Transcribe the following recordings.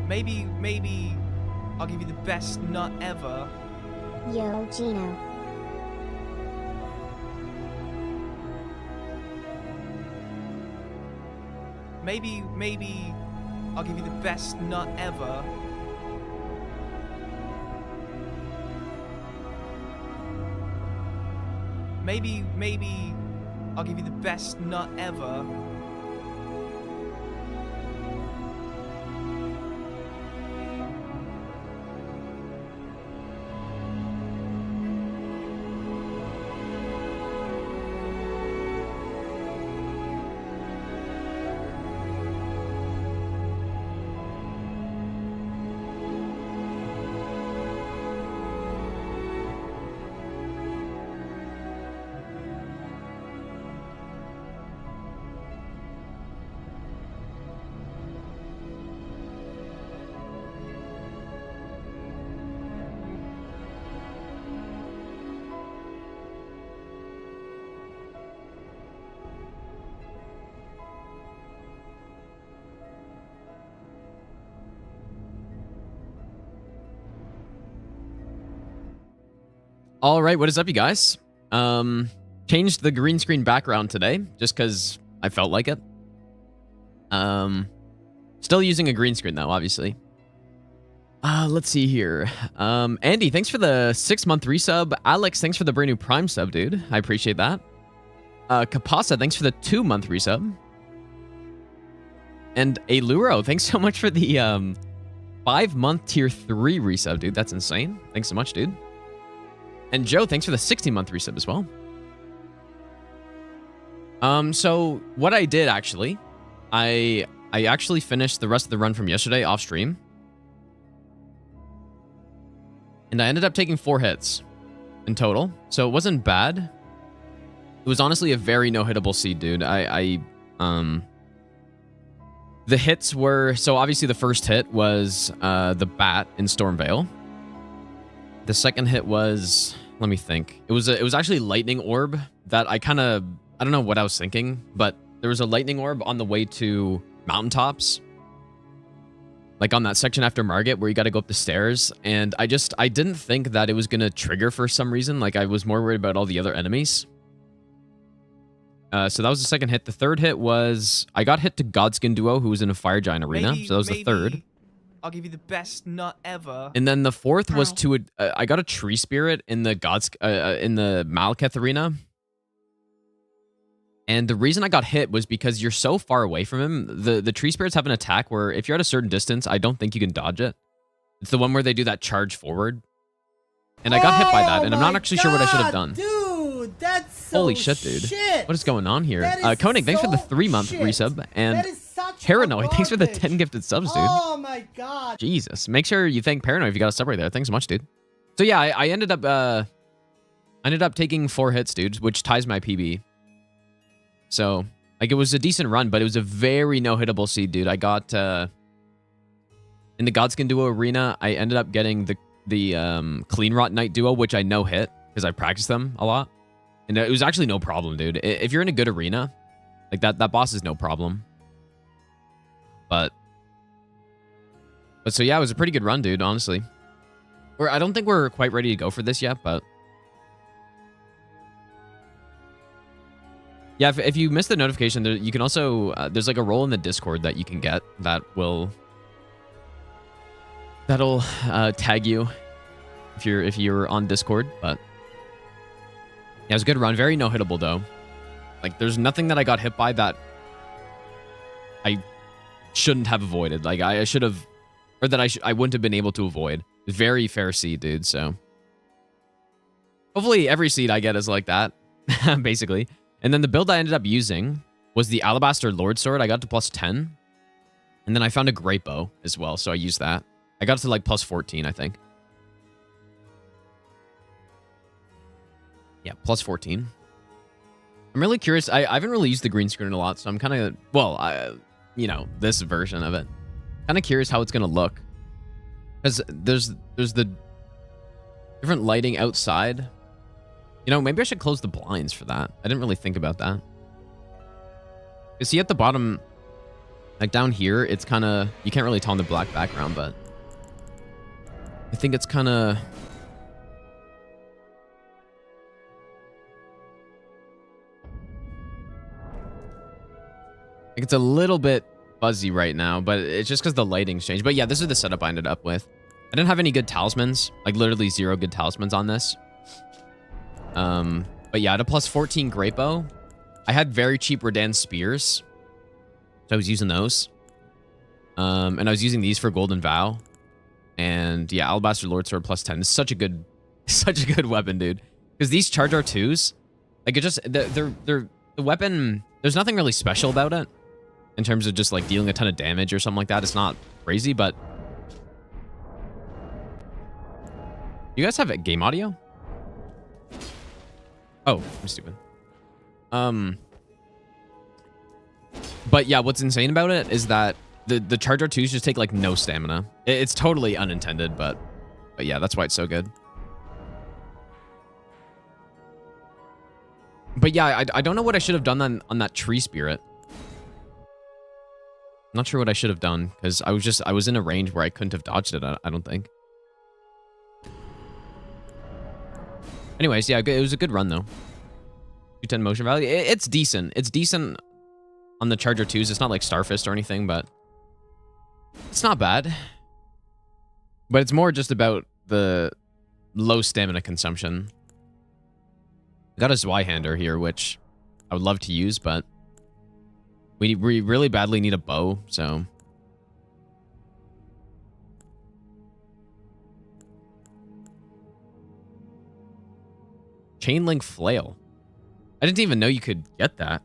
Maybe I'll give you the best nut ever. Yo, Gino. Maybe I'll give you the best nut ever. Maybe I'll give you the best nut ever. All right, what is up, you guys? Changed the green screen background today just because I felt like it. Still using a green screen though, obviously. Let's see here. Andy, thanks for the 6-month resub. Alex, thanks for the brand new Prime sub, dude. I appreciate that. Kapasa, thanks for the 2-month resub. And Aluro, thanks so much for the 5-month tier 3 resub, dude. That's insane. Thanks so much, dude. And Joe, thanks for the 16-month resub as well. So what I did actually, I actually finished the rest of the run from yesterday off stream. And I ended up taking 4 hits in total. So it wasn't bad. It was honestly a very no-hittable seed, dude. The hits were, so obviously the first hit was the bat in Stormvale. The second hit was, let me think. It was actually lightning orb that I don't know what I was thinking, but there was a lightning orb on the way to mountaintops. Like on that section after Margit where you got to go up the stairs. And I didn't think that it was going to trigger for some reason. Like I was more worried about all the other enemies. So that was the second hit. The third hit was, I got hit to Godskin Duo, who was in a Fire Giant arena. So that was the third. I'll give you the best nut ever. And then the fourth was to I got a Tree Spirit in the in the Malekith arena. And the reason I got hit was because you're so far away from him. The Tree Spirits have an attack where if you're at a certain distance, I don't think you can dodge it. It's the one where they do that charge forward. And I got hit by that, and I'm not actually sure what I should have done. Dude, that's so holy shit, dude. What is going on here? Koenig, thanks for the 3-month resub. And Paranoid, thanks for the 10 gifted subs, dude. Oh my god. Jesus. Make sure you thank Paranoid if you got a sub right there. Thanks so much, dude. So yeah, I ended up taking 4 hits, dude, which ties my PB. So, like, it was a decent run, but it was a very no-hittable seed, dude. I got, in the Godskin Duo arena, I ended up getting the Clean Rot Knight Duo, which I know hit, because I practiced them a lot. And it was actually no problem, dude. If you're in a good arena, like, that boss is no problem. But so yeah, it was a pretty good run, dude, honestly. I don't think we're quite ready to go for this yet, but yeah, if you missed the notification, you can also, there's like a role in the Discord that you can get that'll tag you if you're on Discord. But yeah, it was a good run. Very no-hittable though. Like there's nothing that I got hit by that I shouldn't have avoided. Like I should have, or that I wouldn't have been able to avoid. Very fair seed, dude. So hopefully every seed I get is like that, basically. And then the build I ended up using was the Alabaster Lord Sword. I got to +10. And then I found a great bow as well, so I used that. I got to like +14, I think. Yeah, +14. I'm really curious. I haven't really used the green screen a lot, so I'm kind of, well, you know, this version of it. Kind of curious how it's going to look. Because there's the different lighting outside. You know, maybe I should close the blinds for that. I didn't really think about that. You see at the bottom, Like down here, it's kind of, you can't really tell in the black background, but I think it's kind of, it's a little bit fuzzy right now, but it's just because the lighting's changed. But yeah, this is the setup I ended up with. I didn't have any good talismans, like literally 0 good talismans on this. But yeah, I had a plus 14 great bow. I had very cheap Redan spears, so I was using those. And I was using these for Golden Vow. And yeah, Alabaster Lord Sword plus 10 is such a good weapon, dude. Because these charge R2s, like it just, the weapon, there's nothing really special about it in terms of just like dealing a ton of damage or something like that. It's not crazy, but you guys have a game audio? Oh, I'm stupid. But yeah, what's insane about it is that the charge R2s just take like no stamina. It's totally unintended, but yeah, that's why it's so good. But yeah, I don't know what I should have done on that tree spirit. I'm not sure what I should have done because I was in a range where I couldn't have dodged it. I don't think. Anyways, yeah, it was a good run though. 210 motion value. It's decent. It's decent on the Charger 2s. It's not like Starfist or anything, but it's not bad. But it's more just about the low stamina consumption. I got a Zweihander here, which I would love to use, but we really badly need a bow, so. Chain link flail. I didn't even know you could get that.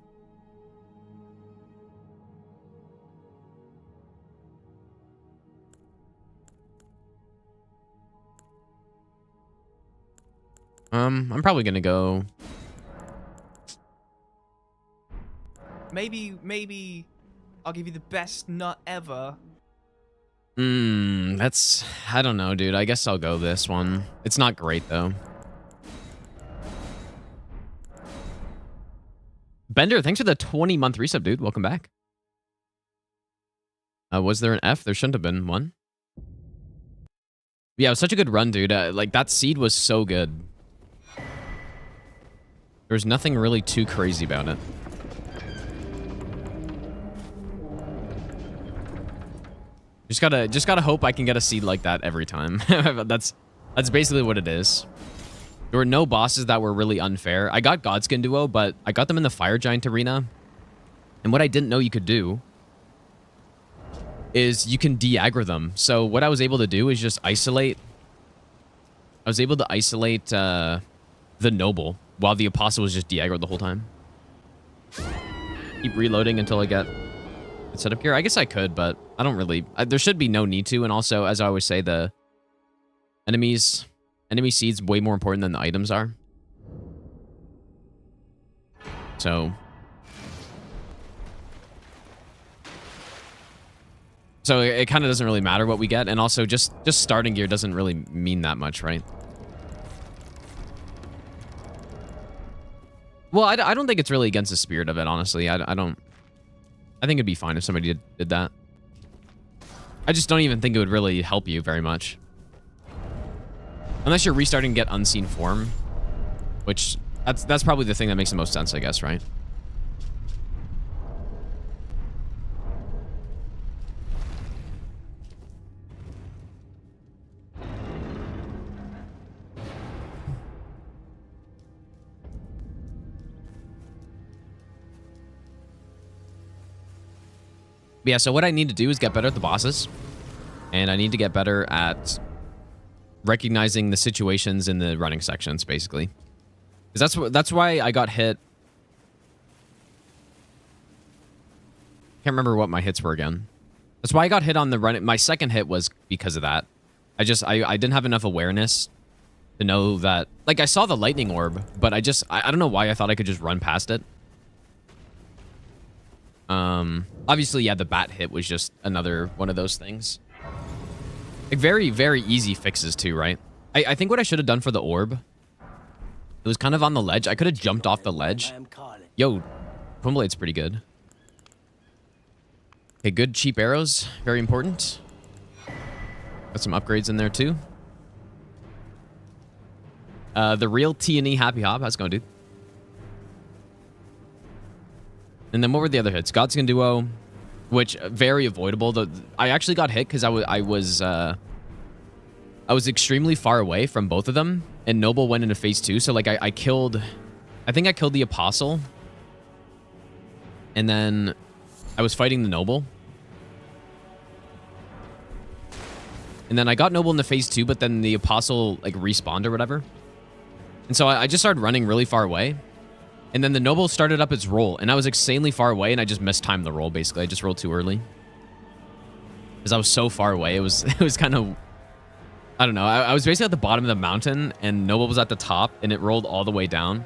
I'm probably gonna go. Maybe I'll give you the best nut ever. That's, I don't know, dude. I guess I'll go this one. It's not great though. Bender, thanks for the 20-month resub, dude. Welcome back. Was there an F? There shouldn't have been one. Yeah, it was such a good run, dude. Like, that seed was so good. There was nothing really too crazy about it. Just gotta hope I can get a seed like that every time. That's basically what it is. There were no bosses that were really unfair. I got Godskin Duo, but I got them in the Fire Giant arena. And what I didn't know you could do is you can de-aggro them. So what I was able to do is just isolate. I was able to isolate the Noble while the Apostle was just de-aggroed the whole time. Keep reloading until I get it set up here. I guess I could, but I don't really. There should be no need to. And also, as I always say, the enemy seeds way more important than the items are. So it kind of doesn't really matter what we get, and also just starting gear doesn't really mean that much, right? Well, I don't think it's really against the spirit of it, honestly. I don't. I think it'd be fine if somebody did that. I just don't even think it would really help you very much. Unless you're restarting to get unseen form, which that's probably the thing that makes the most sense, I guess, right? But yeah, so what I need to do is get better at the bosses, and I need to get better at recognizing the situations in the running sections, basically. Because that's why I got hit. Can't remember what my hits were again. That's why I got hit on the run. My second hit was because of that. I didn't have enough awareness to know that. Like, I saw the lightning orb, but I don't know why I thought I could just run past it. Obviously, yeah, the bat hit was just another one of those things. Like, very, very easy fixes too, right? I think what I should have done for the orb, it was kind of on the ledge. I could have jumped off the ledge. Yo, Twin Blade's pretty good. Okay, good cheap arrows. Very important. Got some upgrades in there too. The real T&E Happy Hop. How's it going, dude? And then what were the other hits? Godskin Duo, which very avoidable. I actually got hit because I was extremely far away from both of them, and Noble went into phase 2. So like I think I killed the Apostle, and then I was fighting the Noble, and then I got Noble into phase 2, but then the Apostle like respawned or whatever, and so I just started running really far away. And then the Noble started up its roll, and I was insanely far away, and I just mistimed the roll, basically. I just rolled too early. Because I was so far away, it was kind of... I don't know. I was basically at the bottom of the mountain, and Noble was at the top, and it rolled all the way down.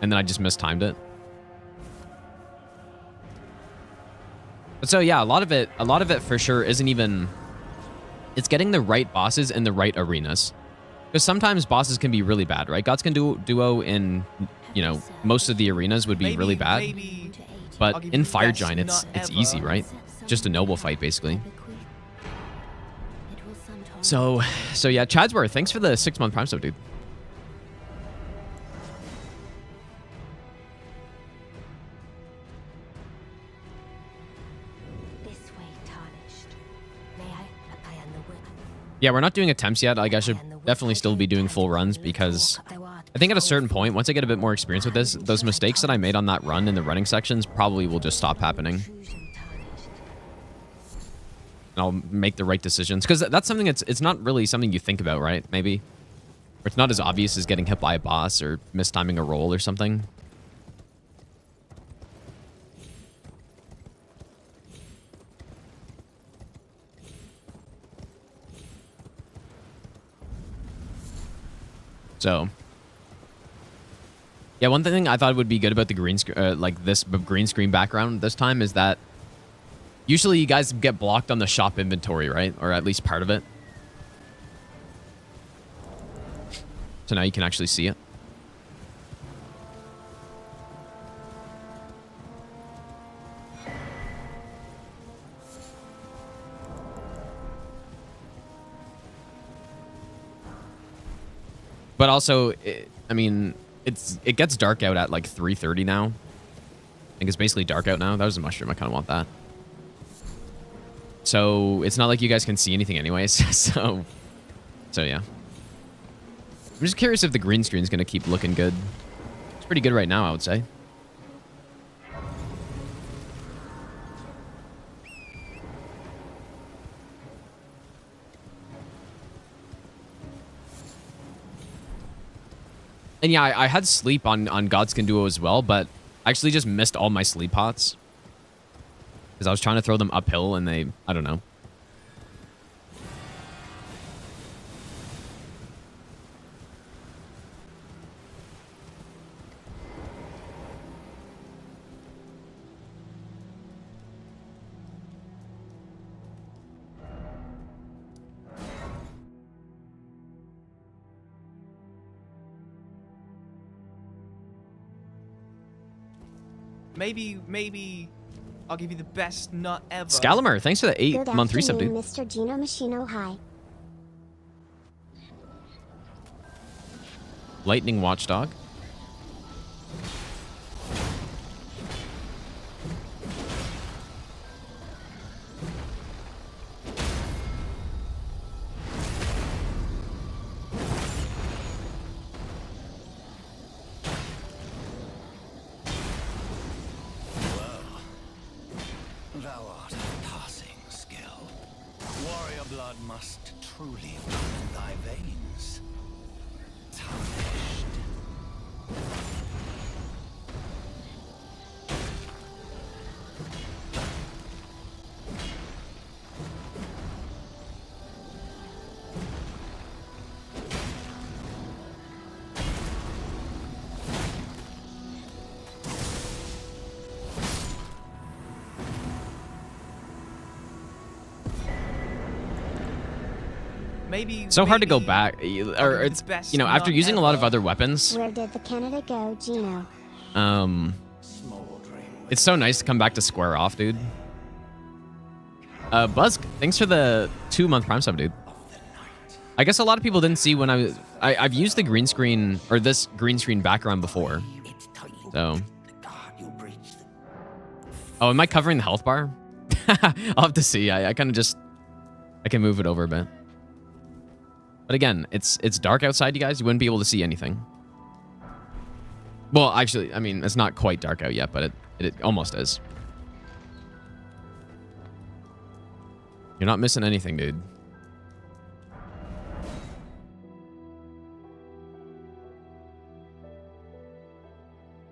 And then I just mistimed it. But so, yeah, a lot of it for sure isn't even... It's getting the right bosses in the right arenas. Because sometimes bosses can be really bad, right? Godskin Duo in... You know, most of the arenas would be really bad, but in Fire Giant, it's easy, right? Just a Noble fight, basically. So yeah, Chadsworth, thanks for the 6-month Prime sub, dude. Yeah, we're not doing attempts yet. Like, I should definitely still be doing full runs because I think at a certain point, once I get a bit more experience with this, those mistakes that I made on that run in the running sections probably will just stop happening. And I'll make the right decisions. Because that's something it's not really something you think about, right? Maybe. Or it's not as obvious as getting hit by a boss or mistiming a roll or something. So... Yeah, one thing I thought would be good about the green screen, like this green screen background this time, is that usually you guys get blocked on the shop inventory, right? Or at least part of it. So now you can actually see it. But also, I mean... It gets dark out at like 3:30 now. I think it's basically dark out now. That was a mushroom. I kind of want that. So it's not like you guys can see anything anyways. so yeah. I'm just curious if the green screen is going to keep looking good. It's pretty good right now, I would say. And yeah, I had sleep on Godskin Duo as well, but I actually just missed all my sleep pots. Because I was trying to throw them uphill and I don't know. Maybe I'll give you the best nut ever. Scalamer, thanks for the 8-month resub, dude. Mr. Gino Machino, hi. Lightning Watchdog. So hard to go back, or it's, you know, after using a lot of other weapons. Where did the Canada go, Gino? It's so nice to come back to square off, dude. Busk, thanks for the 2-month Prime sub, dude. I guess a lot of people didn't see when I've used the green screen or this green screen background before. So. Oh, am I covering the health bar? I'll have to see. I kind of just, I can move it over a bit. But again, it's dark outside, you guys. You wouldn't be able to see anything. Well, actually, I mean, it's not quite dark out yet, but it almost is. You're not missing anything, dude.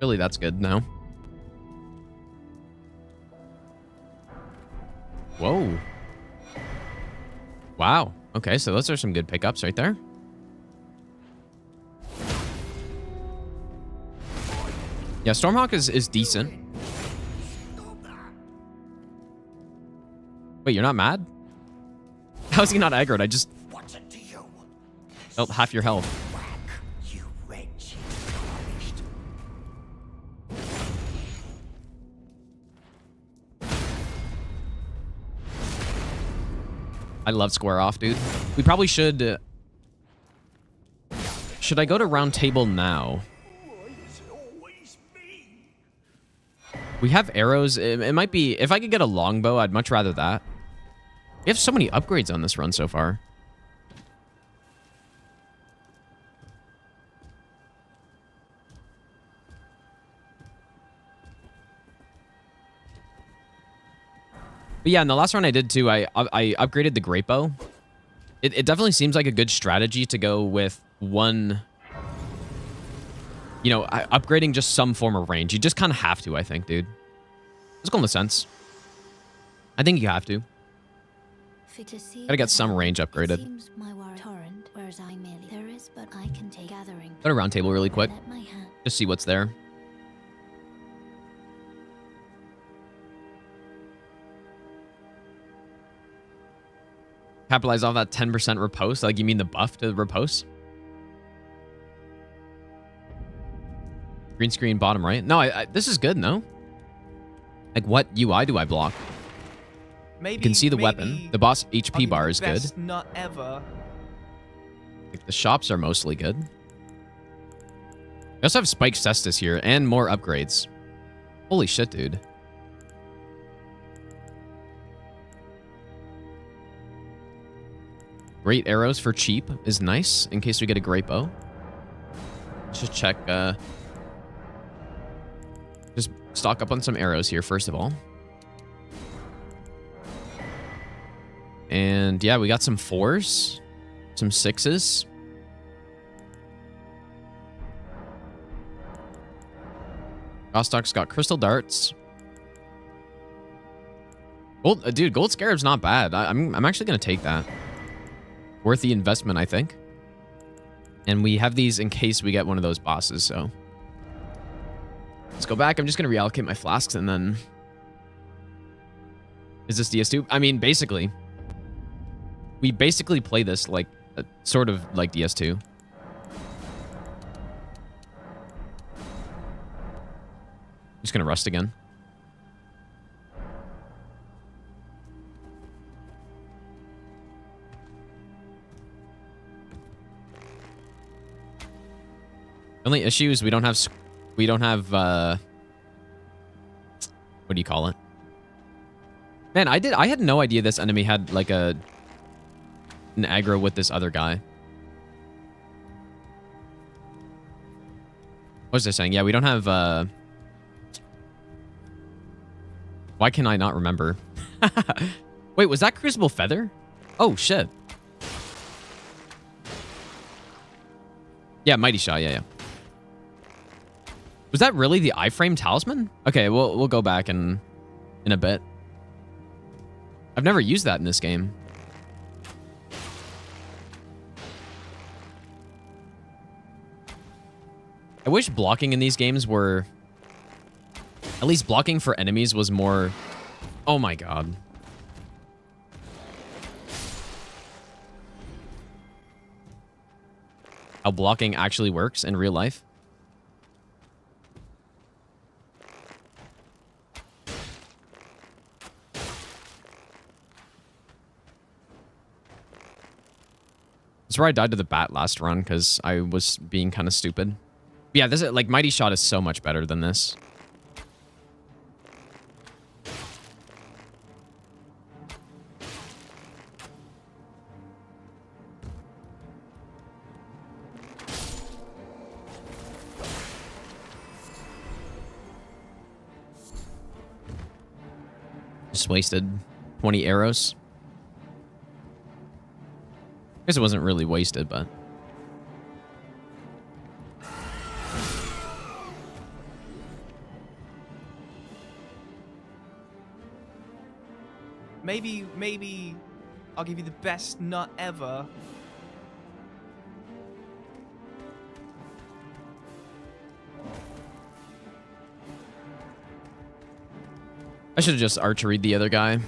Really, that's good now. Whoa. Wow. Okay, so those are some good pickups right there. Yeah, Stormhawk is decent. Wait, you're not mad? How's he not aggroed? I just felt half your health. I love square off, dude. We probably should... should I go to round table now? We have arrows. It might be... If I could get a longbow, I'd much rather that. We have so many upgrades on this run so far. But yeah, in the last run I did too, I upgraded the great bow. It definitely seems like a good strategy to go with one... You know, upgrading just some form of range. You just kind of have to, I think, dude. Let's go in the sense. I think you have to. Gotta get some range upgraded. Go to round table really quick. Just see what's there. Capitalize off that 10% riposte. Like, you mean the buff to riposte? Green screen bottom right. No, this is good, no? Like, what UI do I block? Maybe, you can see the weapon. The boss HP bar is good. Not ever. Like, the shops are mostly good. We also have Spike Cestus here and more upgrades. Holy shit, dude. Great arrows for cheap is nice in case we get a great bow. Just check, just stock up on some arrows here, first of all. And yeah, we got some 4s, some 6s. Gostock's got crystal darts. Gold, dude, gold scarab's not bad. I'm actually gonna take that. Worth the investment, I think. And we have these in case we get one of those bosses, so. Let's go back. I'm just going to reallocate my flasks and then... Is this DS2? I mean, basically. We basically play this like, sort of like DS2. Just going to rust again. Only issue is we don't have, what do you call it? Man, I had no idea this enemy had like an aggro with this other guy. What was I saying? Yeah, we don't have, why can I not remember? Wait, was that Crucible Feather? Oh, shit. Yeah, Mighty Shot, yeah. Was that really the iframe talisman? Okay, we'll go back in a bit. I've never used that in this game. I wish blocking in these games were... At least blocking for enemies was more... Oh my god. How blocking actually works in real life. That's where I died to the bat last run because I was being kind of stupid. But yeah, this is, like, Mighty Shot is so much better than this. Just wasted 20 arrows. I guess it wasn't really wasted, but... Maybe I'll give you the best nut ever. I should have just archeried the other guy.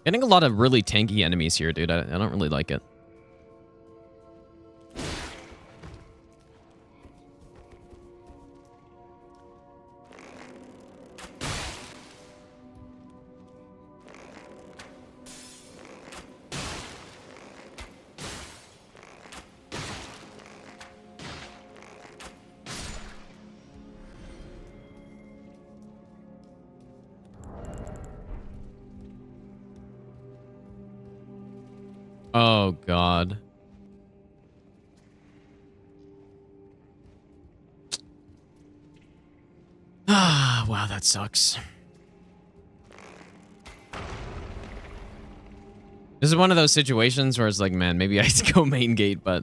Getting a lot of really tanky enemies here, dude. I don't really like it. Oh, God. Ah, wow, that sucks. This is one of those situations where it's like, man, maybe I have to go main gate, but...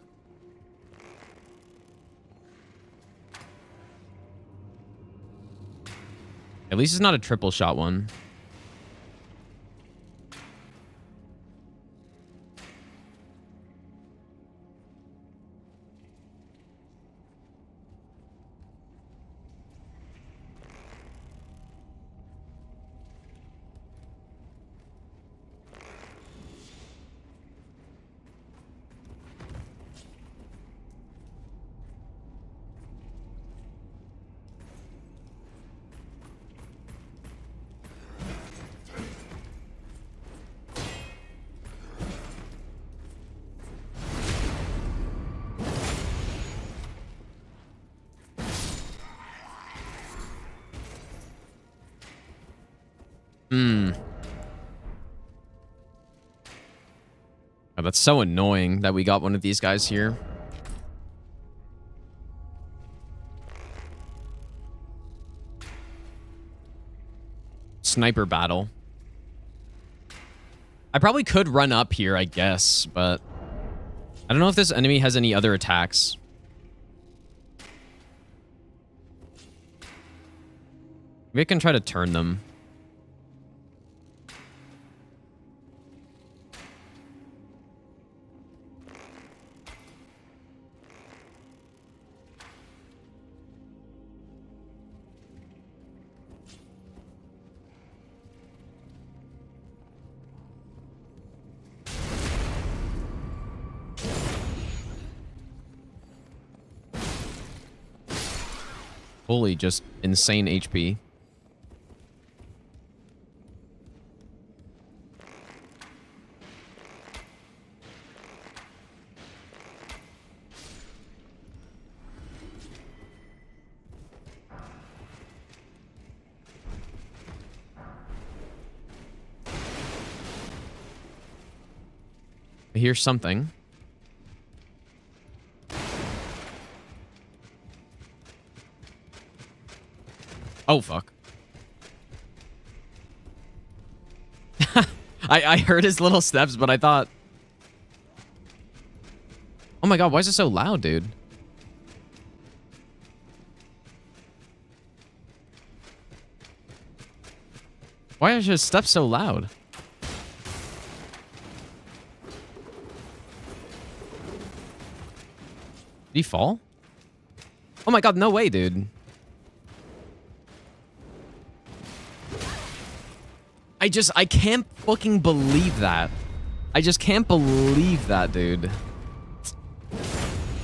At least it's not a triple shot one. Oh, that's so annoying that we got one of these guys here. Sniper battle. I probably could run up here, I guess, but I don't know if this enemy has any other attacks. Maybe I can try to turn them. Holy, just insane HP. I hear something. Oh, fuck. I heard his little steps, but I thought... Oh my god, why is it so loud, dude? Why are his steps so loud? Did he fall? Oh my god, no way, dude. I can't fucking believe that. I just can't believe that, dude.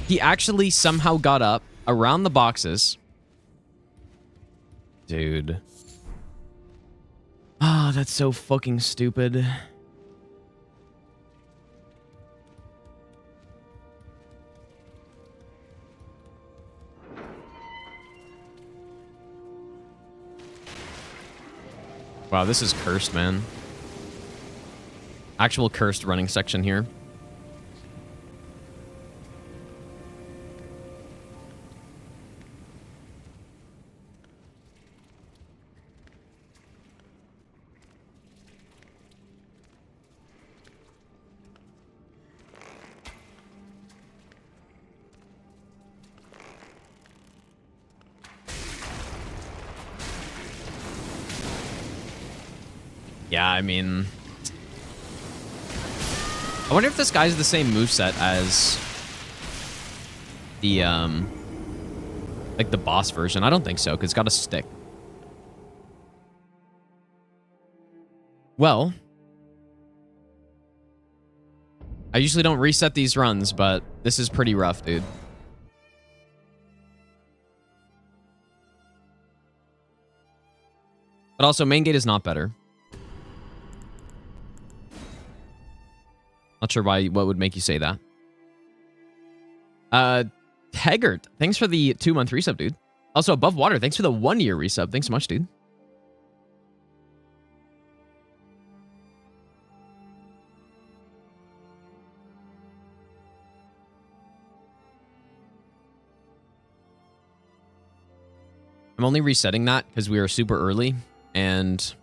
He actually somehow got up around the boxes. Dude. Ah, that's so fucking stupid. Wow, this is cursed, man. Actual cursed running section here. Yeah, I mean... I wonder if this guy's the same moveset as the, like the boss version. I don't think so, because it's got a stick. Well... I usually don't reset these runs, but this is pretty rough, dude. But also, main gate is not better. Not sure why, what would make you say that. Haggard, thanks for the 2-month resub, dude. Also, Above Water, thanks for the 1-year resub. Thanks so much, dude. I'm only resetting that because we were super early, and...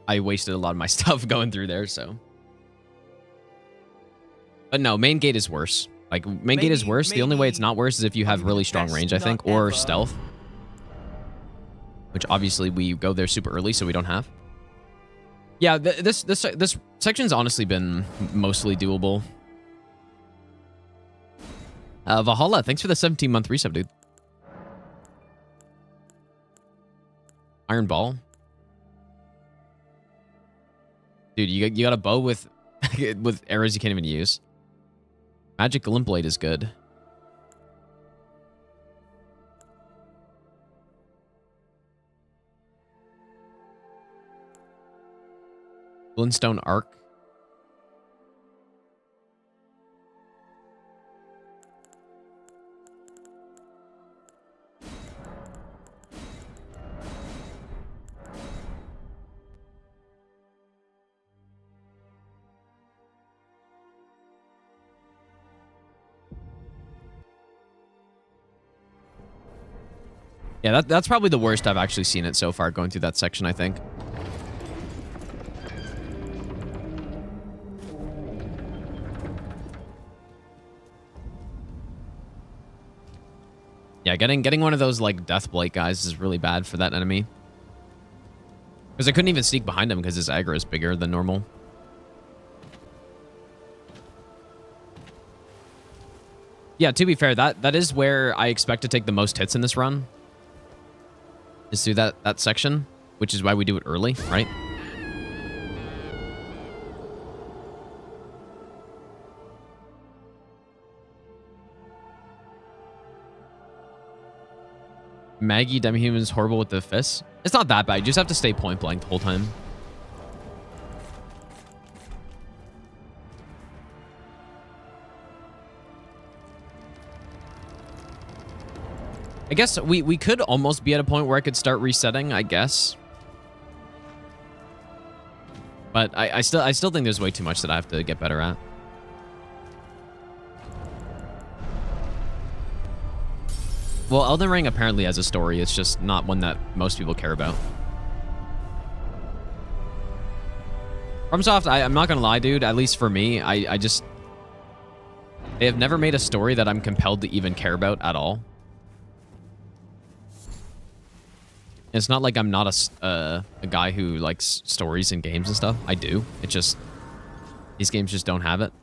I wasted a lot of my stuff going through there, so... But no, main gate is worse. Like, main gate is worse. The only way it's not worse is if you have really strong range, I think, or stealth. Which, obviously, we go there super early, so we don't have. Yeah, this section's honestly been mostly doable. Valhalla, thanks for the 17-month resub, dude. Iron Ball. Dude, you got a bow with with arrows you can't even use. Magic Glint Blade is good. Glintstone Arc. Yeah, that's probably the worst I've actually seen it so far, going through that section, I think. Yeah, getting one of those, like, Deathblight guys is really bad for that enemy. Because I couldn't even sneak behind him because his aggro is bigger than normal. Yeah, to be fair, that is where I expect to take the most hits in this run. Is through that section, which is why we do it early, right? Maggie Demi-Human's horrible with the fists. It's not that bad. You just have to stay point blank the whole time. I guess we could almost be at a point where I could start resetting, I guess. But I still think there's way too much that I have to get better at. Well, Elden Ring apparently has a story. It's just not one that most people care about. FromSoft, I'm not gonna lie, dude. At least for me, I just... They have never made a story that I'm compelled to even care about at all. It's not like I'm not a guy who likes stories in games and stuff. I do. It just... These games just don't have it.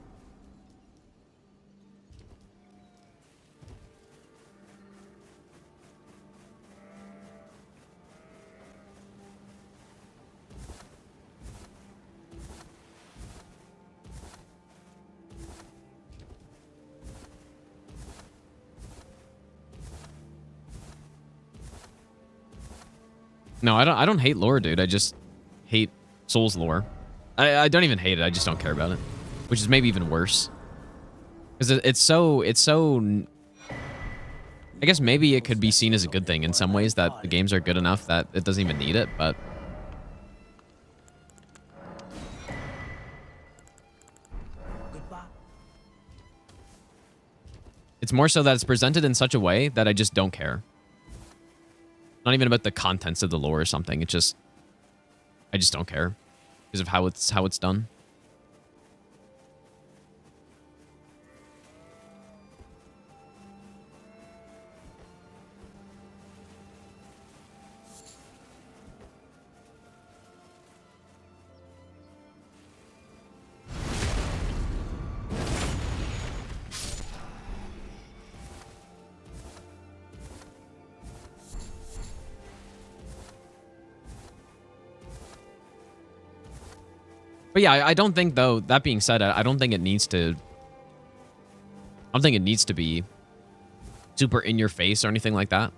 No, I don't hate lore, dude. I just hate Souls lore. I don't even hate it. I just don't care about it, which is maybe even worse. Because it's so. I guess maybe it could be seen as a good thing in some ways that the games are good enough that it doesn't even need it, but. It's more so that it's presented in such a way that I just don't care. Not even about the contents of the lore or something. It's just, I just don't care because of how it's done. But yeah, I don't think, though, that being said, I don't think it needs to... I don't think it needs to be super in your face or anything like that.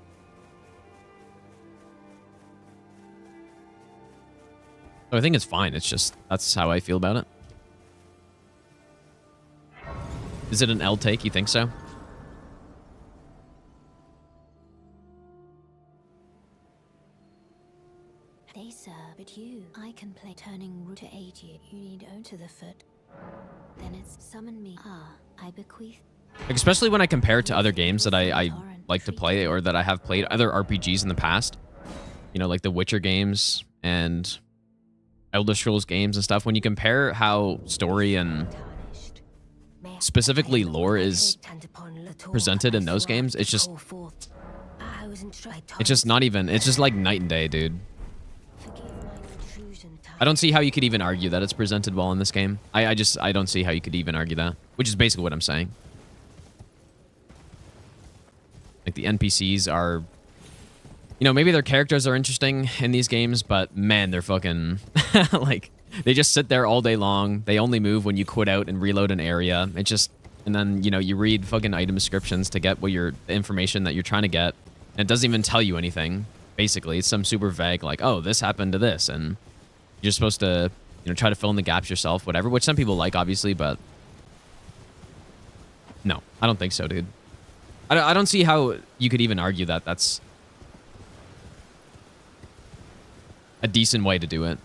So I think it's fine. It's just, that's how I feel about it. Is it an L take? You think so? They sir, but you, I can play turning root to aid you. You need own to the foot. Then it's summon me. Ah, I bequeath. Like, especially when I compare it to other games that I like to play or that I have played, other RPGs in the past. You know, like the Witcher games and Elder Scrolls games and stuff. When you compare how story and specifically lore is presented in those games, it's just not even, it's just like night and day, dude. I don't see how you could even argue that it's presented well in this game. I don't see how you could even argue that, which is basically what I'm saying. Like, the NPCs are, you know, maybe their characters are interesting in these games, but man, they're fucking, like, they just sit there all day long. They only move when you quit out and reload an area. It just, and then, you know, you read fucking item descriptions to get what the information that you're trying to get, and it doesn't even tell you anything. Basically, it's some super vague, like, oh, this happened to this, and you're supposed to, you know, try to fill in the gaps yourself, whatever, which some people like, obviously, but no, I don't think so, dude. I don't see how you could even argue that that's a decent way to do it.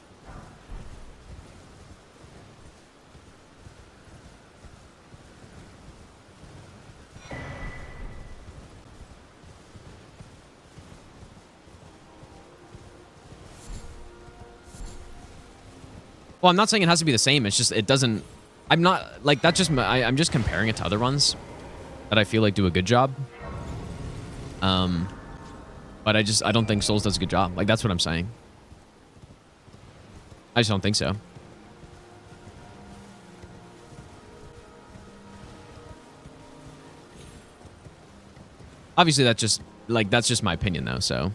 Well, I'm not saying it has to be the same. It's just, it doesn't... I'm not... Like, that's just... I'm just comparing it to other ones that I feel like do a good job. But I don't think Souls does a good job. Like, that's what I'm saying. I just don't think so. Obviously, that's just... Like, that's just my opinion, though, so...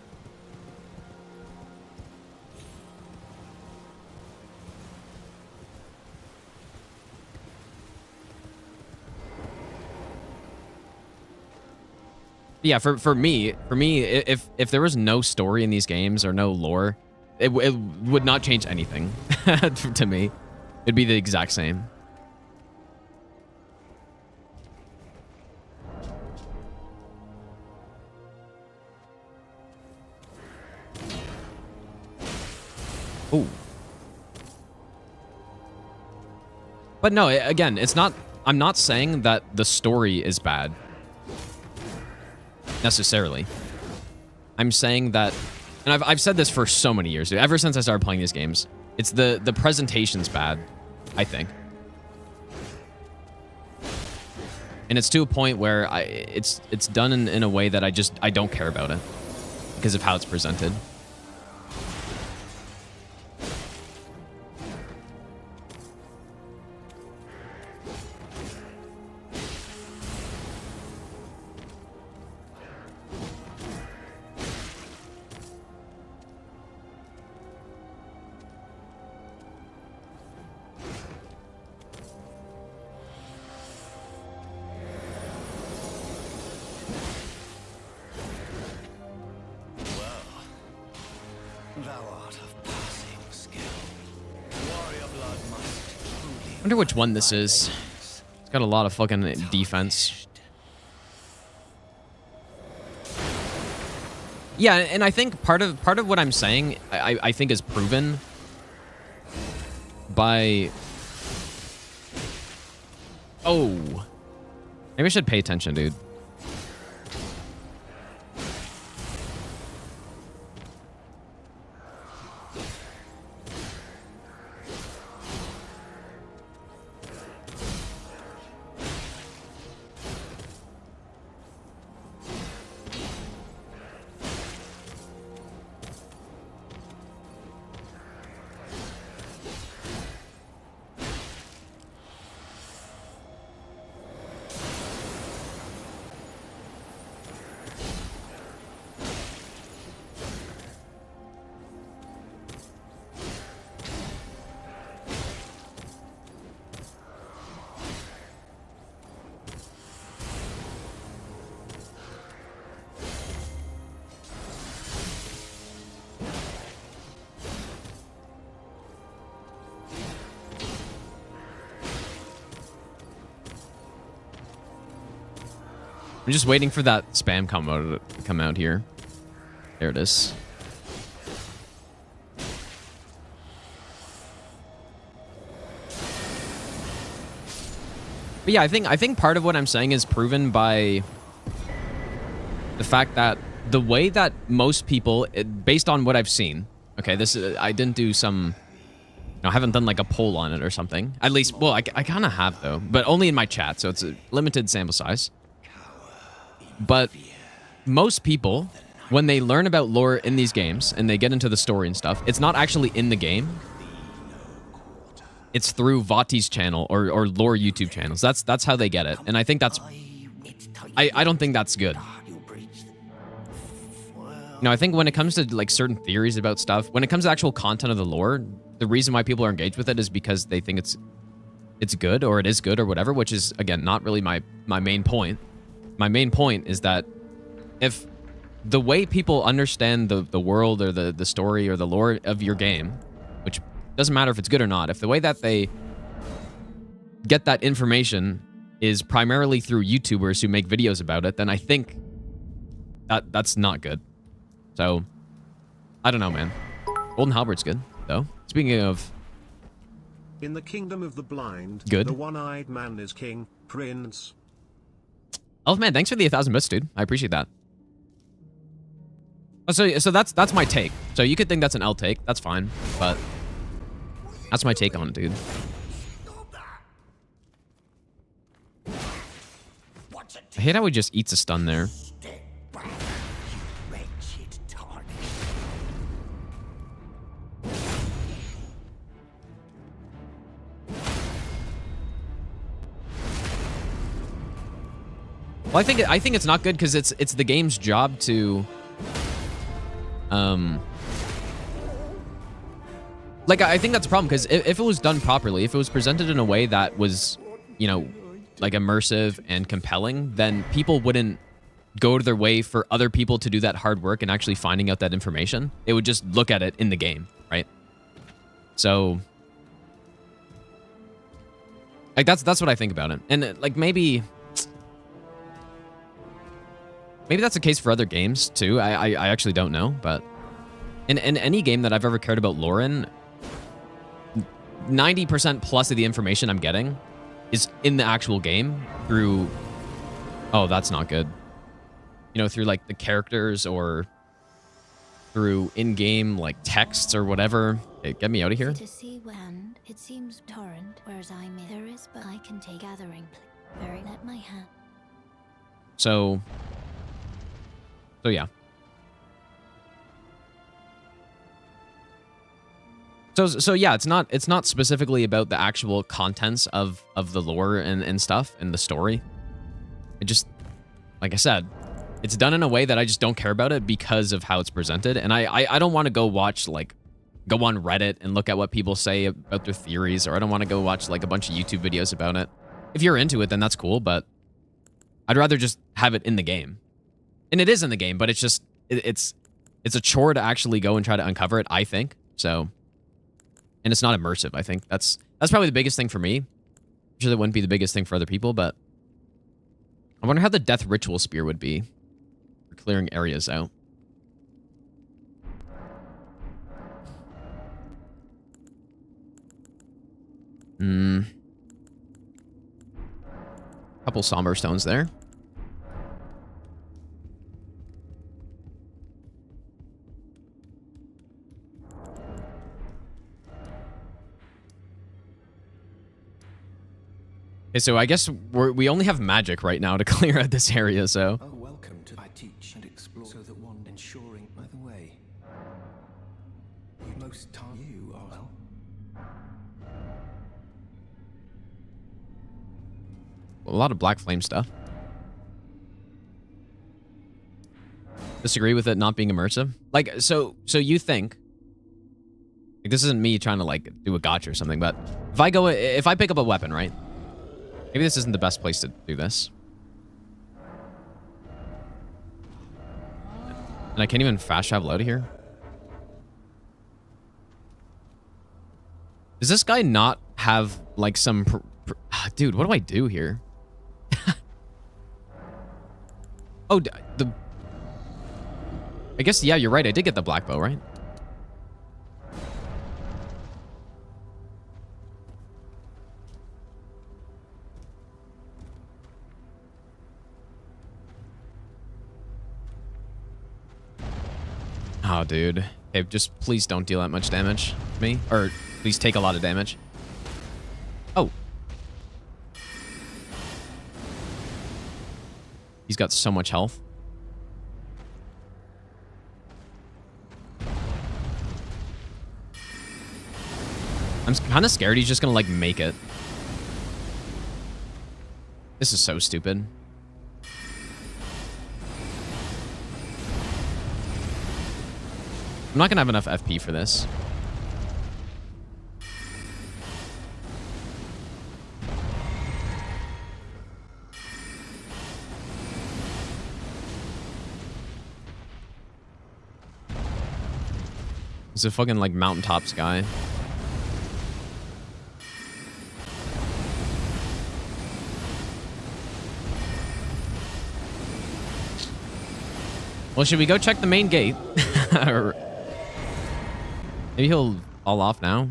Yeah, for me, if there was no story in these games or no lore, it would not change anything to me. It'd be the exact same. Ooh. But no, again, it's not... I'm not saying that the story is bad. Necessarily. I'm saying that, and I've said this for so many years, dude, ever since I started playing these games, it's the presentation's bad, I think. And it's to a point where it's done in a way that I don't care about it because of how it's presented. I wonder which one this is. It's got a lot of fucking defense. Yeah, and I think part of what I'm saying, I think is proven by... Oh. Maybe I should pay attention, dude. I'm just waiting for that spam combo to come out here. There it is. But yeah, I think part of what I'm saying is proven by the fact that the way that most people, based on what I've seen, okay, this is, I didn't do some, I haven't done like a poll on it or something. At least, well, I kind of have though, but only in my chat, so it's a limited sample size. But most people, when they learn about lore in these games and they get into the story and stuff, it's not actually in the game. It's through Vati's channel or lore YouTube channels. That's how they get it. And I think that's... I don't think that's good. No, I think when it comes to like certain theories about stuff, when it comes to actual content of the lore, the reason why people are engaged with it is because they think it's good or it is good or whatever, which is, again, not really my main point. My main point is that if the way people understand the world or the story or the lore of your game, which doesn't matter if it's good or not, if the way that they get that information is primarily through YouTubers who make videos about it, then I think that's not good. So, I don't know, man. Golden Halbert's good, though. Speaking of... In the kingdom of the blind, good. The one-eyed man is king, prince. Elfman, thanks for the 1,000 bits, dude. I appreciate that. Oh, so that's my take. So you could think that's an L take. That's fine, but that's my take on it, dude. I hate how he just eats a stun there. Well, I think it's not good because it's the game's job to, like, I think that's a problem because if it was done properly, if it was presented in a way that was, you know, like immersive and compelling, then people wouldn't go to their way for other people to do that hard work and actually finding out that information. They would just look at it in the game, right? So, like, that's what I think about it. And like maybe that's the case for other games too. I actually don't know, but in any game that I've ever cared about lore in, 90% plus of the information I'm getting is in the actual game through, oh, that's not good. You know, through like the characters or through in-game like texts or whatever. Hey, get me out of here. To see when it seems torrent, whereas I'm in. There is, but I can take gathering. Very let my hand. So yeah. So yeah, it's not specifically about the actual contents of the lore and stuff and the story. It just, like I said, it's done in a way that I just don't care about it because of how it's presented. And I don't want to go watch, like, go on Reddit and look at what people say about their theories, or I don't want to go watch like a bunch of YouTube videos about it. If you're into it, then that's cool, but I'd rather just have it in the game. And it is in the game, but it's just, it's It's a chore to actually go and try to uncover it, I think. So, and it's not immersive, I think. That's probably the biggest thing for me. I'm sure that wouldn't be the biggest thing for other people, but I wonder how the death ritual spear would be for clearing areas out. Couple somber stones there. Okay, so I guess we only have magic right now to clear out this area, so. Oh, welcome to I teach and explore so that one ensuring by the way. You most time you are well. A lot of black flame stuff. Disagree with it not being immersive? Like, so you think, like, this isn't me trying to like do a gotcha or something, but if I pick up a weapon, right? Maybe this isn't the best place to do this. And I can't even fast travel out of here. Does this guy not have like some... Dude, what do I do here? Oh, I guess, yeah, you're right. I did get the black bow, right? Oh, dude. Okay, just please don't deal that much damage to me. Or please take a lot of damage. Oh. He's got so much health. I'm kind of scared he's just gonna, like, make it. This is so stupid. I'm not gonna have enough FP for this. It's a fucking, like, mountaintops guy. Well, should we go check the main gate? Or maybe he'll fall off now.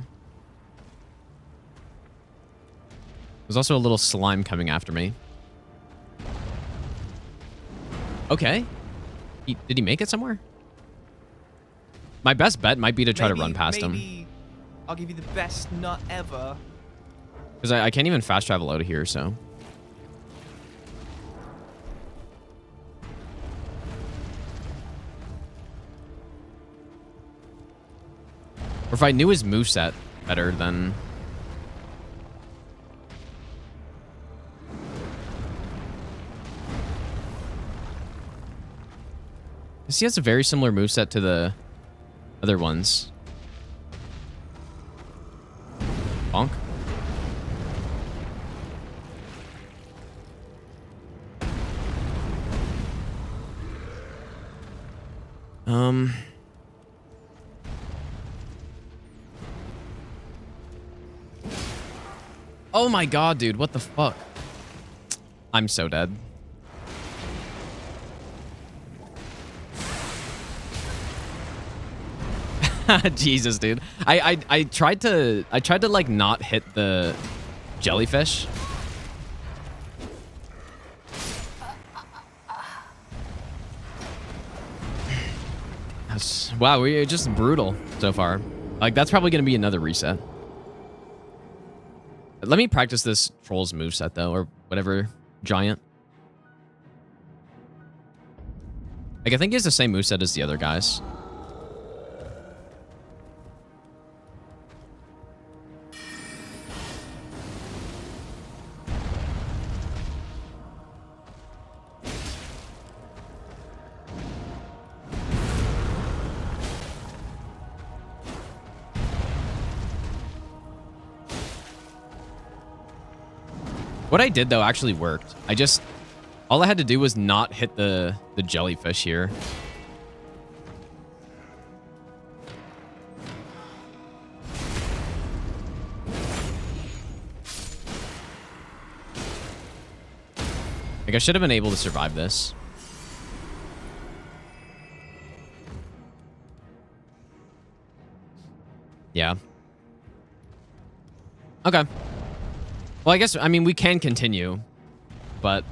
There's also a little slime coming after me. Okay. Did he make it somewhere? My best bet might be to try to run past him. I'll give you the best nut ever. Because I can't even fast travel out of here, so. Or if I knew his moveset better, then... Because he has a very similar moveset to the other ones. Bonk. Oh my god, dude, what the fuck? I'm so dead. Jesus, dude. I tried to like not hit the jellyfish. Wow, we're just brutal so far. Like, that's probably gonna be another reset. Let me practice this troll's moveset though, or whatever giant. Like, I think he has the same moveset as the other guys. What I did, though, actually worked. All I had to do was not hit the jellyfish here. Like, I should have been able to survive this. Yeah. Okay. Well, I guess, I mean, we can continue, but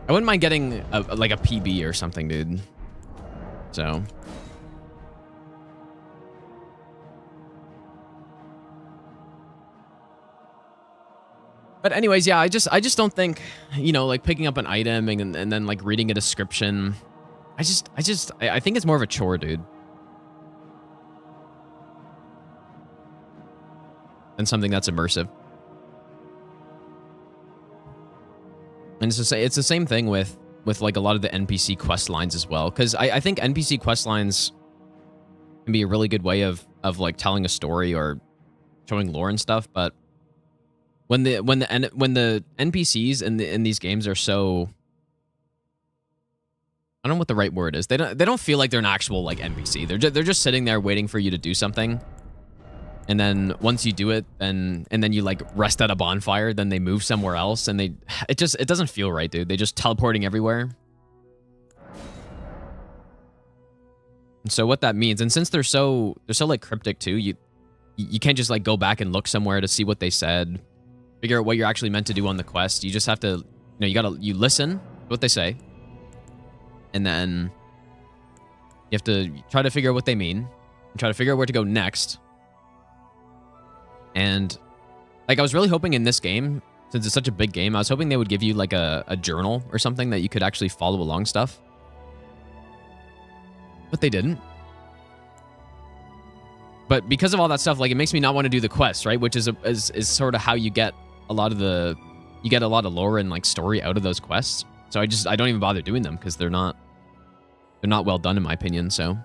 I wouldn't mind getting like a PB or something, dude. So. But anyways, yeah, I just don't think, you know, like picking up an item and then like reading a description. I think it's more of a chore, dude. Than something that's immersive. And it's the same thing with like a lot of the NPC quest lines as well. Because I think NPC quest lines can be a really good way of like telling a story or showing lore and stuff, but when the NPCs in these games are so, I don't know what the right word is. They don't feel like they're an actual like NPC. They're just sitting there waiting for you to do something. And then once you do it, and then you like rest at a bonfire, then they move somewhere else, and it doesn't feel right, dude. They just teleporting everywhere. And so what that means, and since they're so like cryptic too, you can't just like go back and look somewhere to see what they said, figure out what you're actually meant to do on the quest. You just have to, you listen to what they say, and then you have to try to figure out what they mean, and try to figure out where to go next. And like, I was really hoping in this game, since it's such a big game, I was hoping they would give you like a journal or something that you could actually follow along stuff. But they didn't. But because of all that stuff, like, it makes me not want to do the quest, right? Which is sort of how you get a lot of lore and like story out of those quests. So I don't even bother doing them because they're not well done in my opinion. So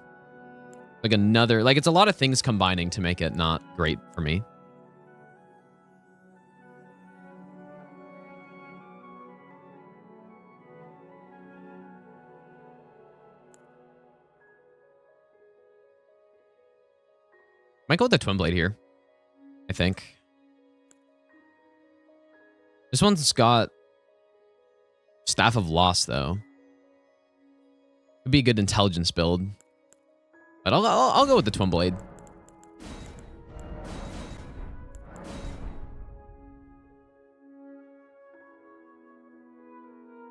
like it's a lot of things combining to make it not great for me. Might go with the Twin Blade here, I think. This one's got Staff of Loss, though. Could be a good intelligence build. But I'll go with the Twin Blade.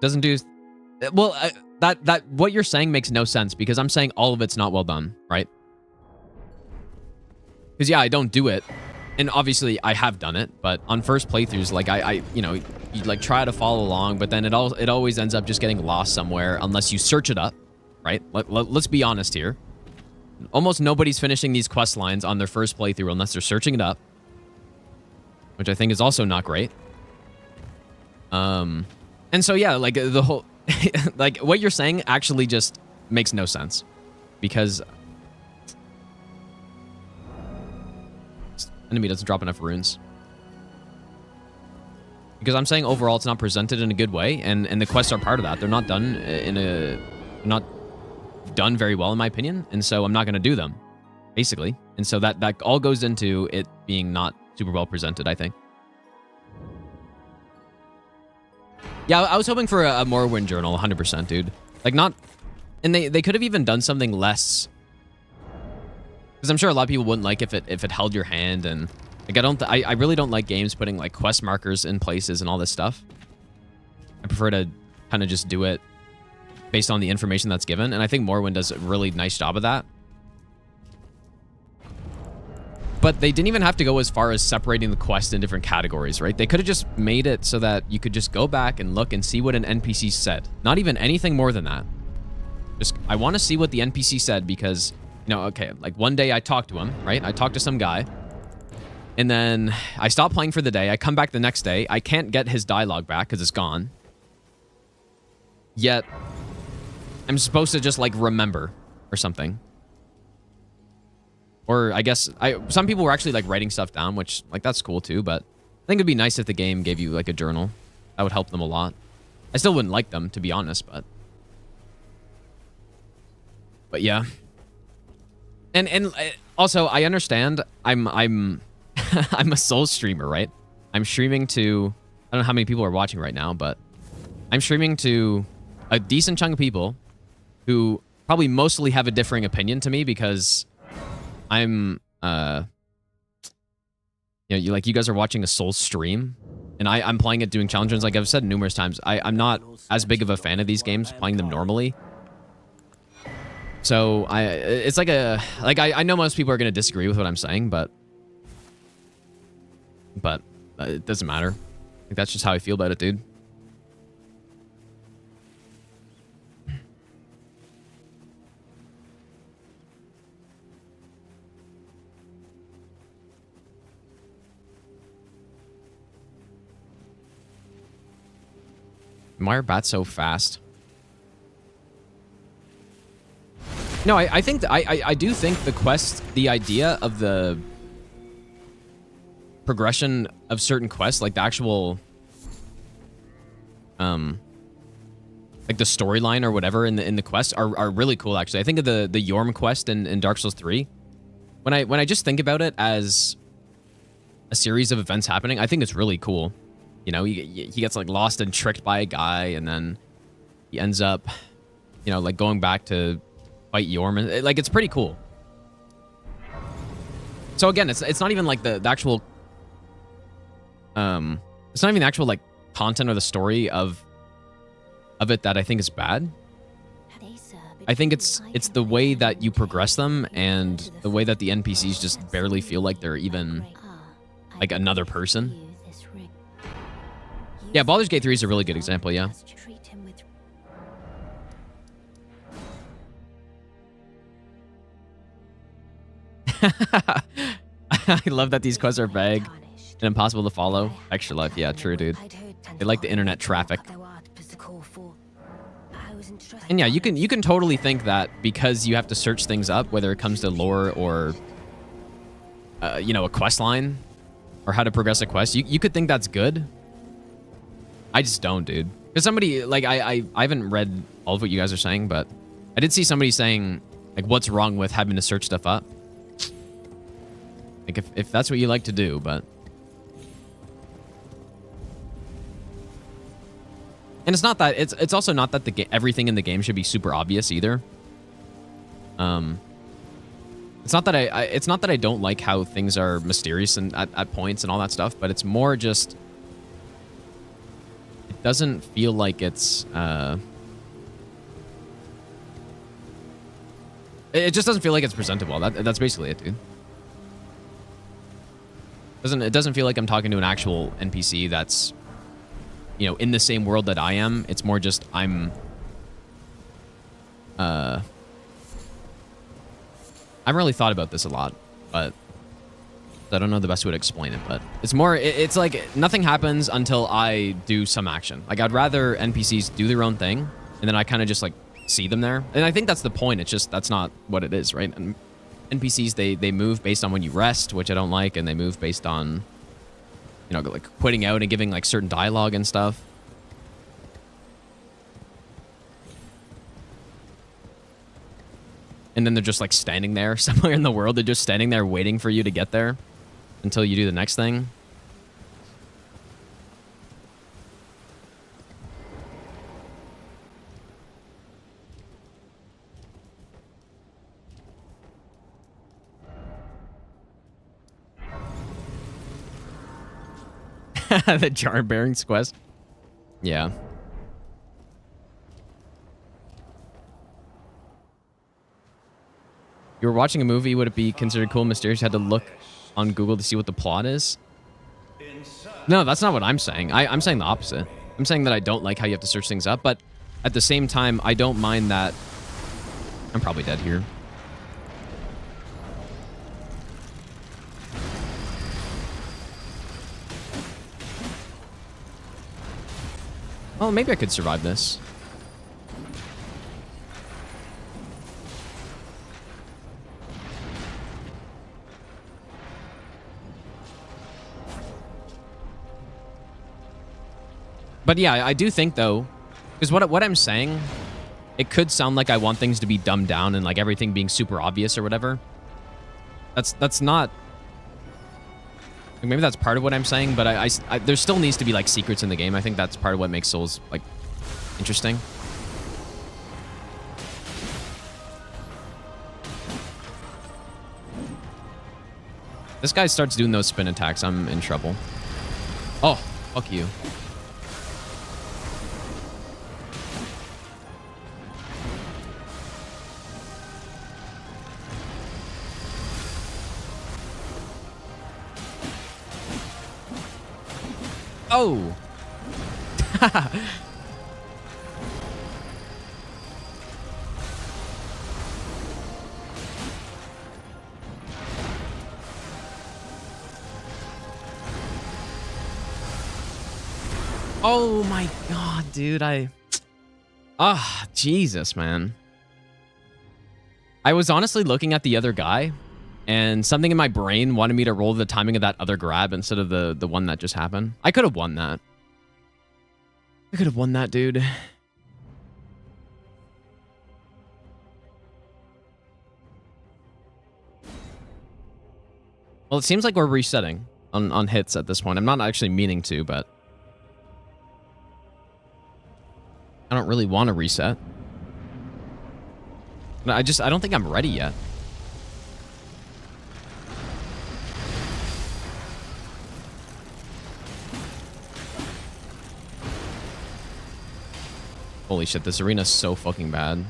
Doesn't do... Well, that what you're saying makes no sense, because I'm saying all of it's not well done, right? Because, yeah, I don't do it. And obviously, I have done it. But on first playthroughs, like, you like, try to follow along. But then it always ends up just getting lost somewhere unless you search it up, right? Let's be honest here. Almost nobody's finishing these quest lines on their first playthrough unless they're searching it up. Which I think is also not great. And so, yeah, like, the whole... like, what you're saying actually just makes no sense. Because... enemy doesn't drop enough runes. Because I'm saying overall it's not presented in a good way, and the quests are part of that. They're not done not done very well in my opinion, and so I'm not going to do them, basically. And so that all goes into it being not super well presented, I think. Yeah, I was hoping for a Morrowind journal, 100%, dude. Like, not... And they could have even done something less... Because I'm sure a lot of people wouldn't like if it held your hand, and like I really don't like games putting like quest markers in places and all this stuff. I prefer to kind of just do it based on the information that's given, and I think Morrowind does a really nice job of that. But they didn't even have to go as far as separating the quest in different categories, right? They could have just made it so that you could just go back and look and see what an NPC said. Not even anything more than that. Just, I want to see what the NPC said because... okay, like one day I talked to him, right? I talked to some guy. And then I stopped playing for the day. I come back the next day. I can't get his dialogue back because it's gone. Yet, I'm supposed to just, like, remember or something. Or I guess, some people were actually, like, writing stuff down, which, like, that's cool too. But I think it'd be nice if the game gave you, like, a journal. That would help them a lot. I still wouldn't like them, to be honest, but yeah. And also, I understand I'm I'm a Souls streamer, right? I'm streaming to don't know how many people are watching right now, but I'm streaming to a decent chunk of people who probably mostly have a differing opinion to me because I'm, you guys are watching a Souls stream, and I'm playing it doing challenges. Like I've said numerous times, I'm not as big of a fan of these games playing them normally. So it's like I know most people are going to disagree with what I'm saying, but it doesn't matter. Like that's just how I feel about it, dude. Why are bats so fast? No, I think I do think the quest, the idea of the progression of certain quests, like the actual, like the storyline or whatever in the quest are really cool. Actually, I think of the Yorm quest in Dark Souls 3. When I just think about it as a series of events happening, I think it's really cool. You know, he gets like lost and tricked by a guy, and then he ends up, you know, like going back to fight Yorm, and like it's pretty cool. So again, it's not even like the actual it's not even the actual like content or the story of it that I think is bad. I think it's the way that you progress them and the way that the NPCs just barely feel like they're even like another person. Yeah, Baldur's Gate 3 is a really good example, yeah. I love that these quests are vague and impossible to follow. Extra life, yeah, true, dude. They like the internet traffic. And yeah, you can totally think that because you have to search things up, whether it comes to lore or, you know, a quest line or how to progress a quest, you could think that's good. I just don't, dude. Because somebody, like, I haven't read all of what you guys are saying, but I did see somebody saying, like, what's wrong with having to search stuff up? Like, if that's what you like to do, but... And it's not that, it's also not that everything in the game should be super obvious either. It's not that it's not that I don't like how things are mysterious and at points and all that stuff, but it's more just... It doesn't feel like it's, it just doesn't feel like it's presented well. That's basically it, dude. It doesn't feel like I'm talking to an actual NPC that's, you know, in the same world that I am. It's more just I haven't really thought about this a lot, but I don't know the best way to explain it, but it's more, it's like nothing happens until I do some action. Like I'd rather NPCs do their own thing and then I kind of just like see them there. And I think that's the point. It's just, that's not what it is, right? And NPCs, they move based on when you rest, which I don't like. And they move based on, you know, like quitting out and giving like certain dialogue and stuff. And then they're just like standing there somewhere in the world. They're just standing there waiting for you to get there until you do the next thing. The jar bearings quest. Yeah. You were watching a movie, would it be considered cool and mysterious? You had to look on Google to see what the plot is? No, that's not what I'm saying. I'm saying the opposite. I'm saying that I don't like how you have to search things up, but at the same time, I don't mind that... I'm probably dead here. Well, maybe I could survive this. But yeah, I do think though, because what I'm saying, it could sound like I want things to be dumbed down and like everything being super obvious or whatever. That's not. Like, maybe that's part of what I'm saying, but there still needs to be like secrets in the game. I think that's part of what makes Souls like interesting. This guy starts doing those spin attacks, I'm in trouble. Oh, fuck you. Oh. Oh my god, dude. Jesus, man. I was honestly looking at the other guy, and something in my brain wanted me to roll the timing of that other grab instead of the one that just happened. I could have won that. I could have won that, dude. Well, it seems like we're resetting on hits at this point. I'm not actually meaning to, but I don't really want to reset. I don't think I'm ready yet. Holy shit, this arena's so fucking bad.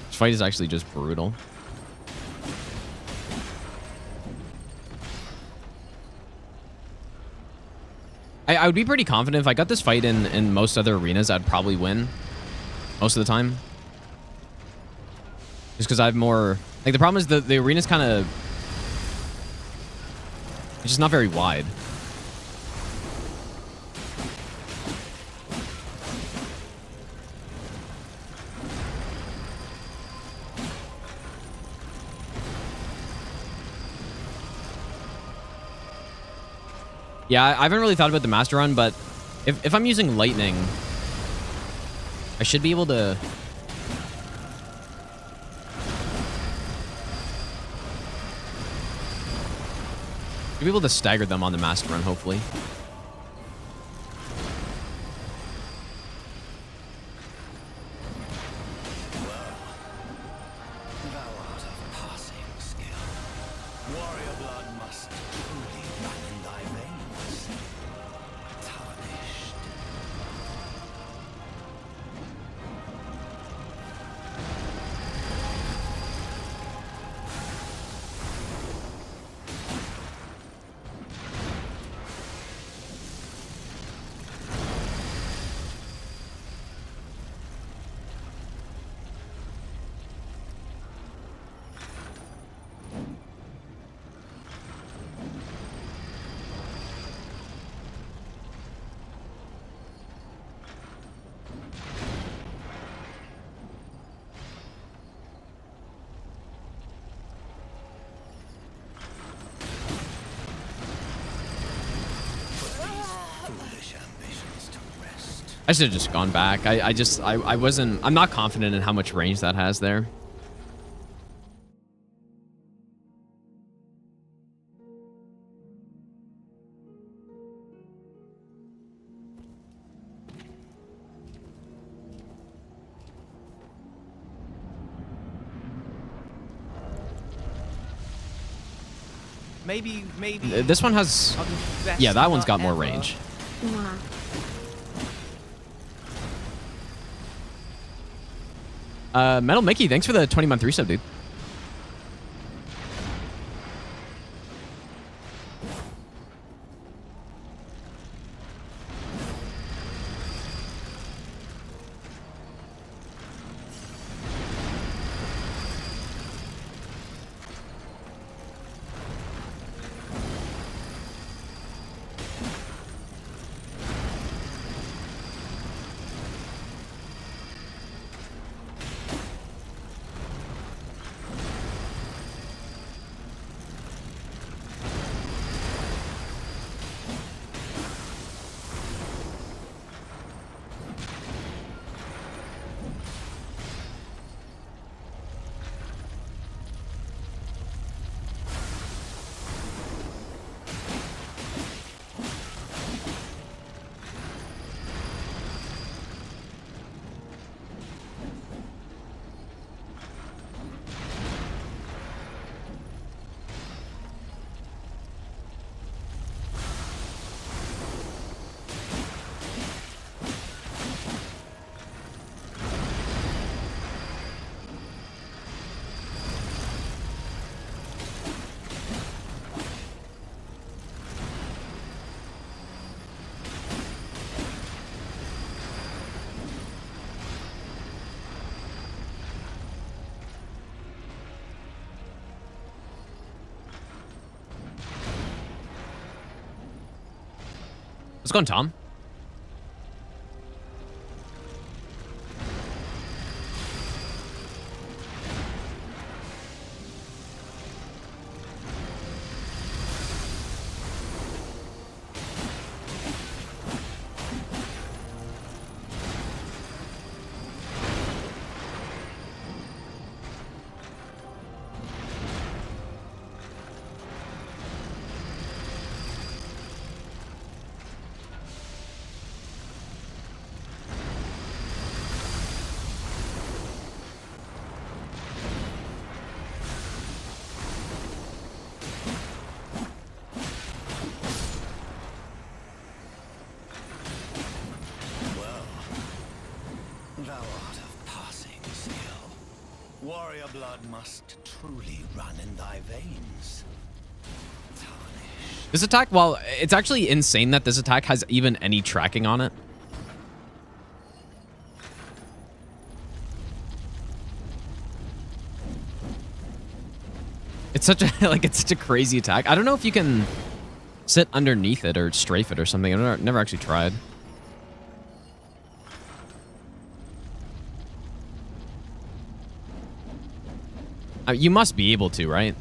This fight is actually just brutal. I would be pretty confident if I got this fight in most other arenas, I'd probably win most of the time. Just because I have more... Like, the problem is the arena's kind of... It's just not very wide. Yeah, I haven't really thought about the master run, but if I'm using lightning, I should be able to... Should be able to stagger them on the master run, hopefully. I should have just gone back. I wasn't... I'm not confident in how much range that has there. Maybe. This one has... Yeah, that one's got more range. Nah. Metal Mickey, thanks for the 20-month resub, dude. Let's go on Tom. Thou art of passing skill. Warrior blood must truly run in thy veins. Tarnished. This attack, well, it's actually insane that this attack has even any tracking on it. It's such a it's such a crazy attack. I don't know if you can sit underneath it or strafe it or something. I've never actually tried. You must be able to, right?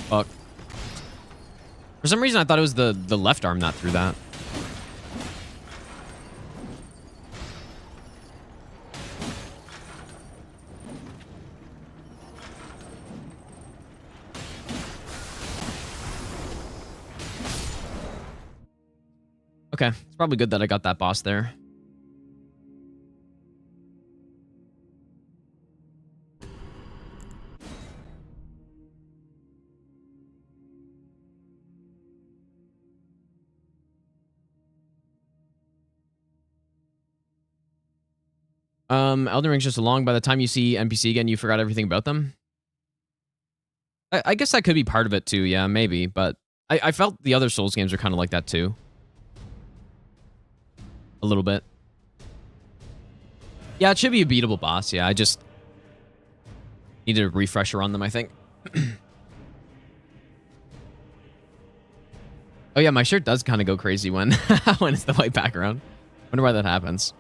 Fuck. For some reason, I thought it was the left arm that threw that. Okay, it's probably good that I got that boss there. Elden Ring's just along. By the time you see NPC again, you forgot everything about them. I guess that could be part of it too. Yeah, maybe. But I felt the other Souls games are kind of like that too. A little bit. Yeah, it should be a beatable boss. Yeah, I just needed a refresher on them, I think. Oh yeah, my shirt does kind of go crazy when when it's the white background. Wonder why that happens.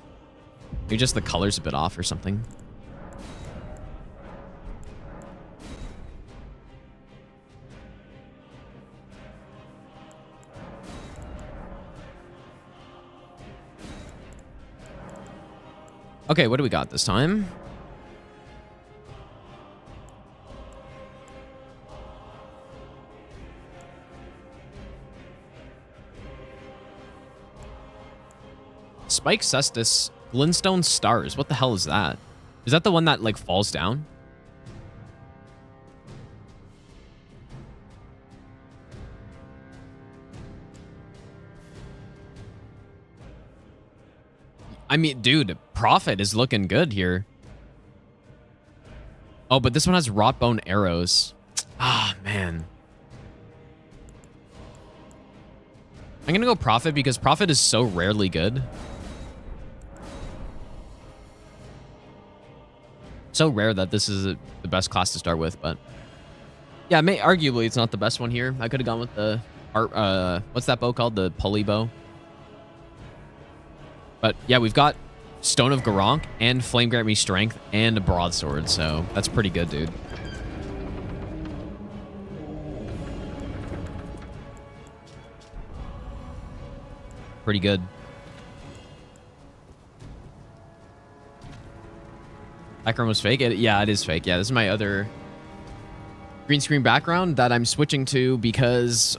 Maybe just the color's a bit off or something. Okay, what do we got this time? Spike Cestus, Glintstone Stars. What the hell is that? Is that the one that, like, falls down? I mean, dude, Prophet is looking good here. Oh, but this one has wrought bone arrows. Ah, man. I'm gonna go Prophet because Prophet is so rarely good. So rare that this is the best class to start with, but yeah, arguably it's not the best one here. I could have gone with the what's that bow called? The pulley bow. But yeah, we've got Stone of Garank and Flame Grant Me Strength and a broadsword, so that's pretty good, dude. Pretty good. Background was fake? Yeah, it is fake. Yeah, this is my other green screen background that I'm switching to because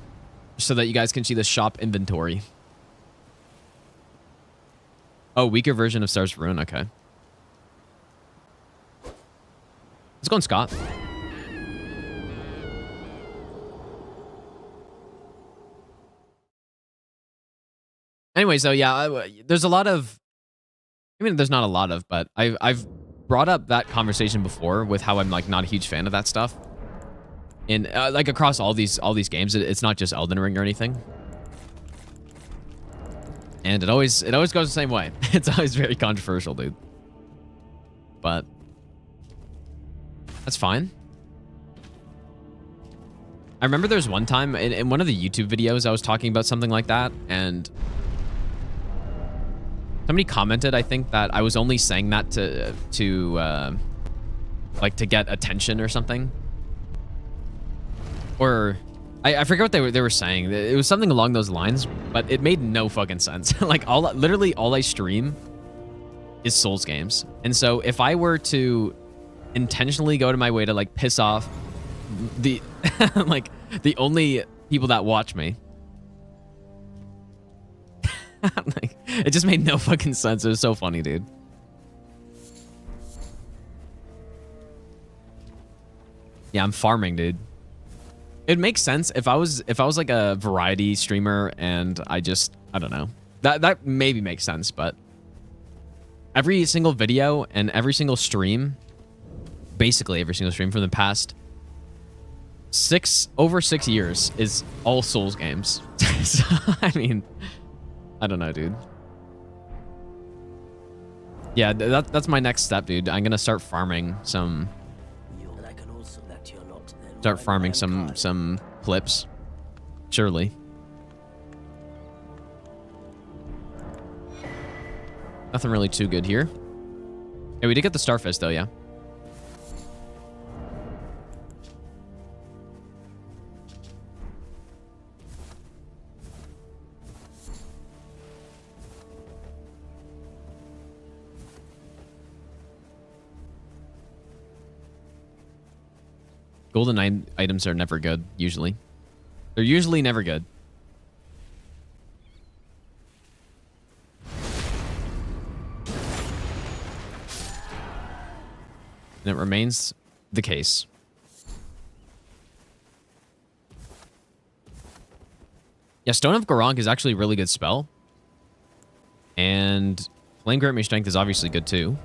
so that you guys can see the shop inventory. Oh, weaker version of Stars Ruin. Okay. Let's go on Scott. Anyway, so yeah, there's a lot of... I mean, there's not a lot of, but I've brought up that conversation before with how I'm, like, not a huge fan of that stuff. And, like, across all these games, it's not just Elden Ring or anything. And it always goes the same way. It's always very controversial, dude. But that's fine. I remember there was one time in one of the YouTube videos I was talking about something like that, and somebody commented, I think, that I was only saying that to get attention or something. Or I forget what they were saying. It was something along those lines, but it made no fucking sense. Like literally all I stream is Souls games. And so if I were to intentionally go to my way to like piss off the like the only people that watch me, like, it just made no fucking sense. It was so funny, dude. Yeah, I'm farming, dude. It makes sense if I was like a variety streamer and I don't know. That maybe makes sense, but every single video and every single stream, basically every single stream from the past over 6 years is all Souls games. So, I mean, I don't know, dude. Yeah, that's my next step, dude. I'm gonna start farming some. Start farming some clips. Surely. Nothing really too good here. Yeah, we did get the starfish though, yeah. Golden items are never good, usually. They're usually never good. And it remains the case. Yeah, Stone of Garunk is actually a really good spell. And Flame Grant Me Strength is obviously good too.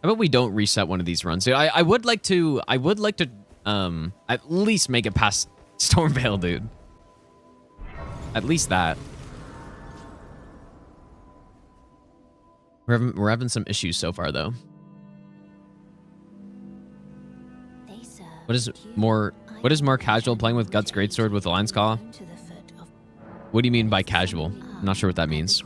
How about we don't reset one of these runs? I would like to at least make it past Stormveil, dude. At least that. We're having some issues so far though. What is more casual, playing with Guts Greatsword with the Lion's Claw? What do you mean by casual? I'm not sure what that means.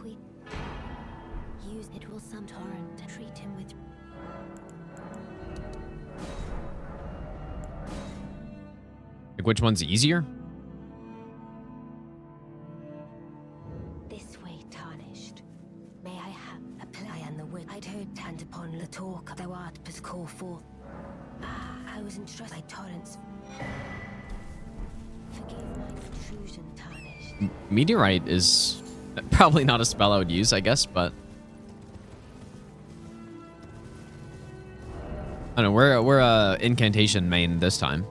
Like, which one's easier? This way, tarnished. May I have a play and the wit? I'd heard tanned upon the talk thou art but call forth. I was entrusted by torrents. Forgive my intrusion, tarnished. Meteorite is probably not a spell I would use, I guess, but I don't know. We're incantation main this time.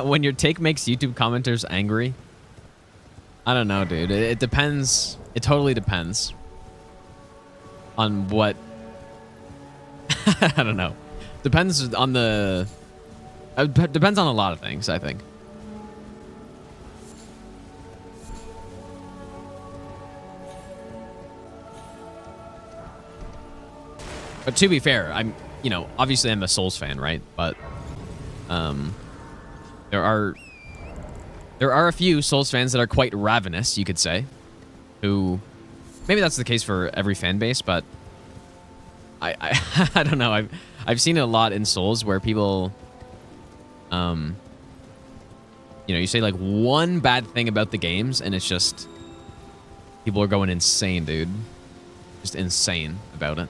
When your take makes YouTube commenters angry? I don't know, dude. It depends. It totally depends on what. I don't know. Depends on the. Depends on a lot of things, I think. But to be fair, obviously I'm a Souls fan, right? But there are a few Souls fans that are quite ravenous, you could say, who maybe that's the case for every fan base, but I I don't know. I've seen it a lot in Souls where people you say like one bad thing about the games and it's just people are going insane, dude. Just insane about it.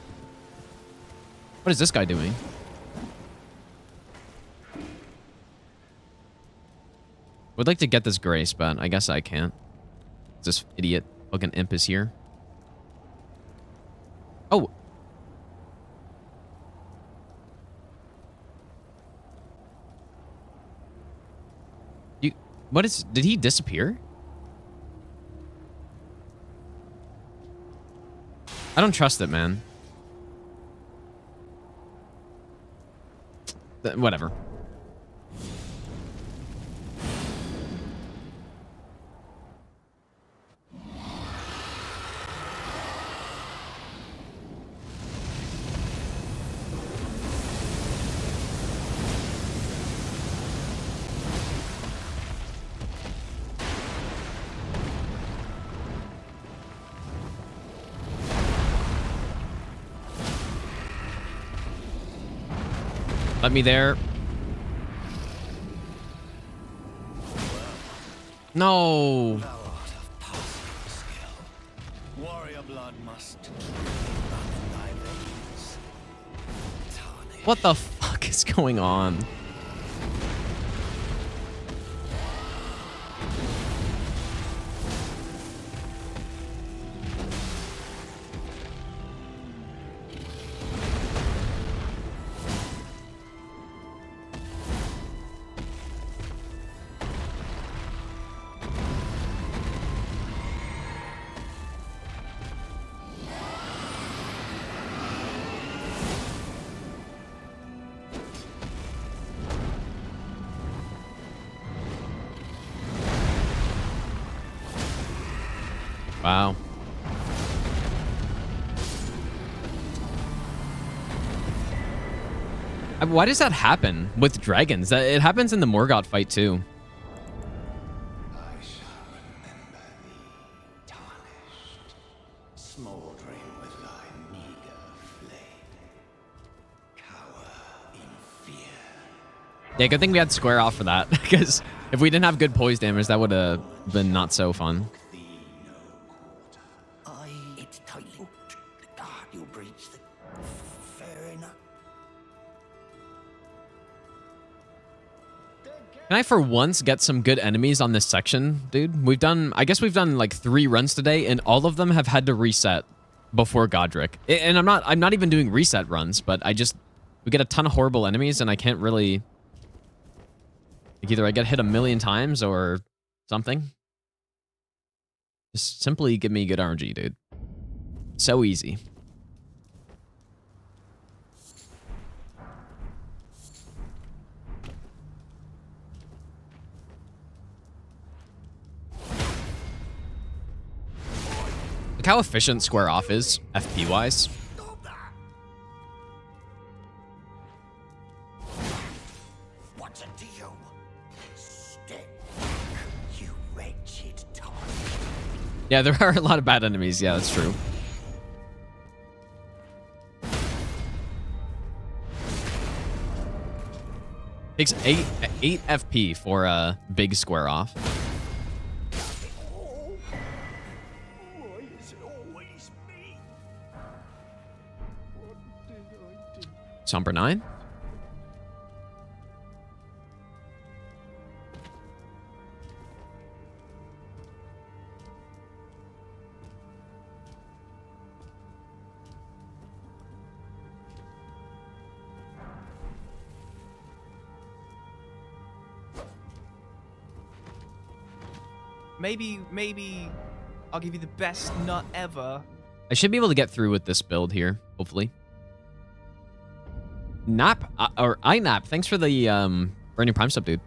What is this guy doing? Would like to get this grace, but I guess I can't. This idiot fucking imp is here. Oh. What is... Did he disappear? I don't trust it, man. Whatever. Let me there. No. Warrior blood must What the fuck is going on? Wow. Why does that happen with dragons? It happens in the Morgoth fight too. I shall remember thee, tarnished, smouldering with thy meager flame. Cower in fear. Yeah, good thing we had square off for that, because if we didn't have good poise damage, that would have been not so fun. It's tightly hooked. You'll breach the... Fair enough. Can I for once get some good enemies on this section, dude? I guess we've done like 3 runs today, and all of them have had to reset before Godric. And I'm not even doing reset runs, but we get a ton of horrible enemies, and I can't really... Like either I get hit a million times or something. Just simply give me good RNG, dude. So easy. Look how efficient square off is, FP wise. What's it to you? Step, you wretched target. Yeah, there are a lot of bad enemies. Yeah, that's true. Takes 8 FP for a big square off. Why is it always me? What did I do? Somber 9. Maybe I'll give you the best nut ever. I should be able to get through with this build here, hopefully. Nap, or iNap, thanks for the brand new Prime sub, dude.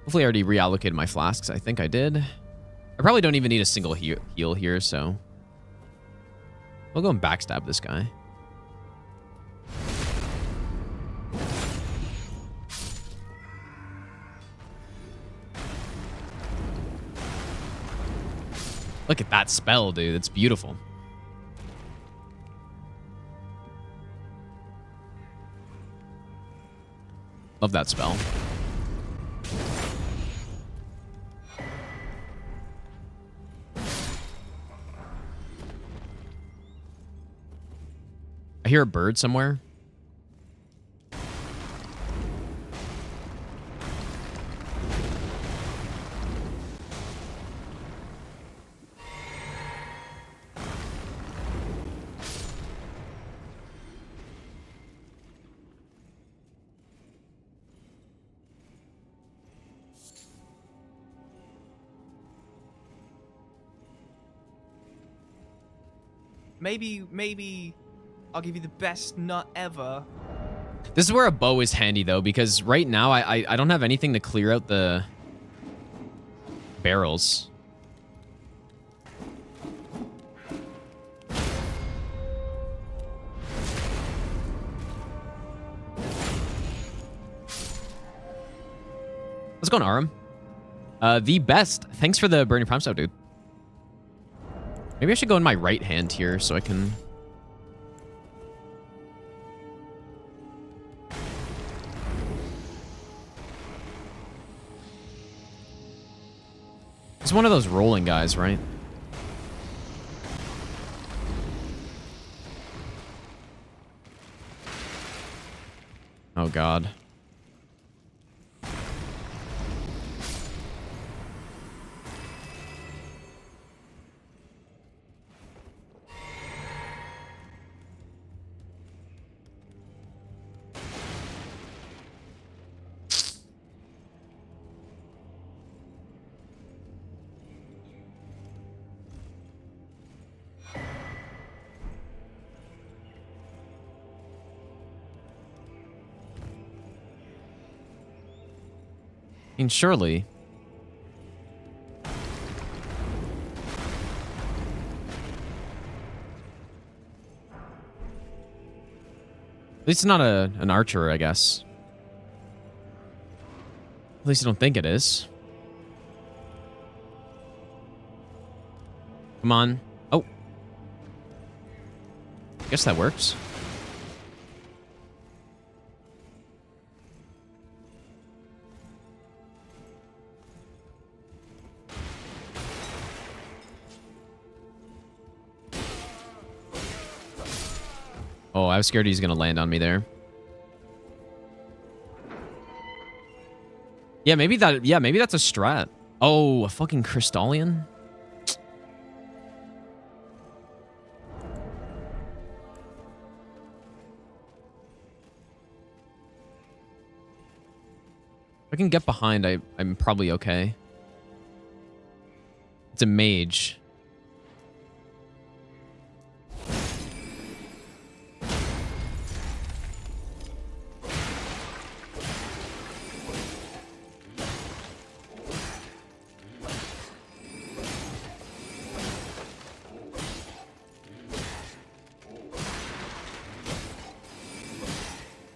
Hopefully I already reallocated my flasks. I think I did. I probably don't even need a single heal here, so... We'll go and backstab this guy. Look at that spell, dude. It's beautiful. Love that spell. I hear a bird somewhere. maybe I'll give you the best nut ever. This is where a bow is handy, though, because right now I don't have anything to clear out the barrels. What's going on, Aram? The best. Thanks for the burning prompts out, dude. Maybe I should go in my right hand here so I can... It's one of those rolling guys, right? Oh, God. I mean, surely. At least it's not an archer, I guess. At least I don't think it is. Come on. Oh. I guess that works. Oh, I was scared he's gonna land on me there. Yeah, maybe that's a strat. Oh, a fucking Crystallian? If I can get behind, I'm probably okay. It's a mage.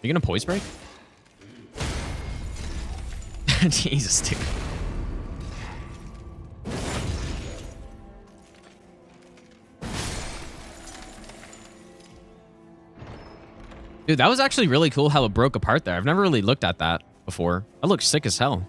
You gonna poise break? Jesus, dude. Dude, that was actually really cool how it broke apart there. I've never really looked at that before. That looks sick as hell.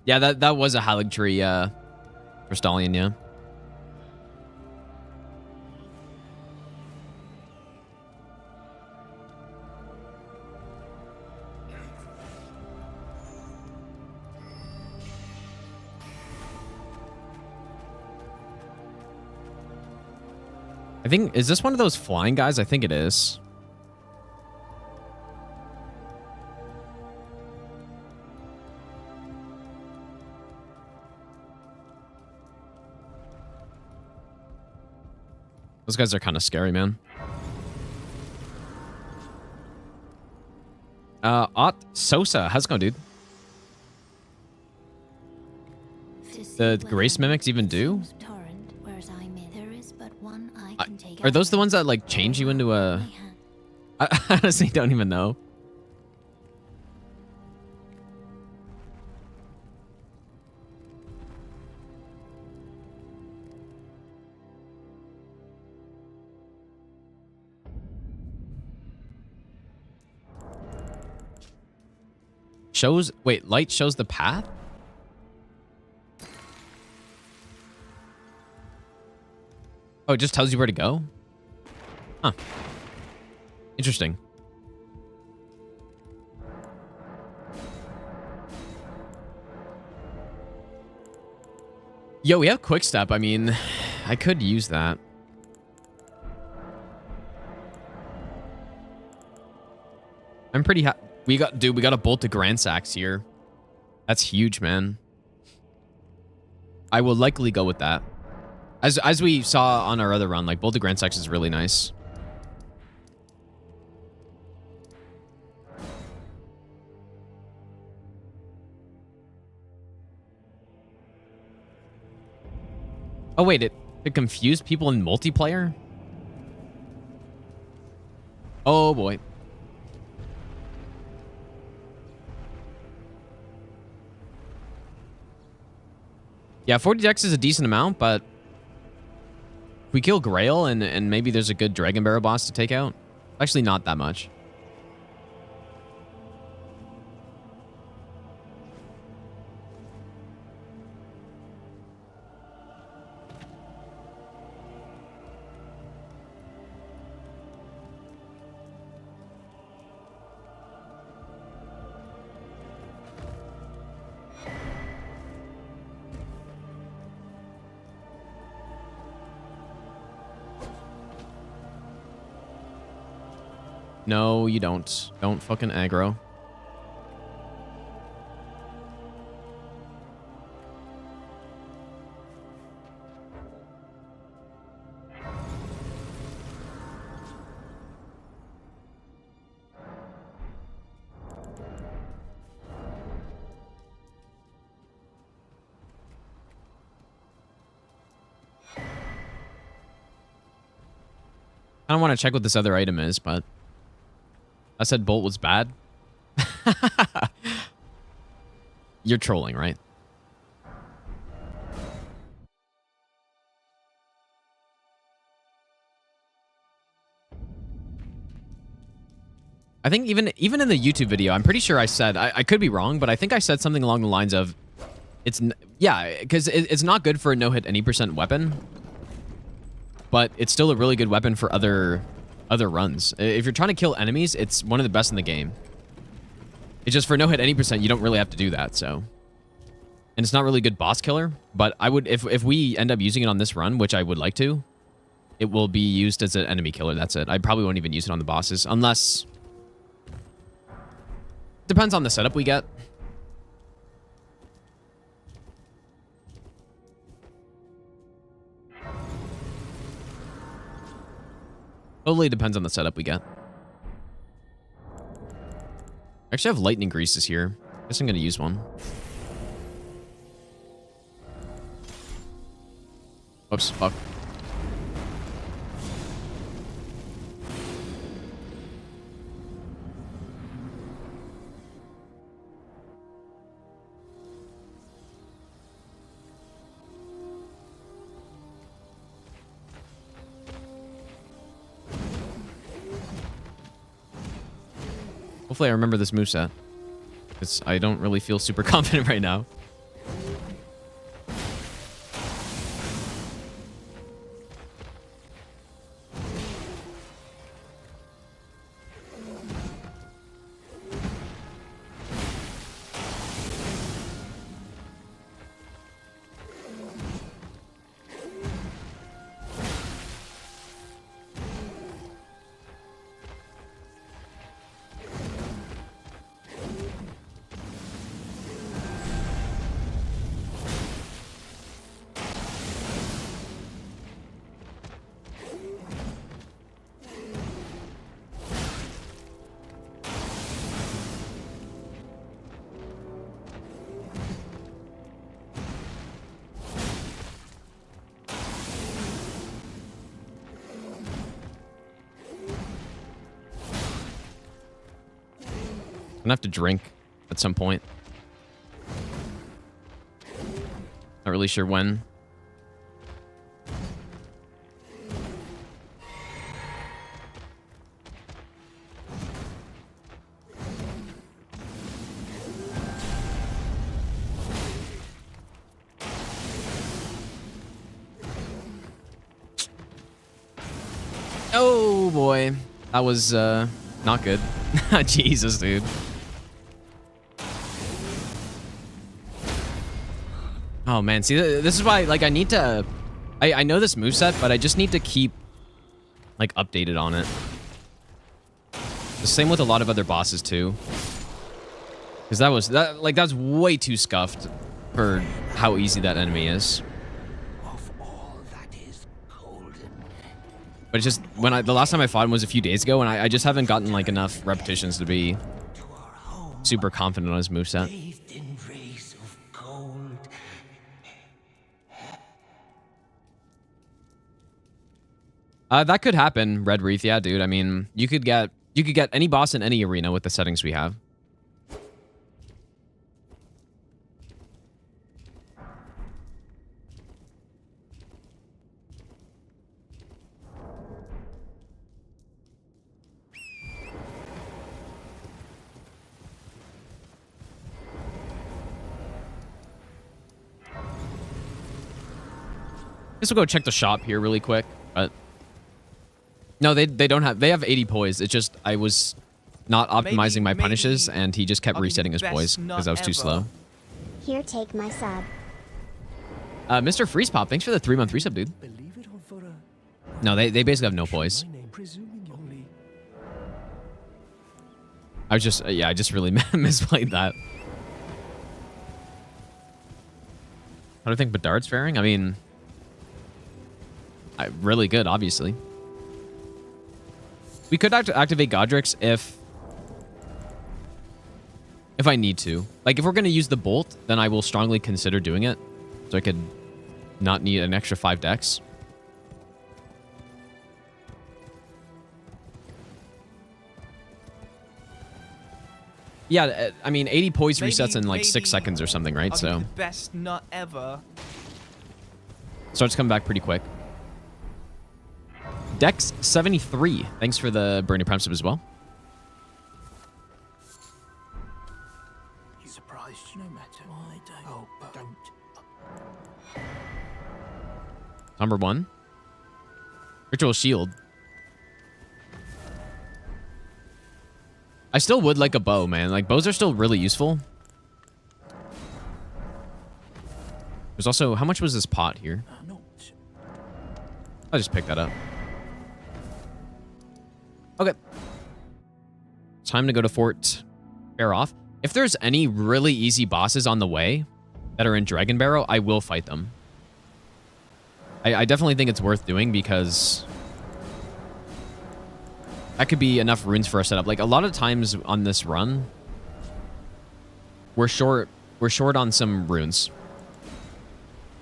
Yeah, that was a Halig tree, for Stallion, yeah. I think, is this one of those flying guys? I think it is. Those guys are kind of scary, man. Ot Sosa, how's it going, dude? The Grace Mimics even do? Are those the ones that, like, change you into a... I honestly don't even know. Shows... Wait, light shows the path? Oh, it just tells you where to go? Huh. Interesting. Yo, we have quick step. I mean, I could use that. I'm pretty happy. We got a bolt to Grand Sax here. That's huge, man. I will likely go with that. As we saw on our other run, like bolt to Grand Sax is really nice. Oh wait, it confused people in multiplayer? Oh boy. Yeah, 40 dex is a decent amount, but if we kill Grail and maybe there's a good Dragon Barrel boss to take out, actually not that much. No, you don't. Don't fucking aggro. I don't want to check what this other item is, but I said bolt was bad. You're trolling, right? I think even in the YouTube video, I'm pretty sure I said, I could be wrong, but I think I said something along the lines of, yeah, because it's not good for a no-hit any % weapon, but it's still a really good weapon for other runs. If you're trying to kill enemies, it's one of the best in the game. It's just for no hit any %, you don't really have to do that, so. And it's not really a good boss killer, but I would, if we end up using it on this run, which I would like to, it will be used as an enemy killer, that's it. I probably won't even use it on the bosses, unless... Depends on the setup we get. Totally depends on the setup we get. I actually have lightning greases here. Guess I'm gonna use one. Oops, fuck. Hopefully I remember this moveset, because I don't really feel super confident right now. I'm gonna have to drink at some point. Not really sure when. Oh boy, that was not good. Jesus, dude. Oh man, see, this is why, like, I need to. I know this moveset, but I just need to keep like updated on it. The same with a lot of other bosses too. Because that's way too scuffed for how easy that enemy is. Of all that is golden. But it's just when the last time I fought him was a few days ago, and I just haven't gotten like enough repetitions to be To our home, super confident on his moveset. bathed in rays of gold. That could happen, Red Wreath. Yeah, dude. I mean, you could get any boss in any arena with the settings we have. Guess we'll go check the shop here really quick, but no, they don't have. They have 80 poise. It's just I was not optimizing my punishes, and he just kept I'll be resetting his best poise because I was too ever. slow. Here, take my sub. Mr. Freeze Pop, thanks for the 3-month resub, dude. Believe it or for a No, they basically have no poise. my name, presuming you only I was just yeah, I just really misplayed that. How do I think Bedard's faring? I mean, really good, obviously. We could activate Godric's if I need to. Like, if we're going to use the bolt, then I will strongly consider doing it. So I could not need an extra 5 decks. Yeah, I mean, 80 poise resets in like 6 seconds or something, right? I'll So give you the best nut ever. starts coming back pretty quick. Dex 73. Thanks for the Bernie Prime sub as well. be surprised no matter why I don't. Oh, but don't. Number 1. Ritual Shield. I still would like a bow, man. Like, bows are still really useful. There's also... How much was this pot here? Not. I'll just pick that up. Okay. Time to go to Fort Bear Off. If there's any really easy bosses on the way that are in Dragon Barrow, I will fight them. I definitely think it's worth doing because that could be enough runes for our setup. Like, a lot of times on this run, we're short on some runes.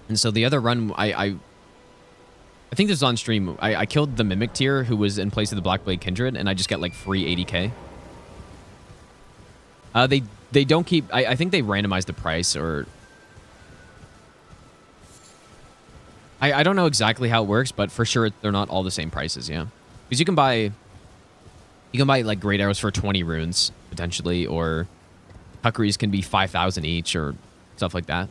And so the other run, I think this is on stream. I killed the Mimic tier who was in place of the Blackblade Kindred, and I just get like free 80k. They don't keep... I think they randomize the price, or... I don't know exactly how it works, but for sure they're not all the same prices, yeah. Because you can buy like great arrows for 20 runes, potentially, or Huckeries can be 5,000 each, or stuff like that.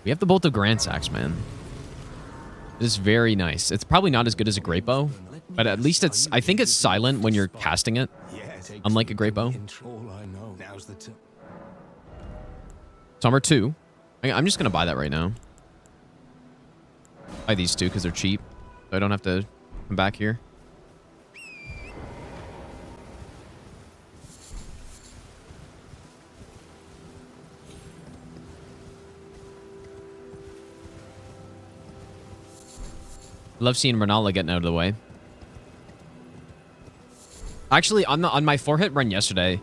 We have the Bolt of Grand Sax, man. This is very nice. It's probably not as good as a great bow, but at least it's... I think it's silent when you're casting it, unlike a great bow. All I know. Now's the time. Summer 2. I'm just going to buy that right now. Buy these two because they're cheap, so I don't have to come back here. Love seeing Renala getting out of the way. Actually, on my 4-hit run yesterday,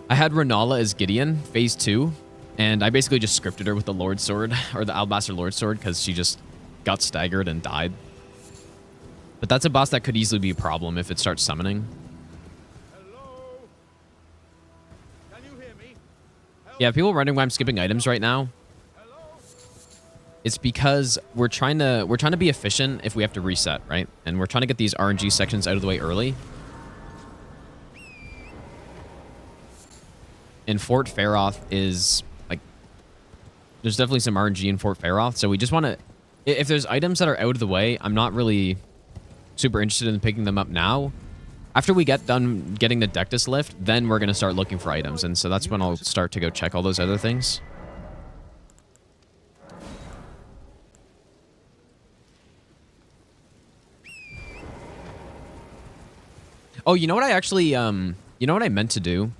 I had Renala as Gideon, phase 2, and I basically just scripted her with the Lord Sword, or the Alabaster Lord Sword, because she just got staggered and died. But that's a boss that could easily be a problem if it starts summoning. Hello? Can you hear me? Yeah, people wondering why I'm skipping items right now. It's because we're trying to be efficient if we have to reset, right? And we're trying to get these RNG sections out of the way early. in Fort Faroth is like, there's definitely some RNG in Fort Faroth. So we just want to, if there's items that are out of the way, I'm not really super interested in picking them up now. After we get done getting the Dectus lift, then we're going to start looking for items. And so that's when I'll start to go check all those other things. Oh, you know what I actually, you know what I meant to do?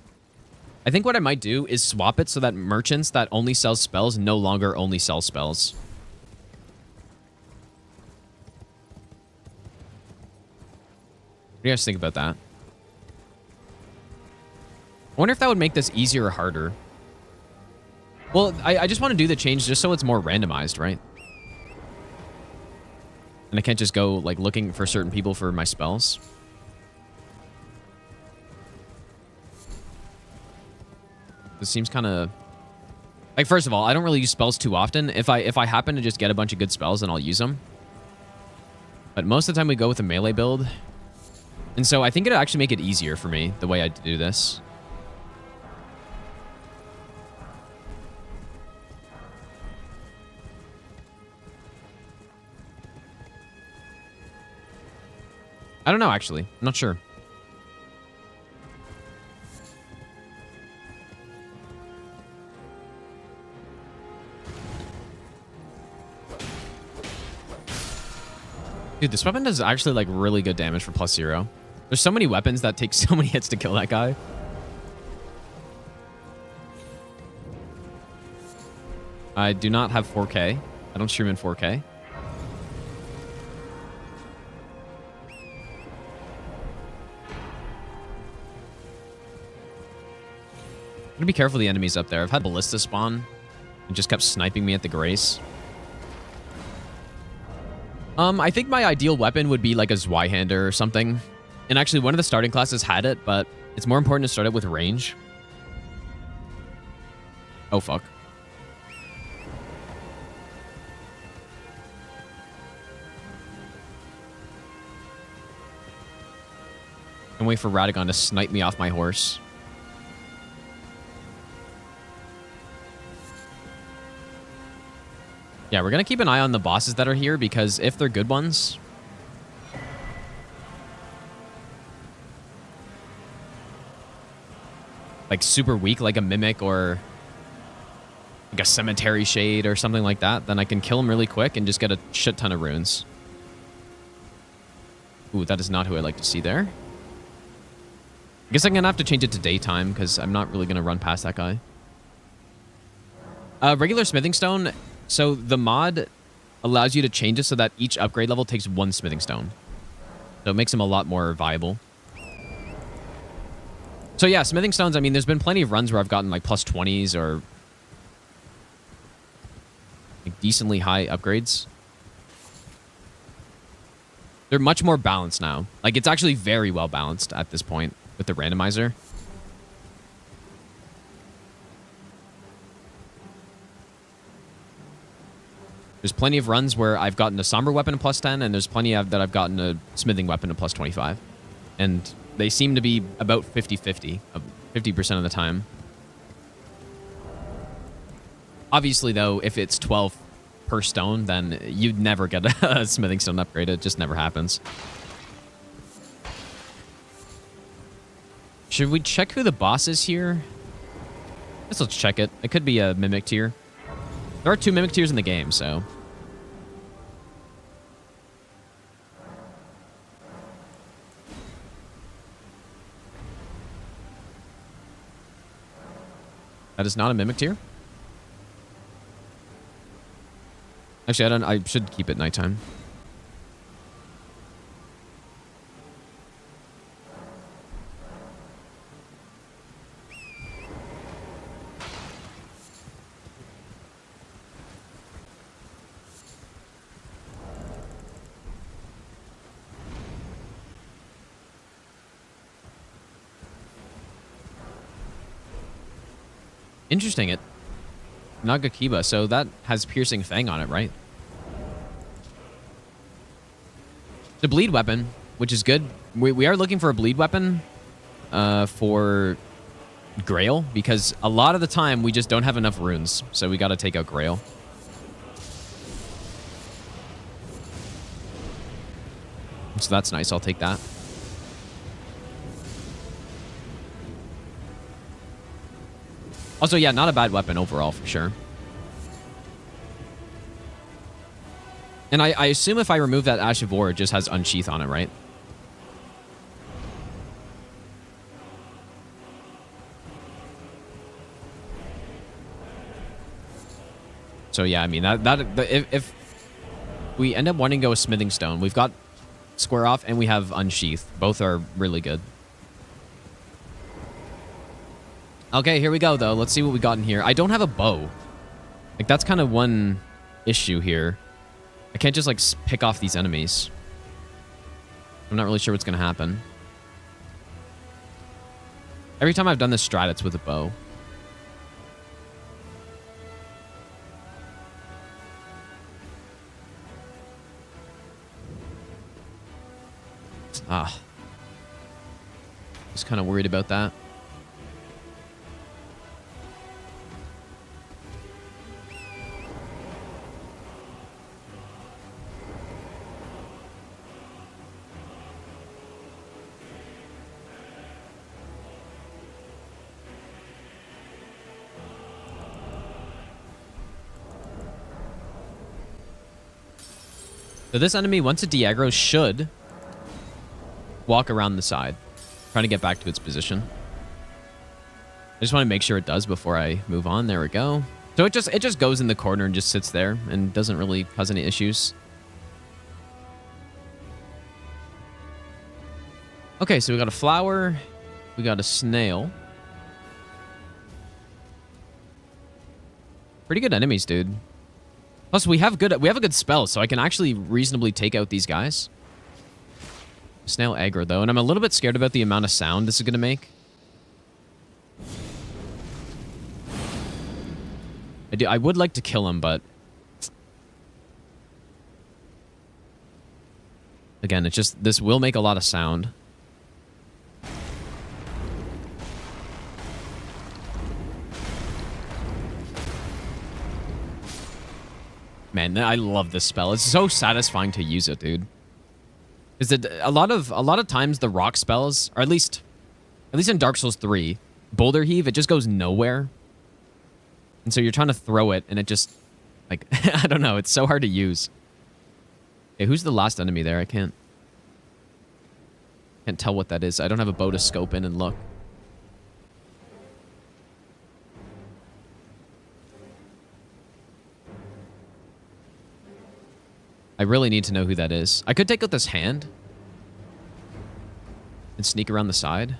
I think what I might do is swap it so that merchants that only sell spells no longer only sell spells. What do you guys think about that? I wonder if that would make this easier or harder. Well, I just want to do the change just so it's more randomized, right? And I can't just go like looking for certain people for my spells. This seems kind of like, first of all, I don't really use spells too often. If I happen to just get a bunch of good spells, then I'll use them. But most of the time we go with a melee build. And so I think it'll actually make it easier for me the way I do this. I don't know, actually. I'm not sure. Dude, this weapon does actually like really good damage for +0. There's so many weapons that take so many hits to kill that guy. I do not have 4K. I don't stream in 4K. I'm gonna be careful of the enemies up there. I've had ballista spawn and just kept sniping me at the Grace. I think my ideal weapon would be like a Zweihander or something. And actually, one of the starting classes had it, but it's more important to start it with range. Oh, fuck. And wait for Radagon to snipe me off my horse. Yeah, we're going to keep an eye on the bosses that are here because if they're good ones... like super weak, like a Mimic or like a Cemetery Shade or something like that, then I can kill them really quick and just get a shit ton of runes. Ooh, that is not who I like to see there. I guess I'm going to have to change it to daytime because I'm not really going to run past that guy. Regular smithing stone... So the mod allows you to change it so that each upgrade level takes 1 smithing stone. So it makes them a lot more viable. So yeah, smithing stones, I mean, there's been plenty of runs where I've gotten like +20s or like decently high upgrades. They're much more balanced now. Like it's actually very well balanced at this point with the randomizer. There's plenty of runs where I've gotten a somber weapon at +10, and there's plenty of that I've gotten a smithing weapon at +25. And they seem to be about 50-50, 50% of the time. Obviously, though, if it's 12 per stone, then you'd never get a smithing stone upgrade. It just never happens. Should we check who the boss is here? I guess let's check it. It could be a Mimic tier. There are 2 Mimic tiers in the game, so... That is not a Mimic tier? Actually, I should keep it nighttime. Interesting. It Nagakiba, so that has Piercing Fang on it, right? The bleed weapon, which is good. We are looking for a bleed weapon for Grail, because a lot of the time we just don't have enough runes, so we got to take out Grail. So that's nice. I'll take that. Also, yeah, not a bad weapon overall for sure. And I assume if I remove that Ash of War, it just has Unsheath on it, right? So yeah, I mean, if we end up wanting to go with Smithing Stone, we've got Square Off and we have Unsheath. Both are really good. Okay, here we go, though. Let's see what we got in here. I don't have a bow. Like, that's kind of one issue here. I can't just, like, pick off these enemies. I'm not really sure what's going to happen. Every time I've done this strat, it's with a bow. Just kind of worried about that. So this enemy, once it de-aggroes, should walk around the side, trying to get back to its position. I just want to make sure it does before I move on. There we go. So it just goes in the corner and just sits there and doesn't really cause any issues. Okay, so we got a flower, we got a snail. Pretty good enemies, dude. Plus, we have a good spell, so I can actually reasonably take out these guys. Snail aggro, though, and I'm a little bit scared about the amount of sound this is going to make. I would like to kill him, but... Again, it's just... This will make a lot of sound. Man, I love this spell. It's so satisfying to use it, dude. Is that a lot of times the rock spells, or at least in Dark Souls 3, Boulder Heave, it just goes nowhere. And so you're trying to throw it, and it just, like, I don't know, it's so hard to use. Okay, who's the last enemy there? I can't tell what that is. I don't have a bow to scope in and look. I really need to know who that is. I could take out this hand and sneak around the side.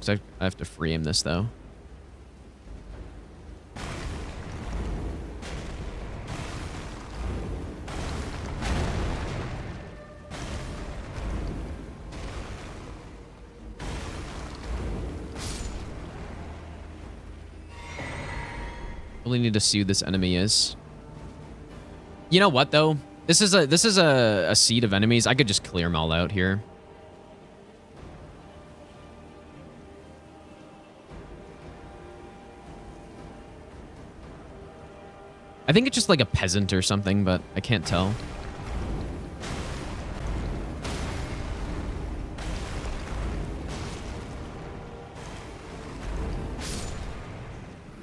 So I have to free him this, though. Really need to see who this enemy is. You know what, though? This is a seed of enemies. I could just clear them all out here. I think it's just like a peasant or something, but I can't tell.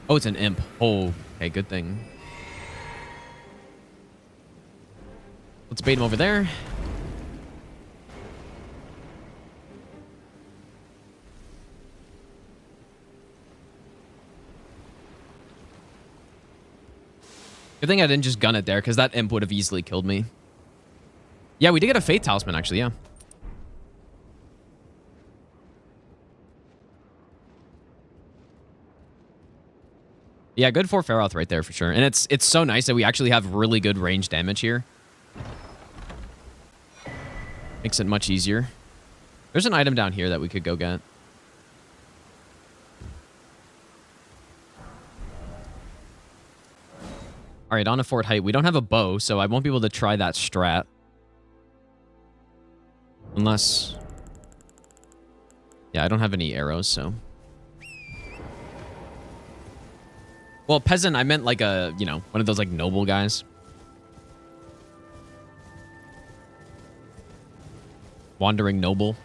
Oh, it's an imp. Oh, okay, good thing. Let's bait him over there. Good thing I didn't just gun it there, because that imp would have easily killed me. Yeah, we did get a Faith Talisman, actually, yeah. Yeah, good for Feroth right there for sure. And it's so nice that we actually have really good range damage here. Makes it much easier. There's an item down here that we could go get. All right, on to Fort Height. We don't have a bow, so I won't be able to try that strat. Unless... Yeah, I don't have any arrows, so... Well, peasant, I meant like a, you know, one of those like noble guys. Wandering noble.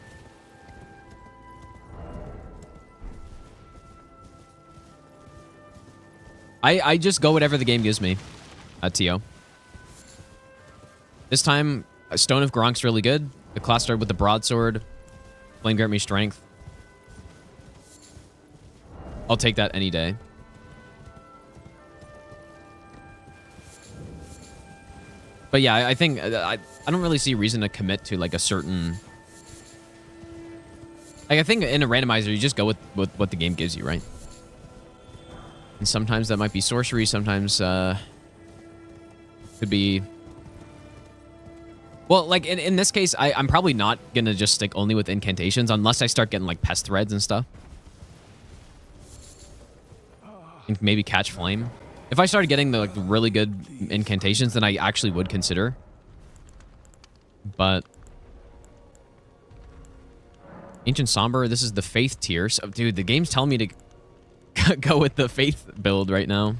I just go whatever the game gives me. TO. This time, Stone of Gronk's really good. The class started with the broadsword. Flame grant me strength. I'll take that any day. But yeah, I think I don't really see a reason to commit to like a certain. Like I think in a randomizer, you just go with what the game gives you, right? And sometimes that might be sorcery. Sometimes could be. Well, like in this case, I'm probably not gonna just stick only with incantations unless I start getting like pest threads and stuff. And maybe catch flame. If I started getting the like really good incantations, then I actually would consider. But Ancient Somber, this is the Faith tier. So, dude, the game's telling me to go with the Faith build right now.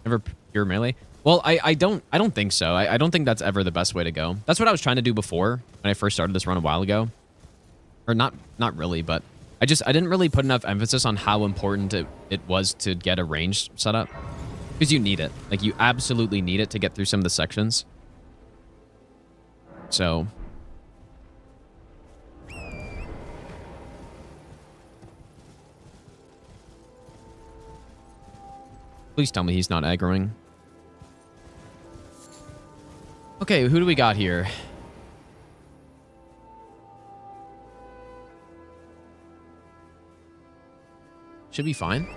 Never pure melee. Well, I don't think so. I don't think that's ever the best way to go. That's what I was trying to do before when I first started this run a while ago. Or not really, but I didn't really put enough emphasis on how important it was to get a ranged setup. Because you need it. Like, you absolutely need it to get through some of the sections. So. Please tell me he's not aggroing. Okay, who do we got here? Should be fine.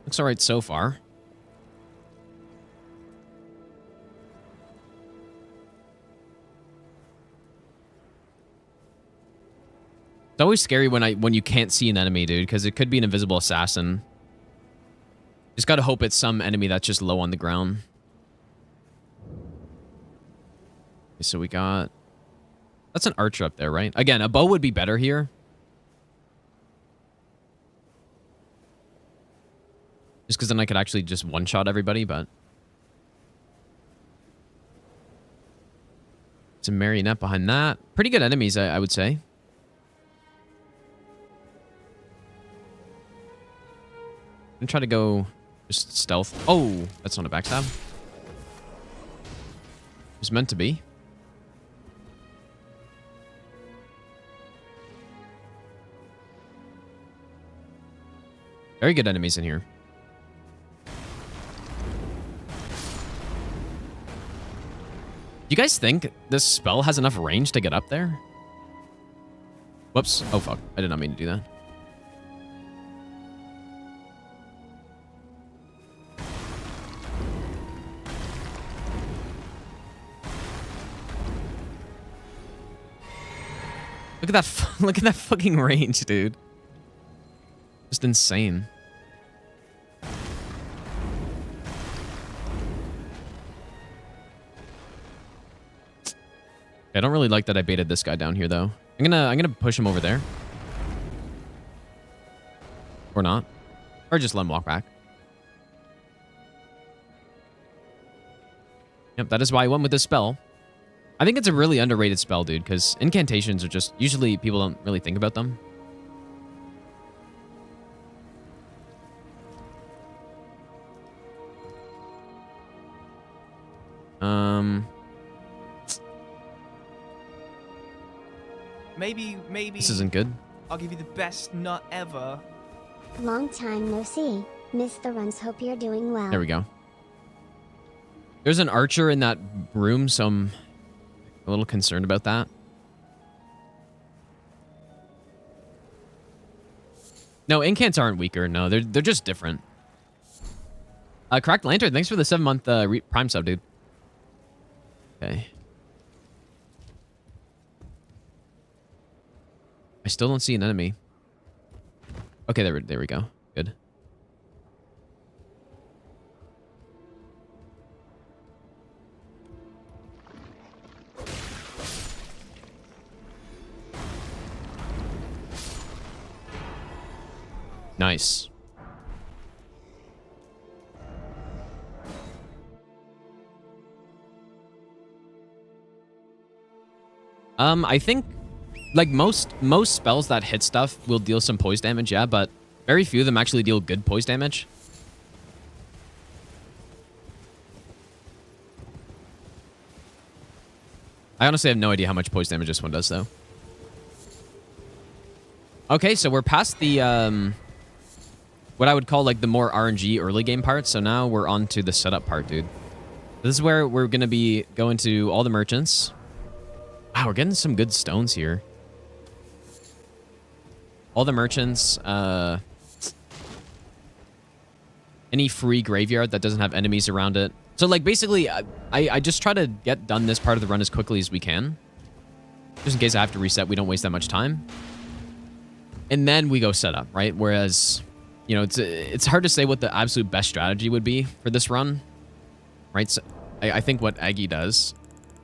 Looks all right so far. It's always scary when you can't see an enemy, dude, because it could be an invisible assassin. Just gotta hope it's some enemy that's just low on the ground. Okay, so we got... That's an archer up there, right? Again, a bow would be better here. Just because then I could actually just one-shot everybody, but... It's a marionette behind that. Pretty good enemies, I would say. I'm gonna try to go just stealth. Oh, that's not a backstab. It was meant to be. Very good enemies in here. You guys think this spell has enough range to get up there? Whoops. Oh, fuck. I did not mean to do that. Look at that. Look at that fucking range, dude. Just insane. I don't really like that I baited this guy down here, though. I'm gonna push him over there. Or not. Or just let him walk back. Yep, that is why I went with this spell. I think it's a really underrated spell, dude, because incantations are just... Usually, people don't really think about them. Maybe This isn't good. I'll give you the best nut ever. Long time no see. Miss the runs, hope you're doing well. There we go. There's an archer in that room, so I'm a little concerned about that. No, incants aren't weaker. No, they're just different. Cracked Lantern, thanks for the 7-month Prime sub, dude. Okay. I still don't see an enemy. Okay, there we go. Good. Nice. I think like most spells that hit stuff will deal some poise damage, yeah, but very few of them actually deal good poise damage. I honestly have no idea how much poise damage this one does, though. Okay, so we're past the what I would call like the more RNG early game part. So now we're on to the setup part, dude. This is where we're gonna be going to all the merchants. Wow, we're getting some good stones here. All the merchants, any free graveyard that doesn't have enemies around it. So like basically, I just try to get done this part of the run as quickly as we can. Just in case I have to reset, we don't waste that much time. And then we go set up, right? Whereas, you know, it's hard to say what the absolute best strategy would be for this run, right? So I think what Aggie does,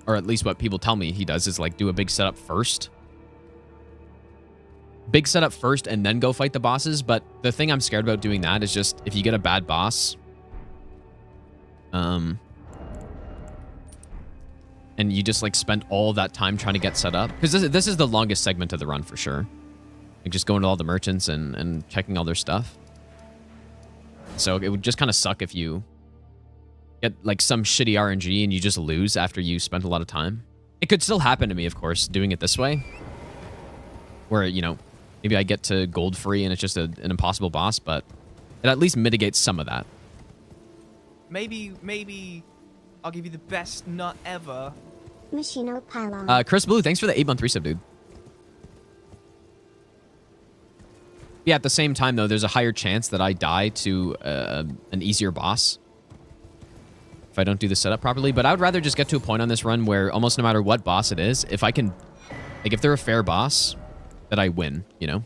or at least what people tell me he does, is like do a big setup first. Big setup first and then go fight the bosses. But the thing I'm scared about doing that is just if you get a bad boss, and you just like spend all that time trying to get set up, because this is the longest segment of the run for sure. Like just going to all the merchants and checking all their stuff. So it would just kind of suck if you get like some shitty RNG and you just lose after you spent a lot of time. It could still happen to me, of course, doing it this way. Where, you know, maybe I get to gold free and it's just an impossible boss, but it at least mitigates some of that. Maybe I'll give you the best nut ever. Machino Pylon. Chris Blue, thanks for the 8-month resub, dude. Yeah, at the same time, though, there's a higher chance that I die to an easier boss if I don't do the setup properly. But I would rather just get to a point on this run where almost no matter what boss it is, if I can, like, if they're a fair boss, that I win, you know?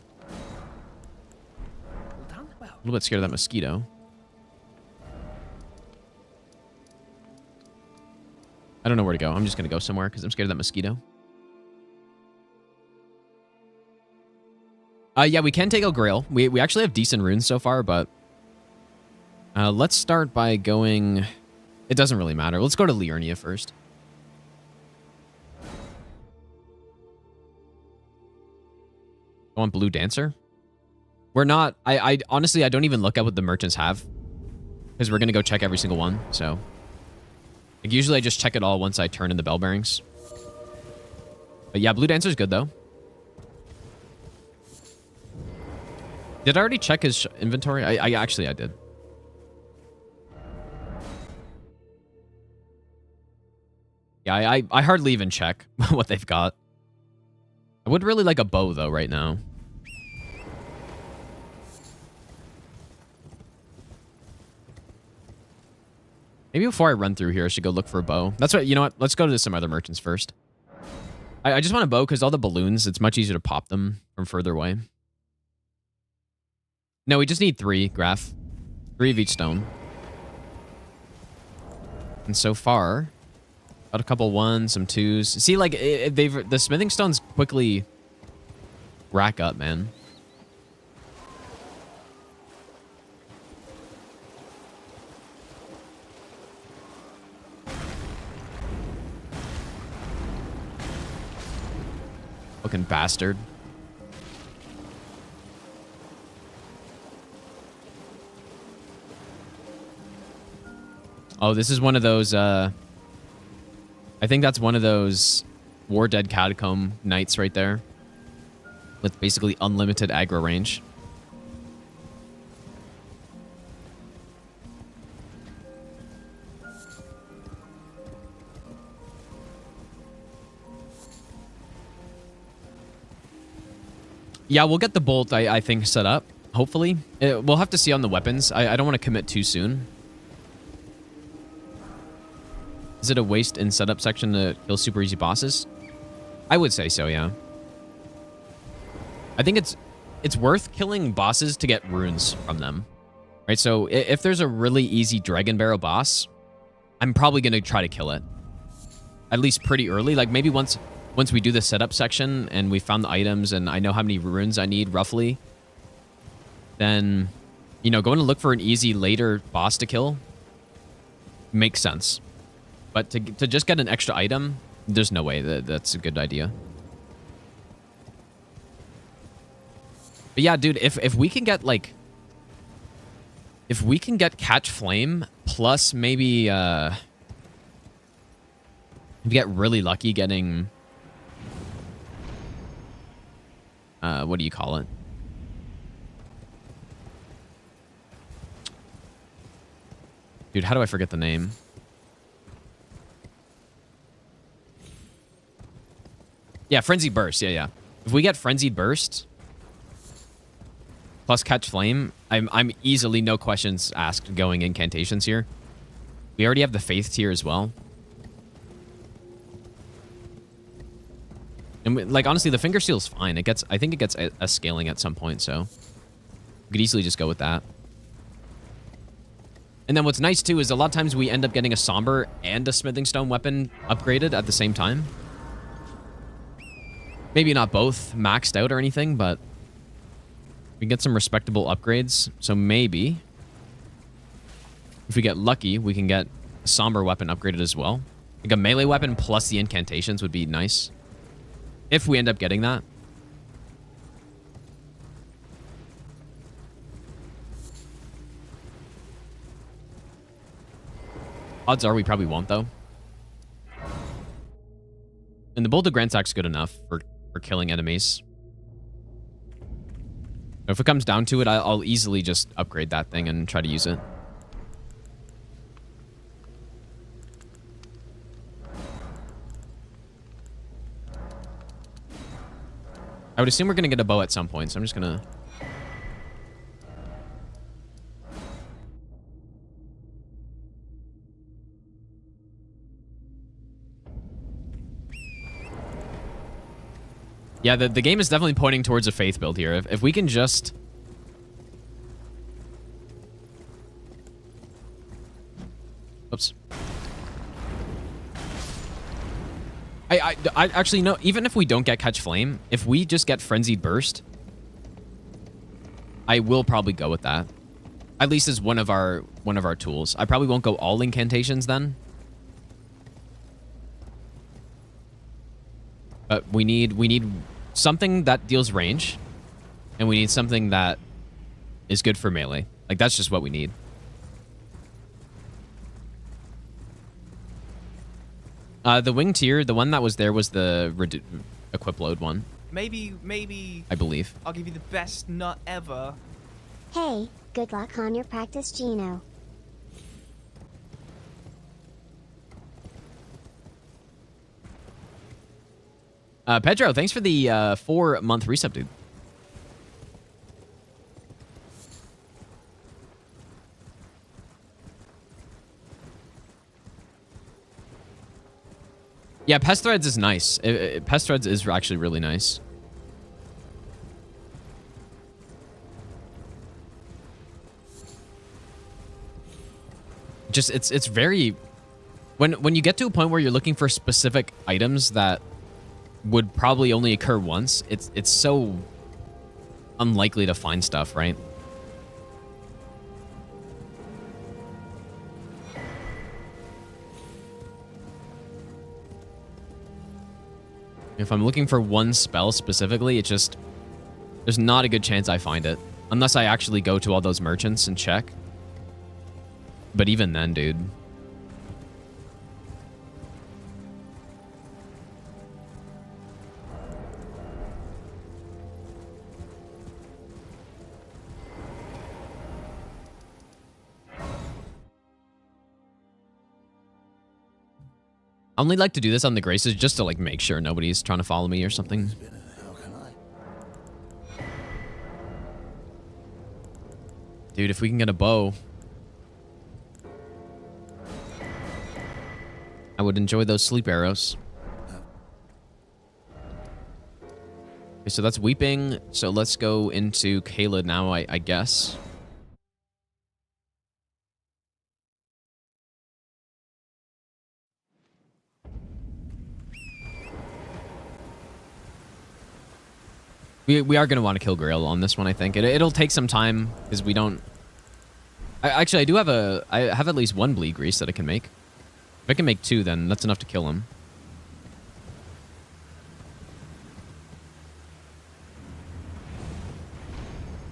A little bit scared of that mosquito. I don't know where to go. I'm just going to go somewhere because I'm scared of that mosquito. Yeah, we can take a Grail. We actually have decent runes so far, but let's start by going... It doesn't really matter. Let's go to Liurnia first. I want Blue Dancer. We're not... I honestly, I don't even look at what the merchants have, because we're going to go check every single one, so... Like, usually I just check it all once I turn in the bell bearings. But yeah, Blue Dancer's good, though. Did I already check his inventory? I actually did. Yeah, I hardly even check what they've got. I would really like a bow, though, right now. Maybe before I run through here, I should go look for a bow. That's what, you know what? Let's go to some other merchants first. I just want a bow because all the balloons, it's much easier to pop them from further away. No, we just need 3, Graph. 3 of each stone. And so far, got a couple 1s, some 2s. See, like, the smithing stones quickly rack up, man. Fucking bastard. Oh, this is one of those, I think that's one of those War Dead Catacomb knights right there. with basically unlimited aggro range. Yeah, we'll get the bolt, I think, set up, hopefully. We'll have to see on the weapons. I don't want to commit too soon. Is it a waste in setup section to kill super easy bosses? I would say so, yeah. I think it's worth killing bosses to get runes from them. Right, so if there's a really easy Dragon Barrow boss, I'm probably going to try to kill it. At least pretty early. Like, maybe once we do the setup section and we found the items and I know how many runes I need roughly, then, you know, going to look for an easy later boss to kill makes sense. But to just get an extra item, there's no way that's a good idea. But yeah, dude, if we can get, like... If we can get Catch Flame, plus maybe, we get really lucky getting... what do you call it? Dude, how do I forget the name? Yeah, Frenzied Burst. Yeah. If we get Frenzied Burst plus Catch Flame, I'm easily, no questions asked, going incantations here. We already have the Faith tier as well. And like, honestly, the Finger Seal's fine. I think it gets a scaling at some point, so we could easily just go with that. And then what's nice too is a lot of times we end up getting a Somber and a Smithing Stone weapon upgraded at the same time. Maybe not both maxed out or anything, but we get some respectable upgrades. So maybe if we get lucky, we can get a Somber weapon upgraded as well. Like a melee weapon plus the incantations would be nice. If we end up getting that. Odds are we probably won't, though. And the Bolt of Grandsack's good enough for killing enemies. If it comes down to it, I'll easily just upgrade that thing and try to use it. I would assume we're going to get a bow at some point, so I'm just going to... Yeah, the game is definitely pointing towards a Faith build here. If we can just... Oops. I actually, no, even if we don't get Catch Flame, if we just get Frenzied Burst, I will probably go with that. At least as one of our tools. I probably won't go all incantations then. But we need something that deals range, and we need something that is good for melee. Like, that's just what we need. The wing tier, the one that was there was the equip load one. Maybe I believe. I'll give you the best nut ever. Hey, good luck on your practice, Gino. Pedro, thanks for the 4-month resub, dude. Yeah, Pest Threads is nice. Pest Threads is actually really nice. Just, it's very... When you get to a point where you're looking for specific items that would probably only occur once, it's so unlikely to find stuff, right? If I'm looking for one spell specifically, it just... There's not a good chance I find it. Unless I actually go to all those merchants and check. But even then, dude... I only like to do this on the Graces just to like make sure nobody's trying to follow me or something. Dude, if we can get a bow, I would enjoy those sleep arrows. Okay, so that's Weeping. So let's go into Kayla now, I guess. We are going to want to kill Grail on this one, I think. It'll take some time because we don't... Actually, I do have I have at least one bleed grease that I can make. If I can make 2, then that's enough to kill him.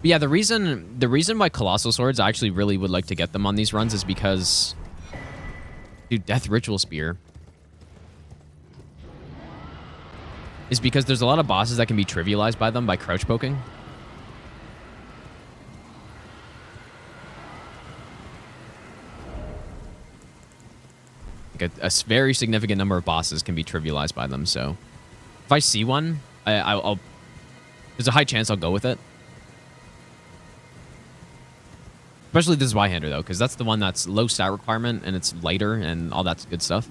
But yeah, the reason why Colossal Swords, I actually really would like to get them on these runs is because... Dude, Death Ritual Spear. Is because there's a lot of bosses that can be trivialized by them by crouch poking. Like a very significant number of bosses can be trivialized by them, so... If I see one, I'll... There's a high chance I'll go with it. Especially this Zweihander, though, because that's the one that's low stat requirement, and it's lighter, and all that's good stuff.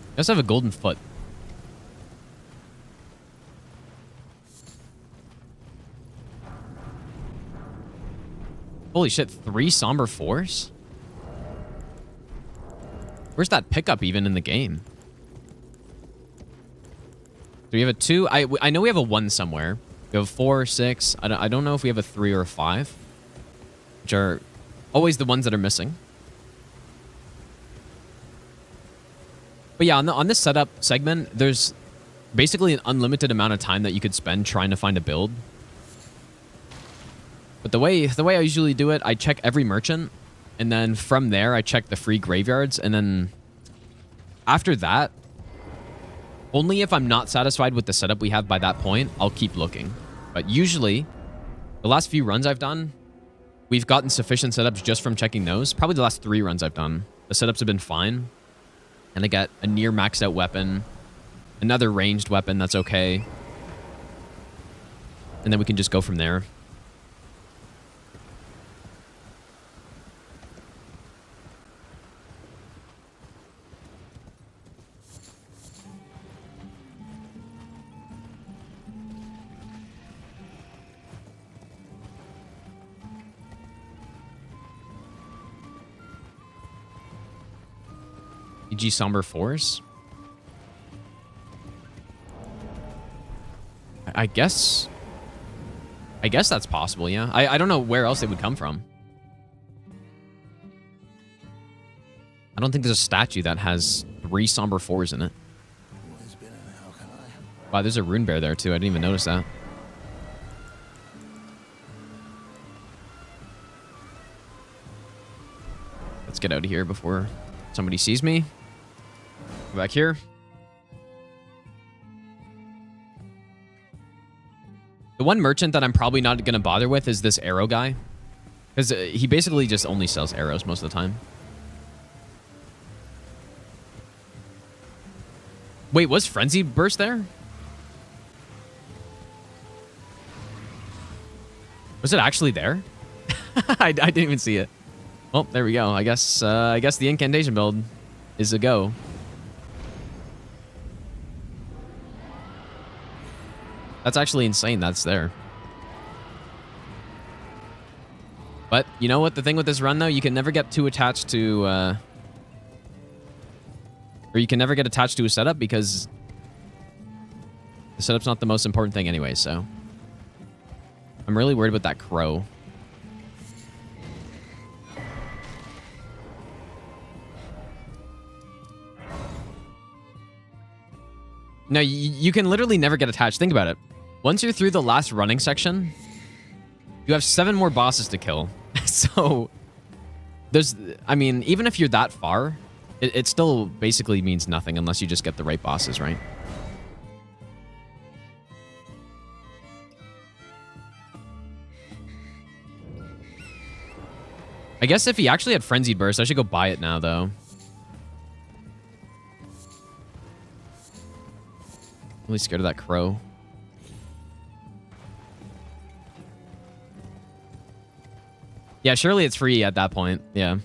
I also have a golden foot. Holy shit, 3 somber 4s? Where's that pickup even in the game? Do we have a 2? I know we have a 1 somewhere. We have a 4, 6. I don't know if we have a 3 or a 5. Which are always the ones that are missing. But yeah, on this setup segment, there's basically an unlimited amount of time that you could spend trying to find a build. But the way I usually do it, I check every merchant, and then from there, I check the free graveyards, and then after that, only if I'm not satisfied with the setup we have by that point, I'll keep looking. But usually, the last few runs I've done, we've gotten sufficient setups just from checking those. Probably the last 3 runs I've done. The setups have been fine. And I got a near maxed out weapon, another ranged weapon that's okay. And then we can just go from there. EG Somber 4s? I guess that's possible, yeah. I don't know where else they would come from. I don't think there's a statue that has 3 Somber 4s in it. Wow, there's a rune bear there too. I didn't even notice that. Let's get out of here before somebody sees me. Go back here. The one merchant that I'm probably not going to bother with is this arrow guy. Because he basically just only sells arrows most of the time. Wait, was Frenzy Burst there? Was it actually there? I didn't even see it. Oh, there we go. I guess the incantation build is a go. That's actually insane that's there. But you know what? The thing with this run, though, you can never get too attached to... or you can never get attached to a setup because the setup's not the most important thing anyway, so... I'm really worried about that crow. No, you can literally never get attached. Think about it. Once you're through the last running section, you have 7 more bosses to kill. So I mean, even if you're that far, it still basically means nothing unless you just get the right bosses, right? I guess if he actually had Frenzied Burst, I should go buy it now, though. Really scared of that crow. Yeah, surely it's free at that point. Yeah.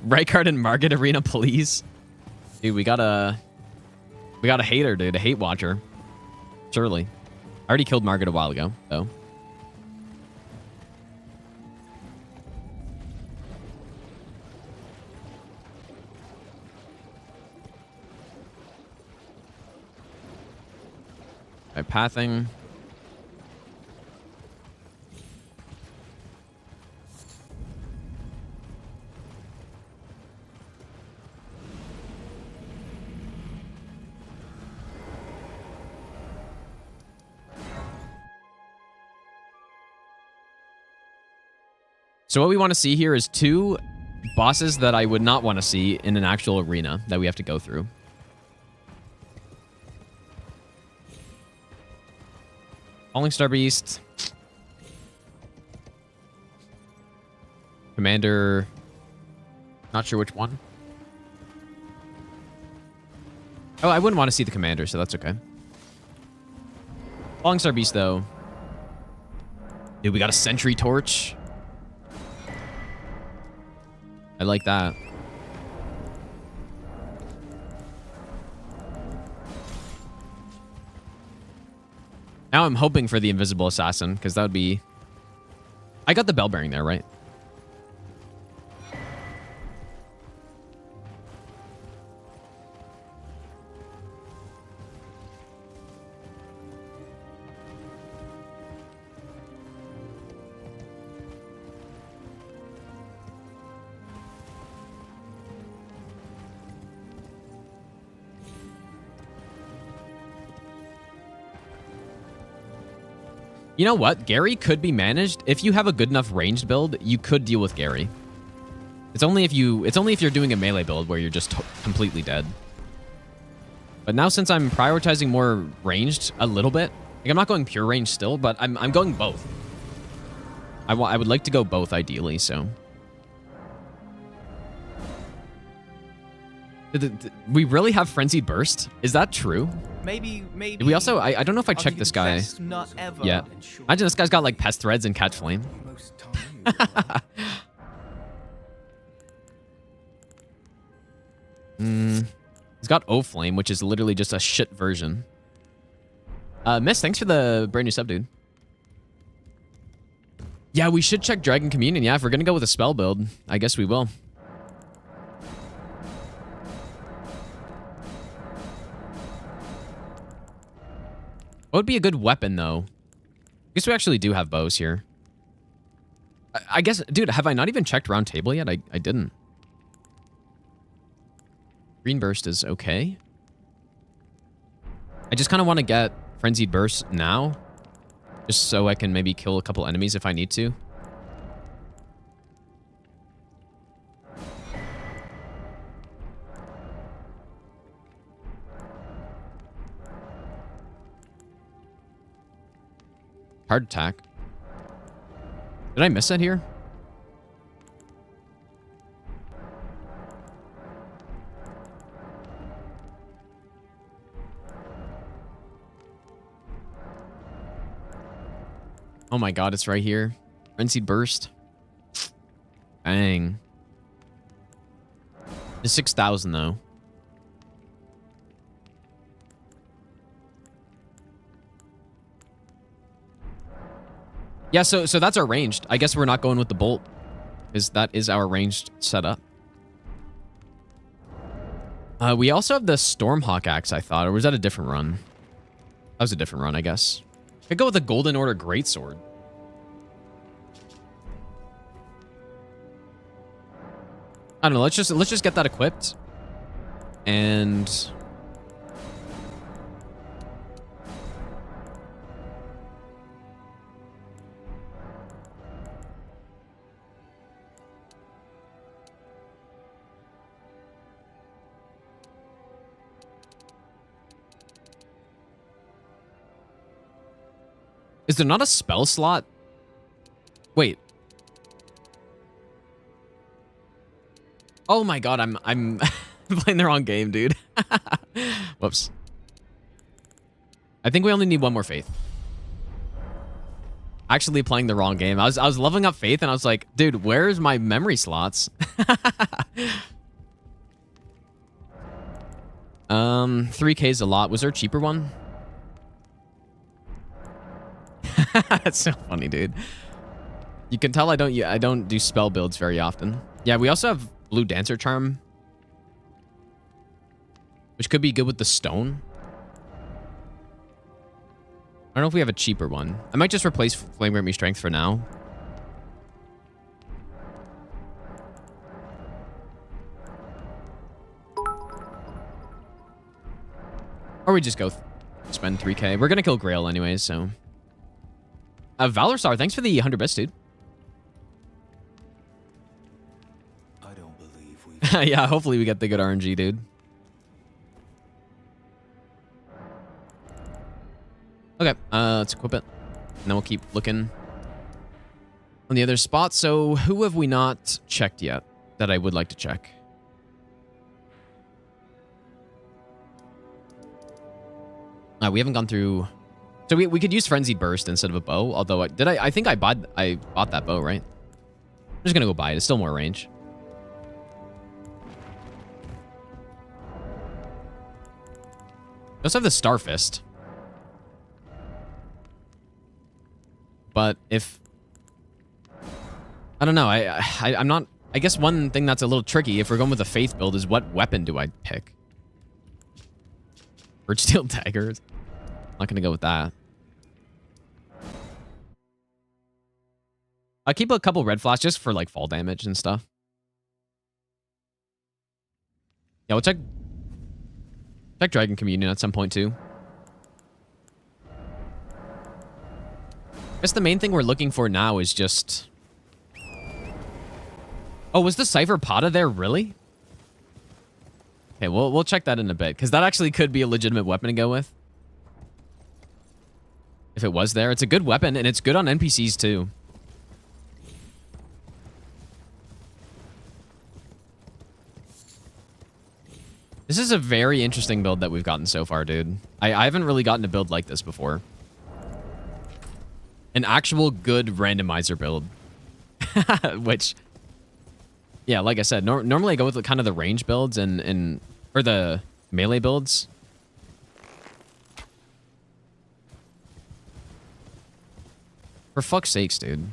Rykard and Margit Arena, please. Dude, we got a hater, dude, a hate watcher. Surely. I already killed Margit a while ago, though. Alright, pathing. So what we want to see here is 2 bosses that I would not want to see in an actual arena that we have to go through. Falling Star Beast. Commander. Not sure which one. Oh, I wouldn't want to see the Commander, so that's okay. Falling Star Beast, though. Dude, we got a Sentry Torch. I like that. Now I'm hoping for the Invisible Assassin, because that would be... I got the Bell Bearing there, right? You know what? Gary could be managed. If you have a good enough ranged build, you could deal with Gary. It's only if you're doing a melee build where you're just completely dead. But now since I'm prioritizing more ranged a little bit, like I'm not going pure range still, but I'm going both. I would like to go both ideally, so. We really have Frenzied Burst? Is that true? Maybe. We also, I don't know if I checked this guy. Not ever. Yeah. Imagine this guy's got like Pest Threads and Catch Flame. He's got O Flame, which is literally just a shit version. Miss, thanks for the brand new sub, dude. Yeah, we should check Dragon Communion. Yeah, if we're gonna go with a spell build, I guess we will. What would be a good weapon, though? I guess we actually do have bows here. I guess, dude, have I not even checked round table yet? I didn't. Green Burst is okay. I just kind of want to get Frenzied Burst now. Just so I can maybe kill a couple enemies if I need to. Hard attack. Did I miss it here? Oh my god, it's right here. Frenzied Burst. Dang. It's 6,000 though. Yeah, so that's our ranged. I guess we're not going with the bolt, because that is our ranged setup. We also have the Stormhawk axe, I thought, or was that a different run? That was a different run, I guess. Could go with the Golden Order Greatsword. I don't know. Let's just get that equipped. And is there not a spell slot? Wait. Oh my god, I'm playing the wrong game, dude. Whoops. I think we only need one more faith. Actually playing the wrong game. I was leveling up faith and I was like, dude, where's my memory slots? 3K is a lot. Was there a cheaper one? That's so funny, dude. You can tell I don't do spell builds very often. Yeah, we also have Blue Dancer Charm, which could be good with the stone. I don't know if we have a cheaper one. I might just replace Flame Grant Me Strength for now. Or we just go spend 3K. We're gonna kill Grail anyways, so. Valor Star, thanks for the 100 bits, dude. I don't believe we. Yeah, hopefully we get the good RNG, dude. Okay, let's equip it. And then we'll keep looking on the other spots. So who have we not checked yet that I would like to check? We haven't gone through. So we could use Frenzied Burst instead of a bow. Although I think I bought that bow, right? I'm just gonna go buy it. It's still more range. We also have the Star Fist. But if I don't know, I'm not. I guess one thing that's a little tricky if we're going with a faith build is what weapon do I pick? Birch Steel Daggers. Not gonna go with that. I keep a couple red flash just for like fall damage and stuff. Yeah, we'll check Dragon Communion at some point too. I guess the main thing we're looking for now is just. Oh, was the Cypher Pata there really? Okay, we'll check that in a bit because that actually could be a legitimate weapon to go with. If it was there, it's a good weapon and it's good on NPCs too. This is a very interesting build that we've gotten so far, dude. I haven't really gotten a build like this before. An actual good randomizer build. Which, yeah, like I said, normally I go with kind of the range builds or the melee builds. For fuck's sakes, dude.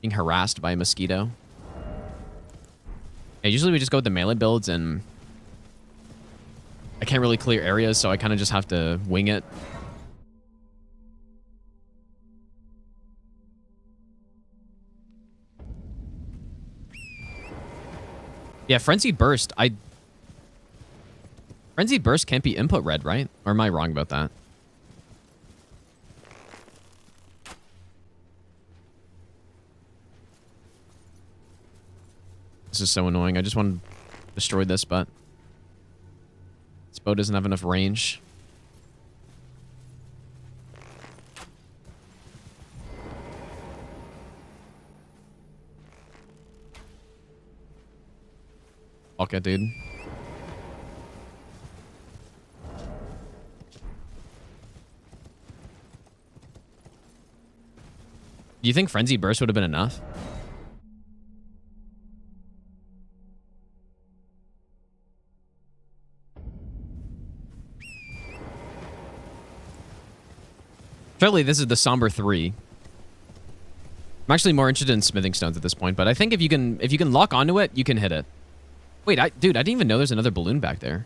Being harassed by a mosquito. Yeah, usually we just go with the melee builds and I can't really clear areas, so I kind of just have to wing it. Yeah, Frenzied Burst. Frenzied Burst can't be input red, right? Or am I wrong about that? This is so annoying. I just want to destroy this, but this bow doesn't have enough range. Okay, dude. Do you think Frenzied Burst would have been enough? Surely this is the Somber 3. I'm actually more interested in smithing stones at this point, but I think if you can lock onto it, you can hit it. Wait, dude, I didn't even know there's another balloon back there.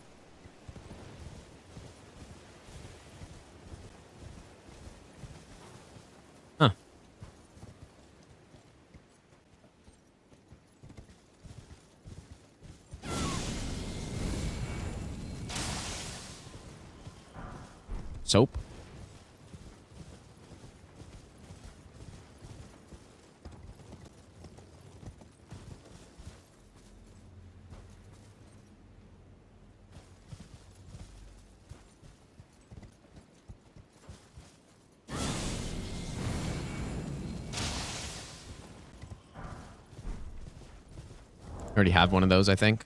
Huh. Soap. Already have one of those, I think.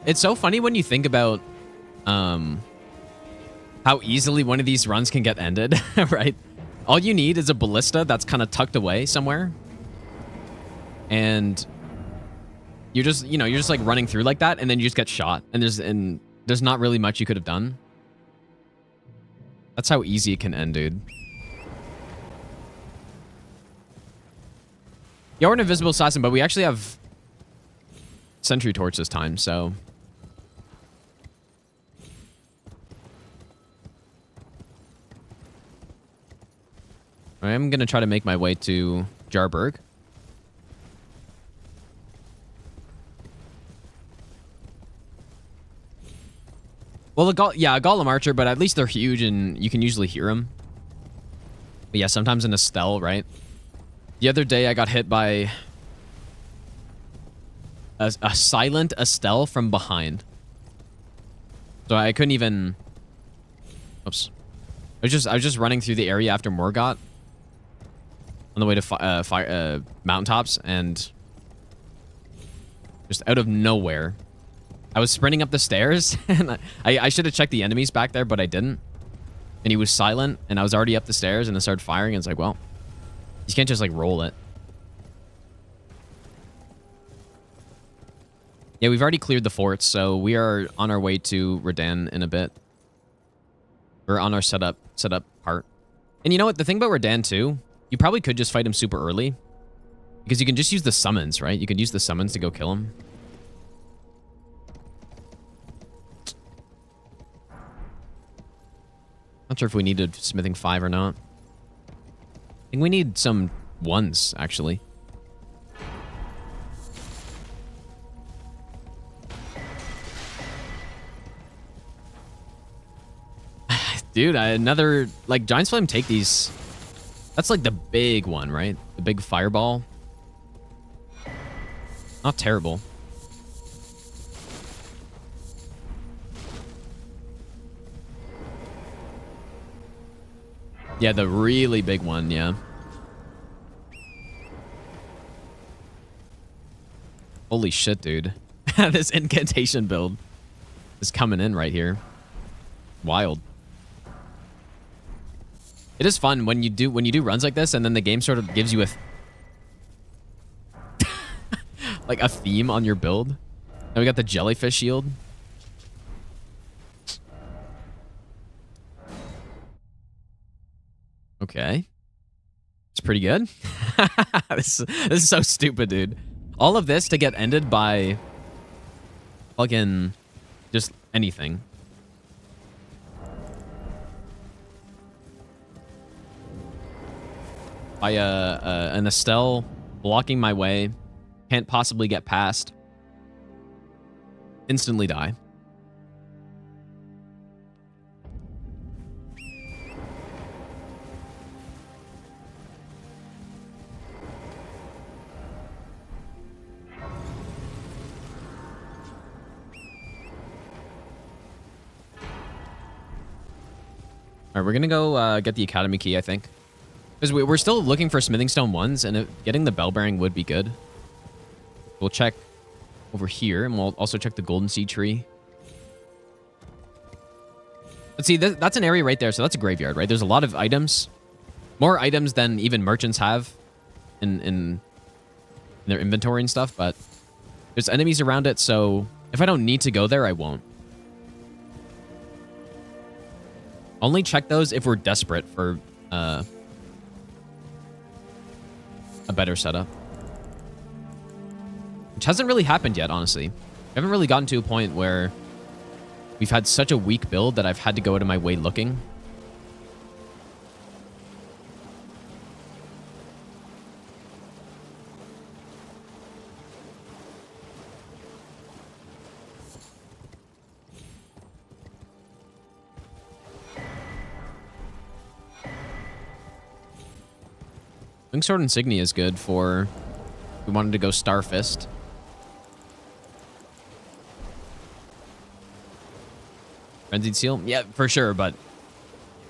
It's so funny when you think about how easily one of these runs can get ended, right? All you need is a ballista that's kind of tucked away somewhere. And you're just, you're just like running through like that, and then you just get shot. And there's not really much you could have done. That's how easy it can end, dude. Yeah, we're an invisible assassin, but we actually have sentry torch this time, so I am gonna try to make my way to Jarburg. Well, a golem archer, but at least they're huge and you can usually hear them. But yeah, sometimes in Estelle, right? The other day I got hit by a silent Estelle from behind. So I couldn't even... Oops. I was just running through the area after Morgott on the way to mountaintops, and just out of nowhere, I was sprinting up the stairs, and I should have checked the enemies back there, but I didn't. And he was silent, and I was already up the stairs, and I started firing, and it's like, well, you can't just like roll it. Yeah, we've already cleared the forts, so we are on our way to Redan in a bit. We're on our setup part. And you know what? The thing about Redan too, you probably could just fight him super early, because you can just use the summons, right? You can use the summons to go kill him. Not sure if we needed smithing 5 or not. I think we need some 1s, actually. Dude, another... Like, Giant's Flame take these... That's like the big one, right? The big fireball. Not terrible. Yeah, the really big one, yeah. Holy shit, dude. This incantation build is coming in right here. Wild. It is fun when you do runs like this, and then the game sort of gives you a like a theme on your build. Now we got the jellyfish shield. Okay. It's pretty good. This is so stupid, dude. All of this to get ended by fucking just anything. By an Estelle blocking my way. Can't possibly get past. Instantly die. Alright, we're gonna go get the Academy key, I think. Because we're still looking for Smithing Stone 1s, and getting the Bell Bearing would be good. We'll check over here, and we'll also check the Golden Seed Tree. But see, that's an area right there, so that's a graveyard, right? There's a lot of items. More items than even merchants have in their inventory and stuff, but there's enemies around it, so if I don't need to go there, I won't. Only check those if we're desperate for a better setup. Which hasn't really happened yet, honestly. I haven't really gotten to a point where we've had such a weak build that I've had to go out of my way looking. Wingsword Insignia is good for... We wanted to go Starfist. Frenzied Seal? Yeah, for sure, but...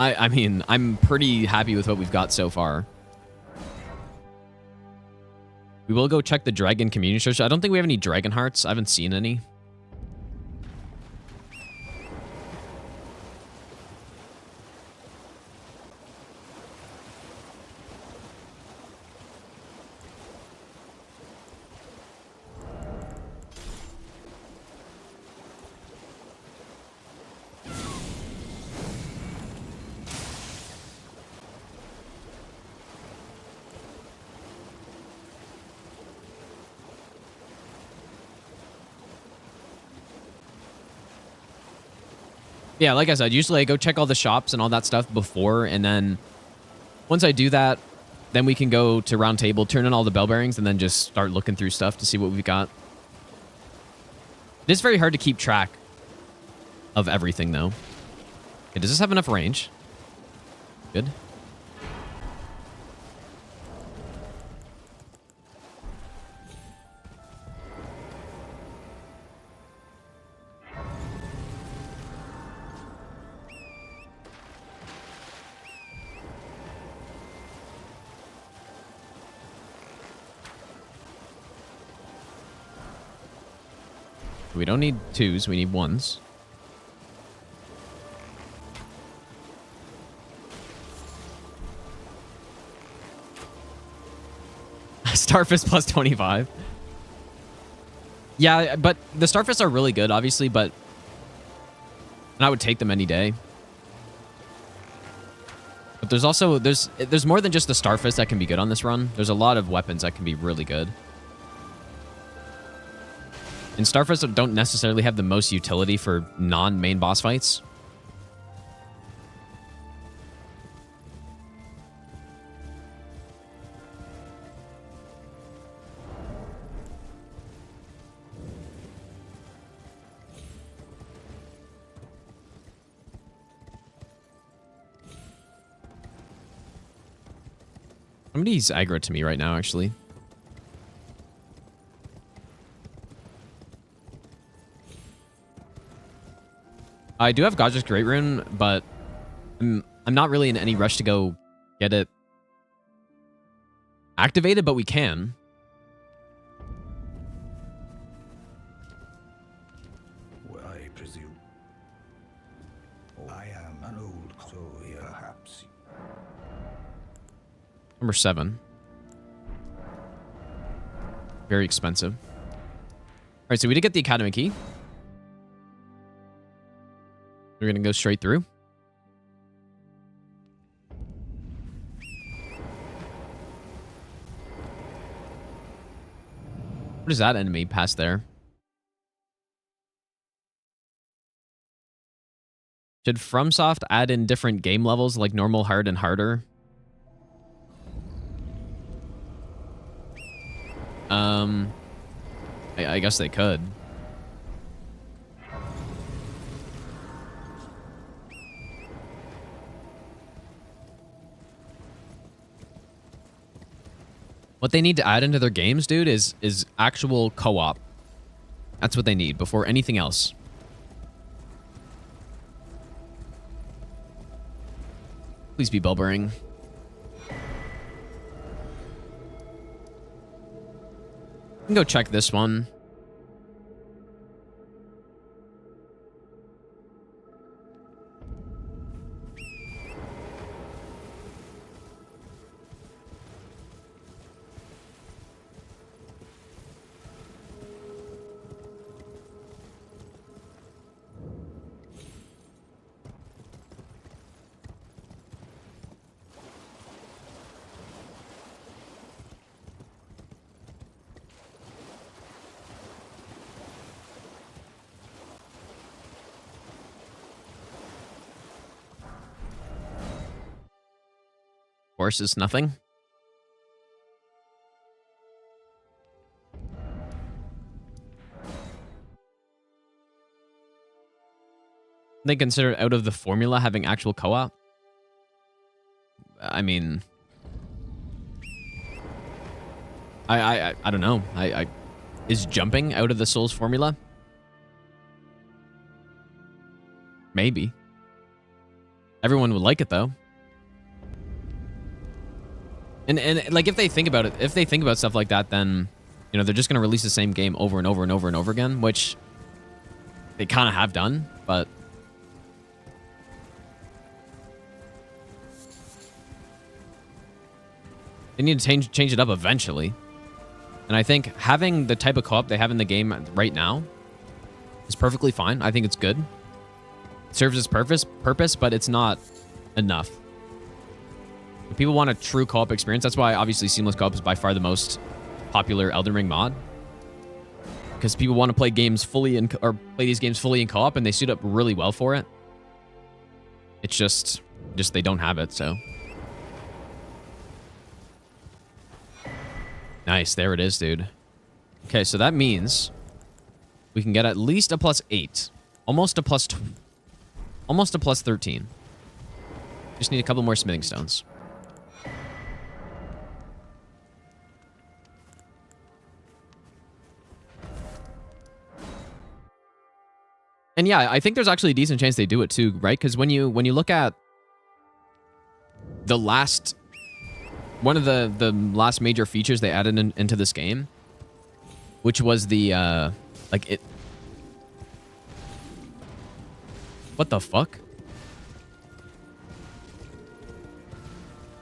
I mean, I'm pretty happy with what we've got so far. We will go check the Dragon Community Search. I don't think we have any Dragon Hearts. I haven't seen any. Yeah, like I said, usually I go check all the shops and all that stuff before, and then once I do that, then we can go to round table, turn in all the bell bearings, and then just start looking through stuff to see what we've got. It is very hard to keep track of everything, though. Okay, does this have enough range? Good. We don't need 2s, we need 1s. Starfist plus 25. Yeah, but the Starfists are really good, obviously, but... And I would take them any day. But there's also... There's more than just the Starfist that can be good on this run. There's a lot of weapons that can be really good. And Starfists don't necessarily have the most utility for non-main boss fights. Somebody's aggro to me right now, actually. I do have Godric's Great Rune, but I'm not really in any rush to go get it activated, but we can. Well, I presume. I am an old soul, perhaps. Number 7. Very expensive. All right, so we did get the Academy key. We're going to go straight through. What is that enemy past there? Should FromSoft add in different game levels like normal, hard, and harder? I guess they could. What they need to add into their games, dude, is actual co-op. That's what they need before anything else. Please be bell bearing. I can go check this one. course, is nothing. They consider out of the formula having actual co-op. I mean, I don't know. Is jumping out of the Souls formula? Maybe. Everyone would like it though. And like if they think about it, if they think about stuff like that, then you know they're just gonna release the same game over and over and over and over again, which they kind of have done, but they need to change it up eventually. And I think having the type of co-op they have in the game right now is perfectly fine. I think it's good. It serves its purpose, but it's not enough. If people want a true co-op experience, that's why obviously seamless co-op is by far the most popular Elden Ring mod. Because people want to play games fully or play these games fully in co-op, and they suit up really well for it. It's just they don't have it, so. Nice, there it is, dude. Okay, so that means we can get at least a +8. Almost a +13. Just need a couple more smithing stones. And yeah, I think there's actually a decent chance they do it too, right? Because when you look at the last one of the last major features they added into this game, which was the what the fuck?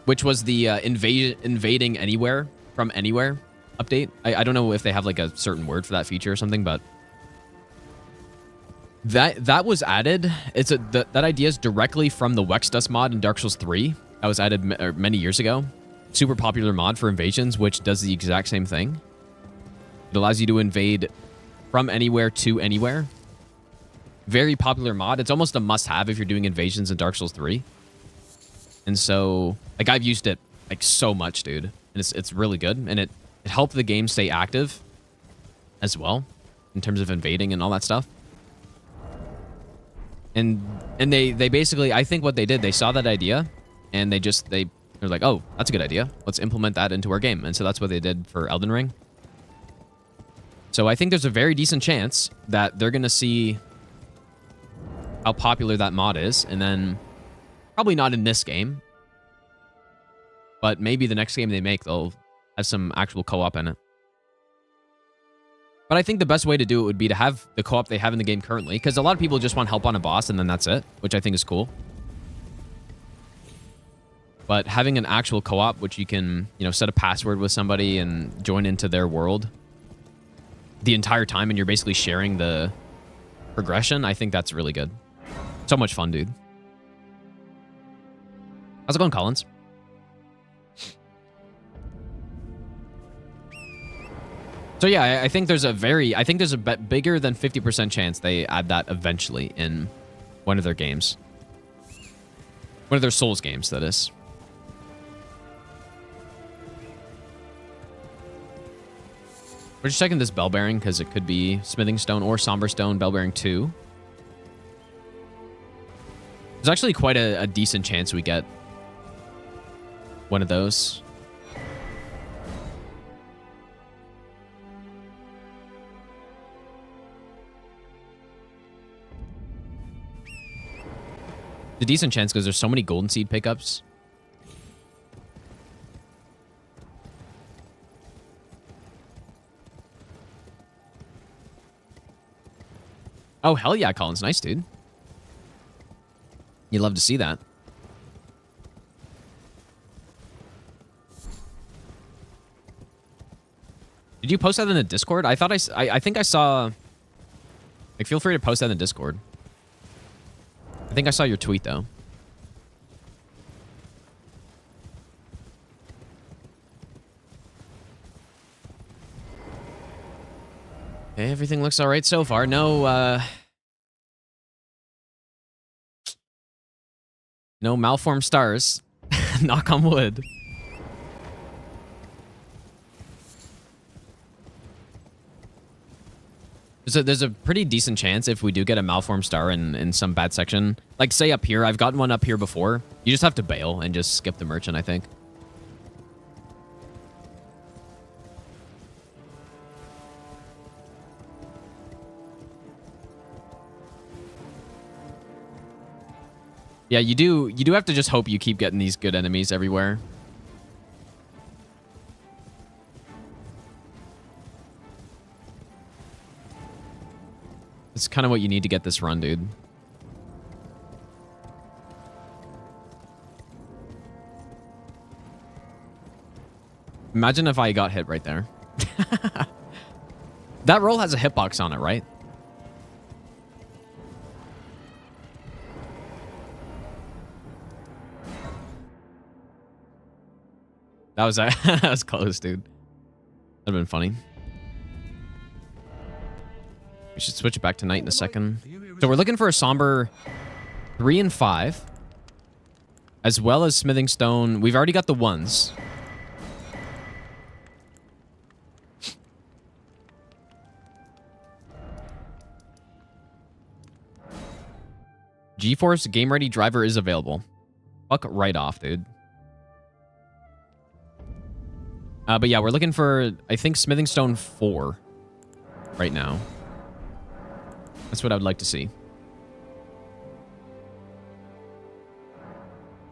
Which was the invading anywhere from anywhere update. I don't know if they have like a certain word for that feature or something, but that was added. That idea is directly from the Wexdust mod in Dark Souls 3. That was added many years ago. Super popular mod for invasions, which does the exact same thing. It allows you to invade from anywhere to anywhere. Very popular mod. It's almost a must-have if you're doing invasions in Dark Souls 3. And so, like, I've used it like so much, dude. And it's really good. And it helped the game stay active as well in terms of invading and all that stuff. And they basically, I think what they did, they saw that idea and they're like, oh, that's a good idea. Let's implement that into our game. And so that's what they did for Elden Ring. So I think there's a very decent chance that they're going to see how popular that mod is. And then probably not in this game, but maybe the next game they make, they'll have some actual co-op in it. But I think the best way to do it would be to have the co-op they have in the game currently, because a lot of people just want help on a boss and then that's it, which I think is cool. But having an actual co-op, which you can, you know, set a password with somebody and join into their world the entire time, and you're basically sharing the progression, I think that's really good. So much fun, dude. How's it going, Collins? So yeah, I think there's a bigger than 50% chance they add that eventually in one of their games. One of their Souls games, that is. We're just checking this bell bearing because it could be Smithing Stone or Somber Stone, bell bearing 2. There's actually quite a decent chance we get one of those. A decent chance because there's so many golden seed pickups. Oh, hell yeah, Collins. Nice, dude. You love to see that. Did you post that in the Discord? I thought I think I saw... Like, feel free to post that in the Discord. I think I saw your tweet, though. Okay, everything looks all right so far. No malformed stars. Knock on wood. There's a pretty decent chance if we do get a malformed star in some bad section. Like, say up here. I've gotten one up here before. You just have to bail and just skip the merchant, I think. Yeah, you do have to just hope you keep getting these good enemies everywhere. It's kind of what you need to get this run, dude. Imagine if I got hit right there. That roll has a hitbox on it, right? That was that was close, dude. That'd been funny. We should switch it back to night in a second. So we're looking for a somber 3 and 5, as well as smithing stone. We've already got the 1s. GeForce Game Ready driver is available. Fuck right off, dude. But yeah, we're looking for, I think, smithing stone 4 right now. That's what I would like to see.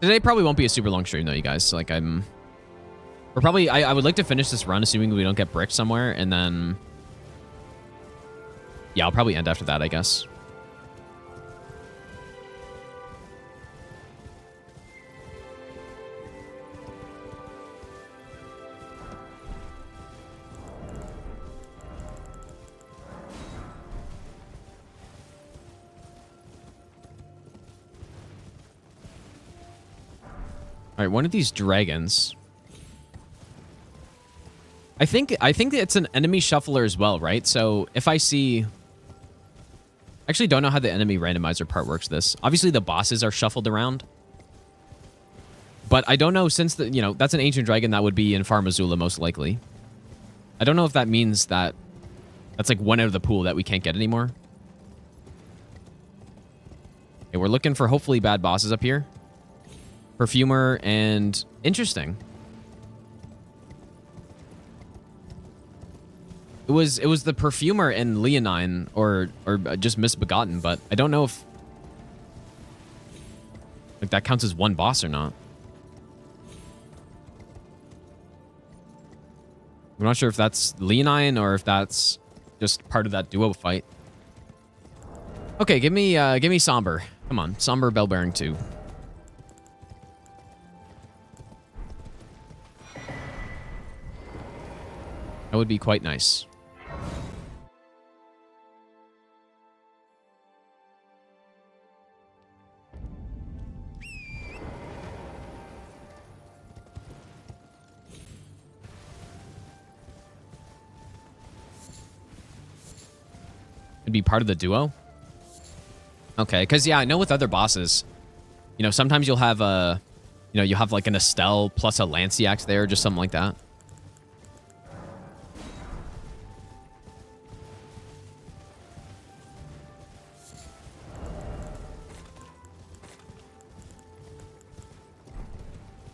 Today probably won't be a super long stream though, you guys. Like I would like to finish this run, assuming we don't get bricked somewhere, and then yeah, I'll probably end after that, I guess. All right, one of these dragons. I think it's an enemy shuffler as well, right? So if I see... I actually don't know how the enemy randomizer part works this. Obviously, the bosses are shuffled around. But I don't know, since the, you know, that's an ancient dragon that would be in Far Missoula most likely. I don't know if that means that that's like one out of the pool that we can't get anymore. Okay, we're looking for hopefully bad bosses up here. Perfumer and interesting. It was the Perfumer and Leonine or just Misbegotten, but I don't know if like that counts as one boss or not. I'm not sure if that's Leonine or if that's just part of that duo fight. Okay, give me Somber. Come on, Somber Bell Bearing 2. That would be quite nice. It'd be part of the duo? Okay, because yeah, I know with other bosses, you know, sometimes you'll have a, you know, you'll have like an Estelle plus a Lanciax there, just something like that.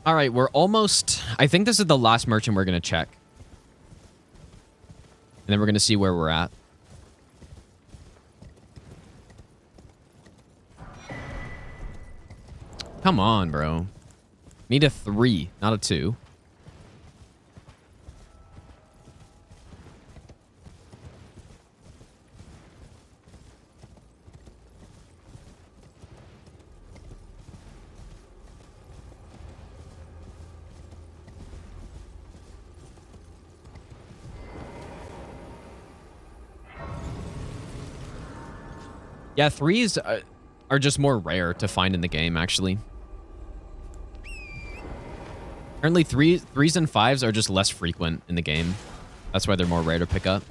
All right, we're almost... I think this is the last merchant we're going to check. And then we're going to see where we're at. Come on, bro. Need a 3, not a 2. Yeah, 3s are just more rare to find in the game, actually. Apparently, 3s and 5s are just less frequent in the game. That's why they're more rare to pick up.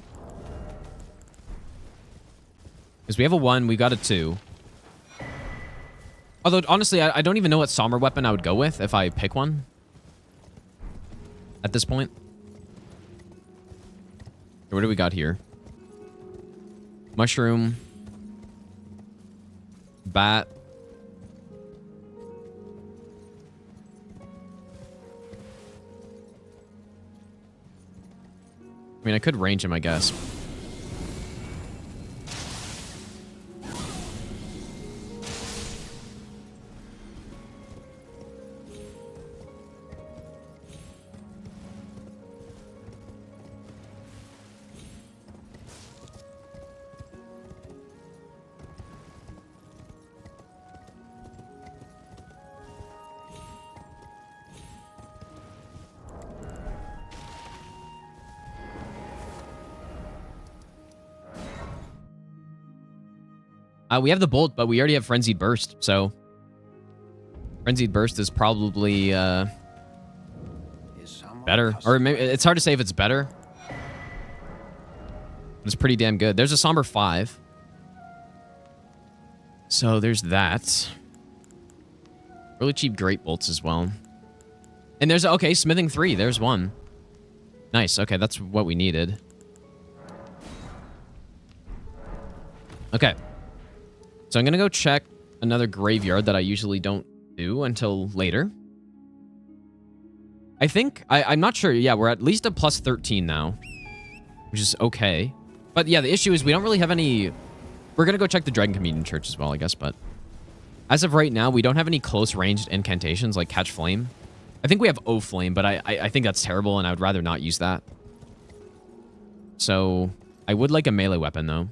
Because we have a 1, we got a 2. Although, honestly, I don't even know what somber weapon I would go with if I pick one. At this point. What do we got here? Mushroom. Bat. I mean, I could range him, I guess. We have the bolt, but we already have Frenzied Burst, so Frenzied Burst is probably better. Or maybe it's hard to say if it's better. It's pretty damn good. There's a Somber 5. So there's that. Really cheap Great Bolts as well. And there's, okay, Smithing 3. There's one. Nice. Okay, that's what we needed. Okay. So I'm going to go check another graveyard that I usually don't do until later. I think, I'm not sure. Yeah, we're at least a plus 13 now, which is okay. But yeah, the issue is we don't really have any... We're going to go check the Dragon Communion Church as well, I guess. But as of right now, we don't have any close ranged incantations like Catch Flame. I think we have O Flame, but I think that's terrible, and I would rather not use that. So I would like a melee weapon, though.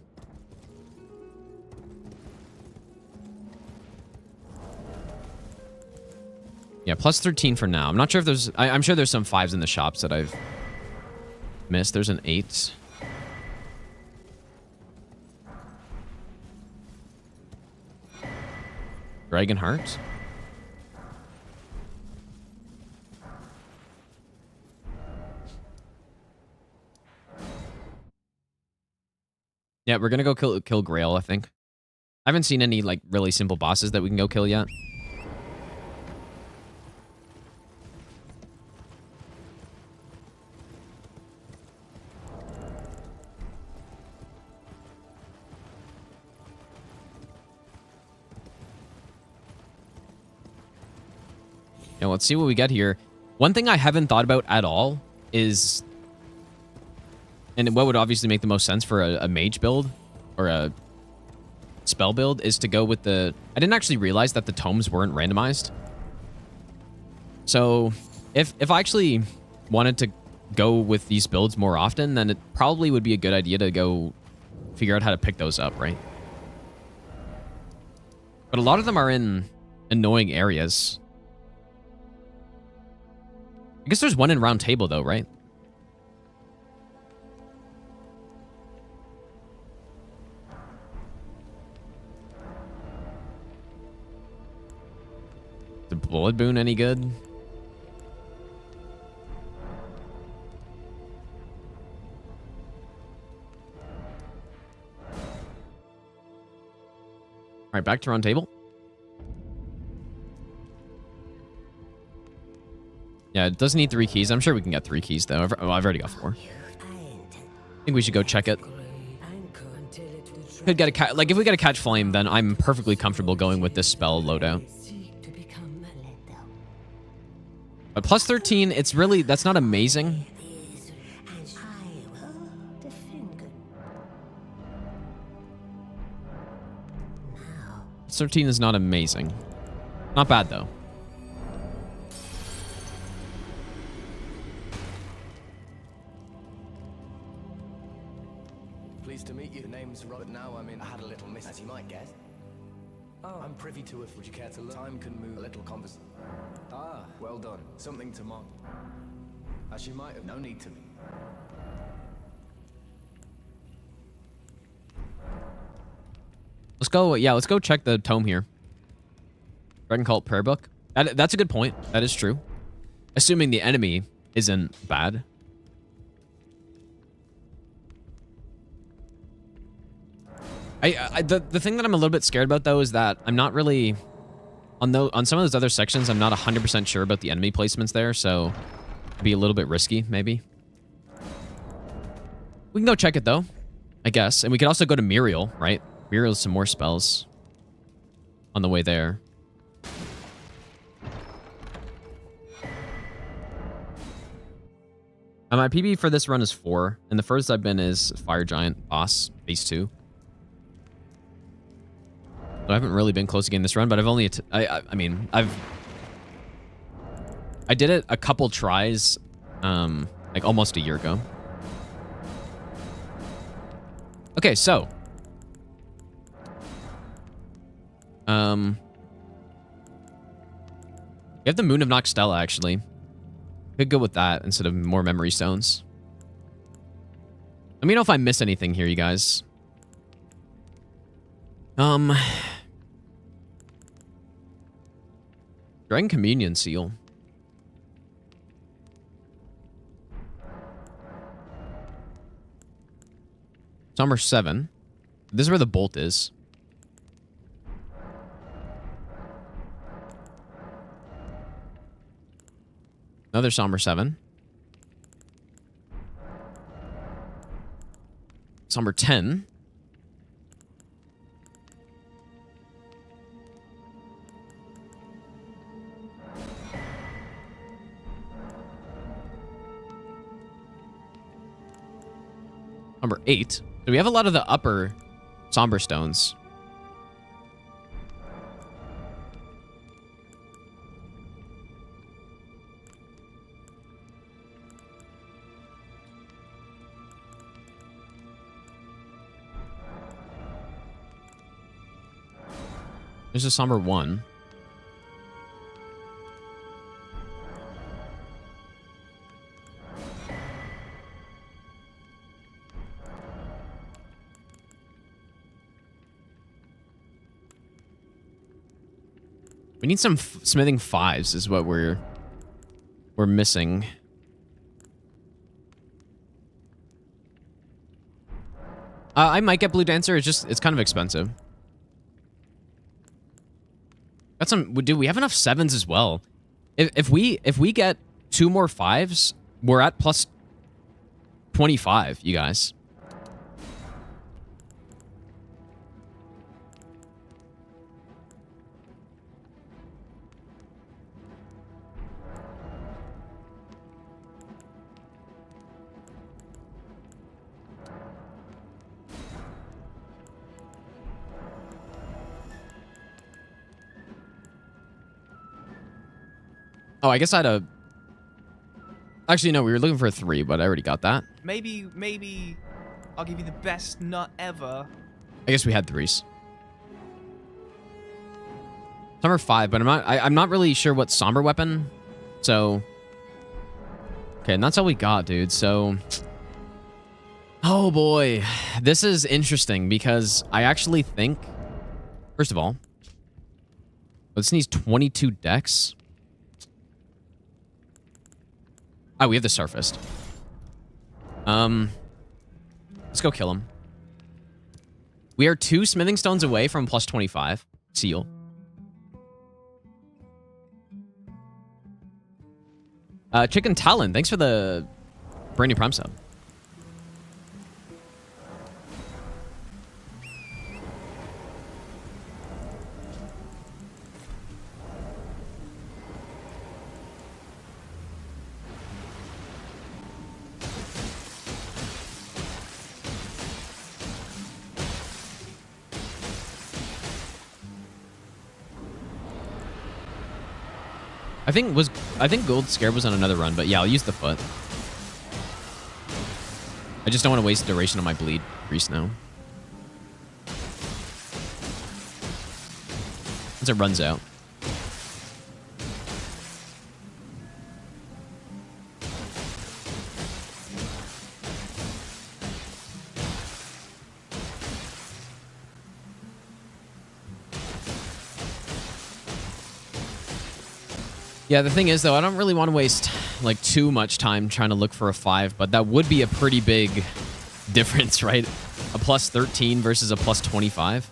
Yeah, plus 13 for now. I'm not sure if there's... I'm sure there's some 5s in the shops that I've missed. There's an 8. Dragon Heart. Yeah, we're gonna go kill Grail, I think. I haven't seen any, like, really simple bosses that we can go kill yet. Yeah, let's see what we get here. One thing I haven't thought about at all is, and what would obviously make the most sense for a mage build or a spell build, is to go with the... I didn't actually realize that the tomes weren't randomized. So if I actually wanted to go with these builds more often, then it probably would be a good idea to go figure out how to pick those up, right? But a lot of them are in annoying areas. I guess there's one in Round Table, though, right? Is the Blood Boon any good? All right, back to Round Table. Yeah, it does need 3 keys. I'm sure we can get 3 keys, though. I've already got 4. I think we should go check it. Could get a like, if we get a Catch Flame, then I'm perfectly comfortable going with this spell loadout. But plus 13, it's really... That's not amazing. Plus 13 is not amazing. Not bad, though. Pleased to meet you. The name's Robert. Now I'm in. I had a little miss, as you might guess. Oh, I'm privy to it. Would you care to look? Time can move a little convers. Ah, well done. Something to mark. As you might have. No need to be. Let's go. Yeah, let's go check the tome here. Dragon Cult Prayer Book. That's a good point. That is true. Assuming the enemy isn't bad. The thing that I'm a little bit scared about, though, is that I'm not really... on some of those other sections, I'm not 100% sure about the enemy placements there, so it'd be a little bit risky, maybe. We can go check it, though, I guess. And we could also go to Muriel, right? Muriel's some more spells on the way there. My PB for this run is 4, and the furthest I've been is Fire Giant Boss, Phase 2. So I haven't really been close to getting this run, but I've only... I did it a couple tries, like almost a year ago. Okay, so... we have the Moon of Noxtella, actually. Could go with that instead of more memory stones. Let me know if I miss anything here, you guys. Dragon Communion Seal. Somber 7. This is where the bolt is. Another Somber 7. Somber 10. Somber 8. So we have a lot of the upper Somber stones. There's a Somber 1. We need some smithing 5s is what we're missing. I might get Blue Dancer. It's kind of expensive. Got some. Dude, we have enough 7s as well. If we get 2 more 5s, we're at plus 25, you guys. Oh, I guess I had a... Actually, no, we were looking for a 3, but I already got that. Maybe I'll give you the best nut ever. I guess we had 3s. Somber 5, but I'm not really sure what Somber weapon. So... Okay, and that's all we got, dude. So... Oh, boy. This is interesting because I actually think... First of all... This needs 22 decks. Oh, we have the Surfaced. Let's go kill him. We are 2 smithing stones away from plus 25. Seal. Chicken Talon, thanks for the brand new Prime sub. I think Gold Scarab was on another run, but yeah, I'll use the foot. I just don't want to waste the duration of my bleed grease now. Once it runs out. Yeah, the thing is, though, I don't really want to waste, like, too much time trying to look for a 5, but that would be a pretty big difference, right? A plus 13 versus a plus 25.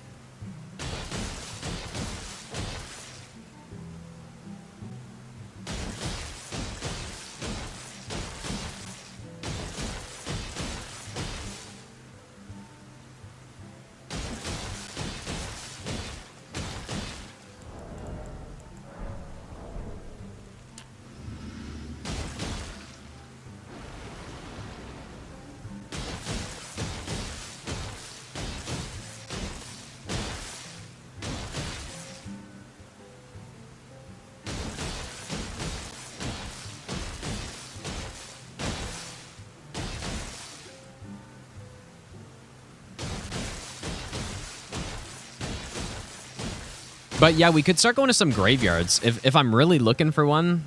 But yeah, we could start going to some graveyards. If I'm really looking for one,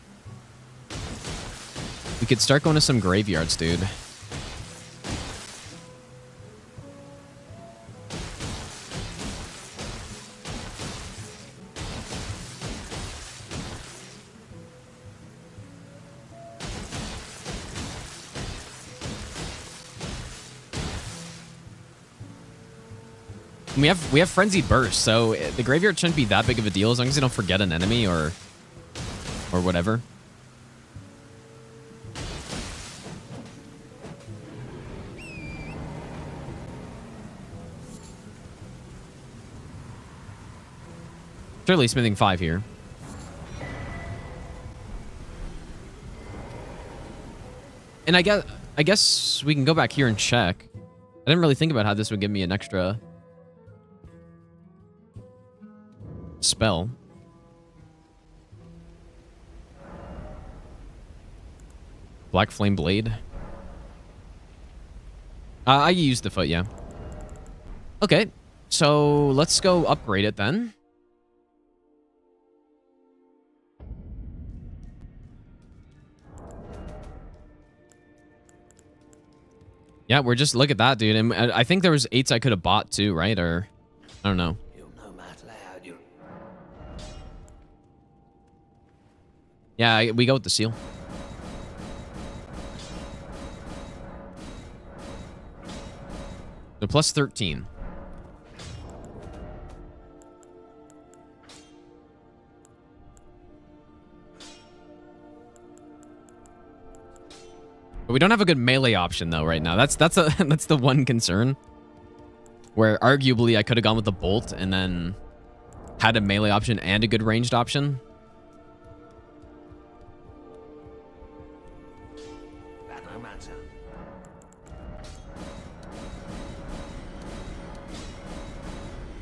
we could start going to some graveyards, dude. We have Frenzied Burst, so the graveyard shouldn't be that big of a deal as long as they don't forget an enemy or whatever. Surely smithing 5 here. And I guess we can go back here and check. I didn't really think about how this would give me an extra spell. Black Flame Blade. I used the foot, yeah. Okay, so let's go upgrade it then. Yeah, we're just, look at that, dude. And I think there was 8s I could have bought too, right? Or, I don't know. Yeah, we go with the seal. So plus 13. But we don't have a good melee option though right now. That's the one concern. Where arguably I could have gone with the bolt and then had a melee option and a good ranged option.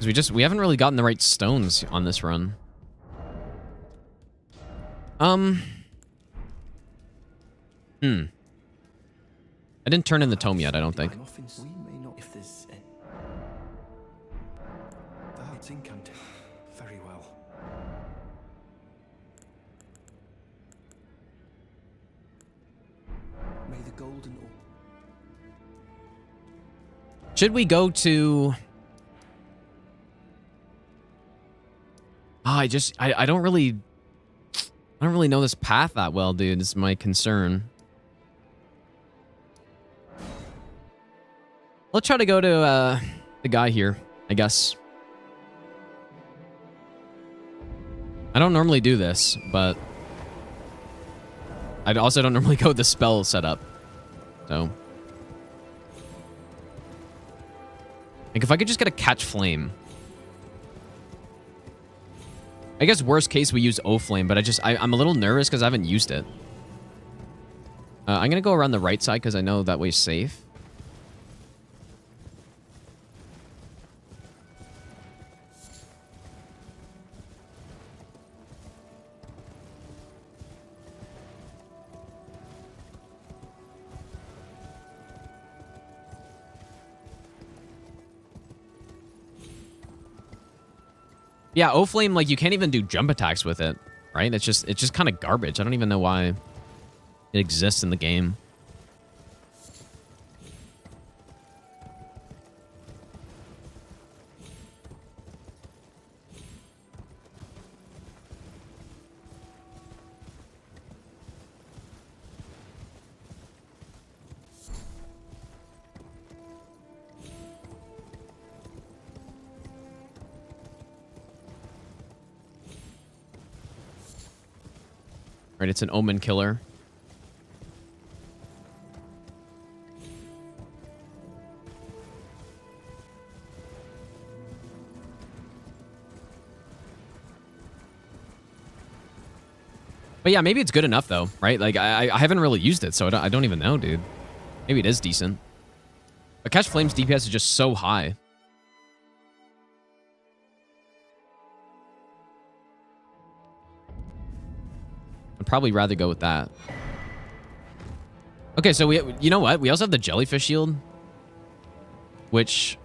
Because we haven't really gotten the right stones on this run. I didn't turn in the tome yet, I don't think. Very well. May the golden. Should we go to? I don't really know this path that well, dude. It's my concern. Let's try to go to the guy here, I guess. I don't normally do this, but I also don't normally go with the spell setup. So, like, if I could just get a catch flame. I guess worst case we use O-Flame, but I'm a little nervous because I haven't used it. I'm going to go around the right side because I know that way's safe. Yeah, O-Flame, like, you can't even do jump attacks with it, right? It's just kind of garbage. I don't even know why it exists in the game. Right, it's an omen killer. But yeah, maybe it's good enough though, right? Like I haven't really used it, so I don't even know, dude. Maybe it is decent. But Catch Flame's DPS is just so high. I'd probably rather go with that. Okay, so you know what? We also have the Jellyfish Shield. Which,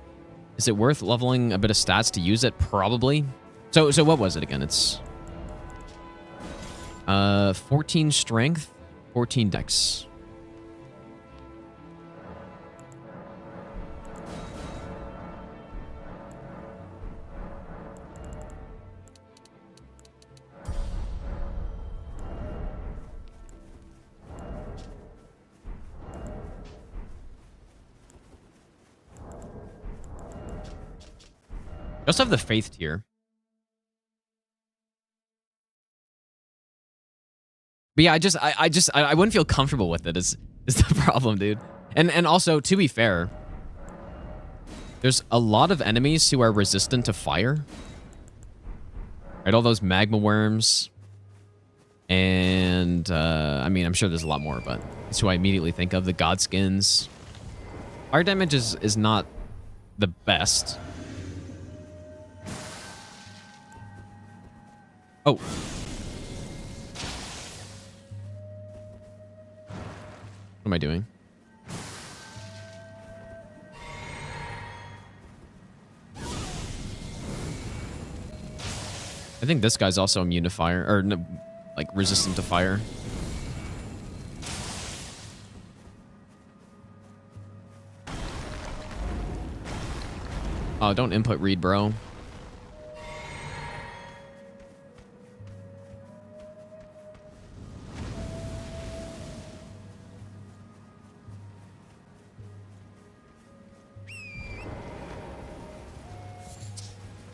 is it worth leveling a bit of stats to use it? Probably. So what was it again? It's 14 strength, 14 dex. I also have the faith tier. But yeah, I wouldn't feel comfortable with it is the problem, dude. And also, to be fair, there's a lot of enemies who are resistant to fire. Right, all those magma worms. And I mean, I'm sure there's a lot more, but it's who I immediately think of. The Godskins. Fire damage is not the best. Oh. What am I doing? I think this guy's also immune to fire, or no, like resistant to fire. Oh, don't input read, bro.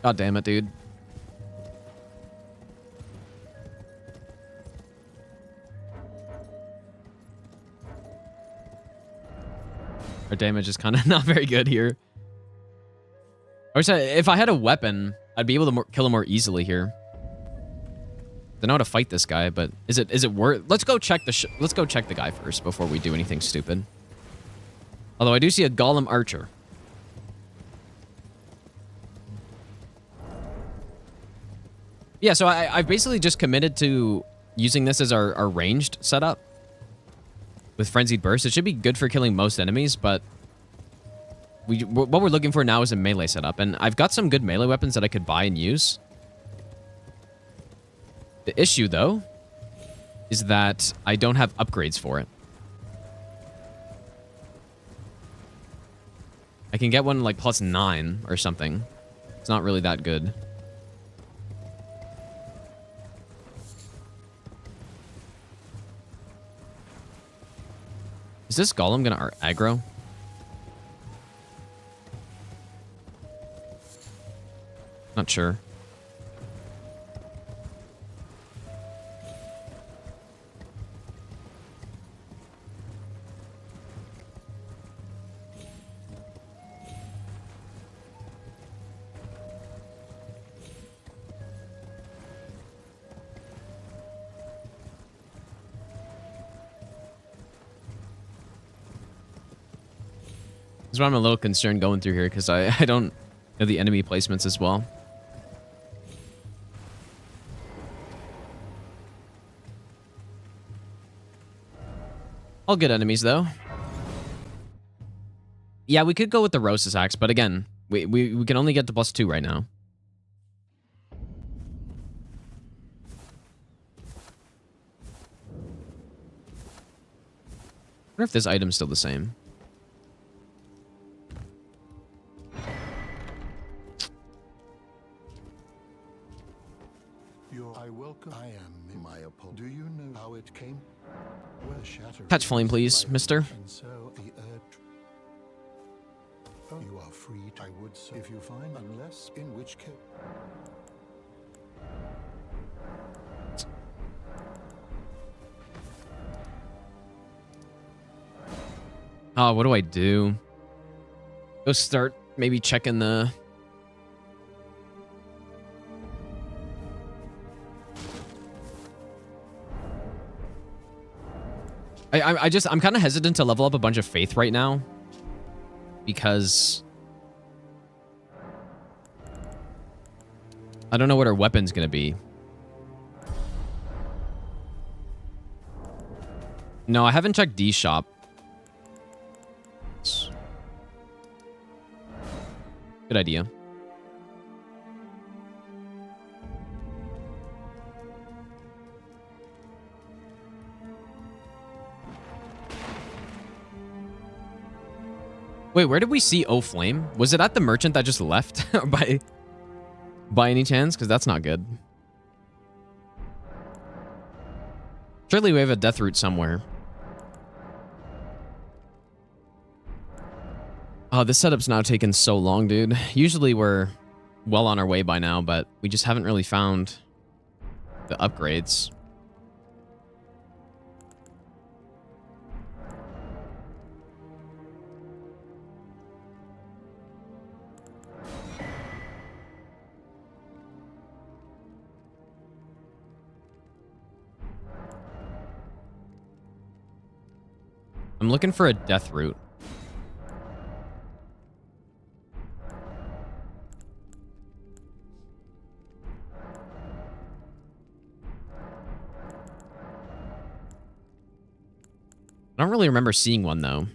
God damn it, dude. Our damage is kind of not very good here. I wish if I had a weapon, I'd be able to kill him more easily here. I know how to fight this guy, but is it worth? Let's go check the guy first before we do anything stupid. Although I do see a golem archer. Yeah, so I've basically just committed to using this as our ranged setup with Frenzied Burst. It should be good for killing most enemies, but what we're looking for now is a melee setup, and I've got some good melee weapons that I could buy and use. The issue, though, is that I don't have upgrades for it. I can get one like +9 or something. It's not really that good. Is this golem gonna aggro? Not sure. That's why I'm a little concerned going through here, because I don't know the enemy placements as well. All good enemies, though. Yeah, we could go with the Rosa's Axe, but again, we can only get the +2 right now. I wonder if this item's still the same. I am in my opponent. Do you know how it came? Where shatter Catch flame, please, mister. And so the earth. Oh, you are free. I would say if you find, unless in which case. Oh, what do I do? Go start maybe checking the... I'm kind of hesitant to level up a bunch of faith right now because I don't know what our weapon's gonna be. No, I haven't checked D shop. Good idea. Wait, where did we see O Flame? Was it at the merchant that just left by any chance? Because that's not good. Surely we have a death route somewhere. Oh, this setup's now taken so long, dude. Usually we're well on our way by now, but we just haven't really found the upgrades. I'm looking for a death route. I don't really remember seeing one, though.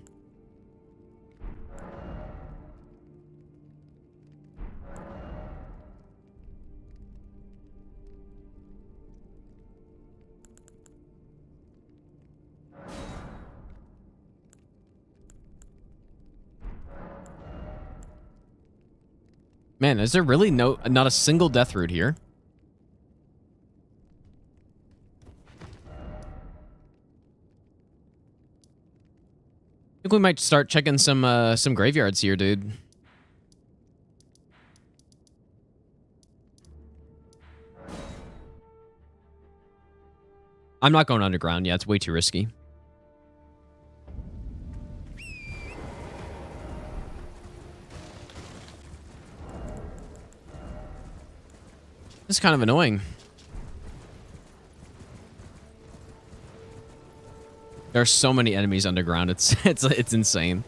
Man, is there really not a single death route here? I think we might start checking some graveyards here, dude. I'm not going underground. Yeah, it's way too risky. This is kind of annoying. There are so many enemies underground. It's insane.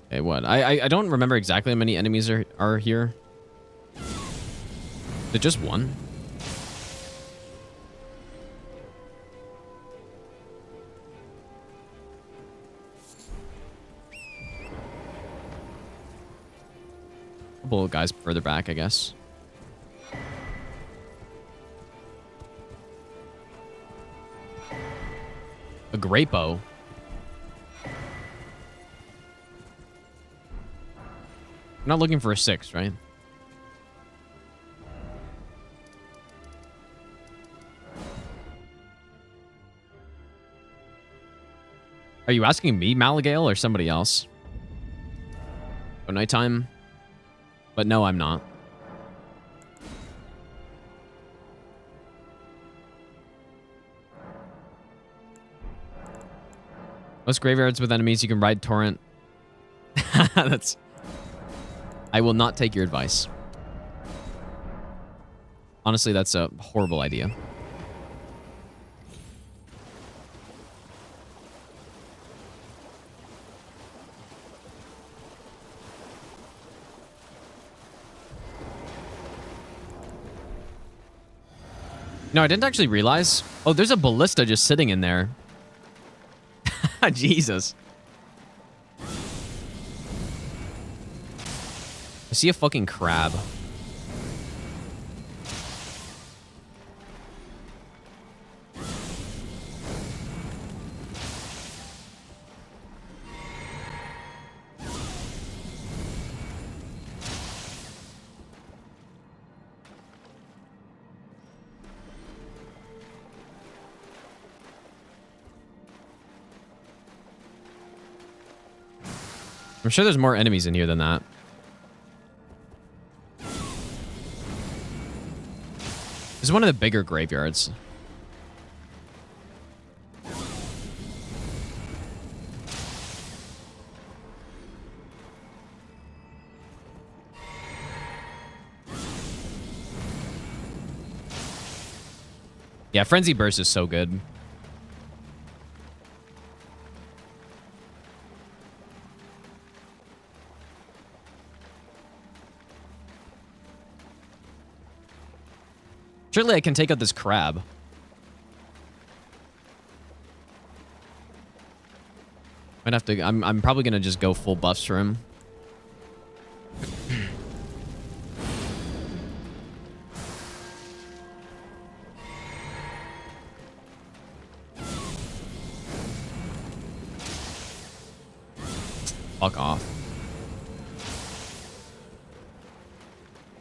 Okay, what? I don't remember exactly how many enemies are here. Is it just one? Couple of guys further back, I guess. A great bow. I'm not looking for a 6, right? Are you asking me, Malagale, or somebody else? Oh, nighttime? But no, I'm not. Most graveyards with enemies, you can ride torrent. That's... I will not take your advice. Honestly, that's a horrible idea. No, I didn't actually realize. Oh, there's a ballista just sitting in there. Jesus. I see a fucking crab. I'm sure there's more enemies in here than that. This is one of the bigger graveyards. Yeah, Frenzy Burst is so good. Surely I can take out this crab. Might have to. I'm probably gonna just go full buffs for him.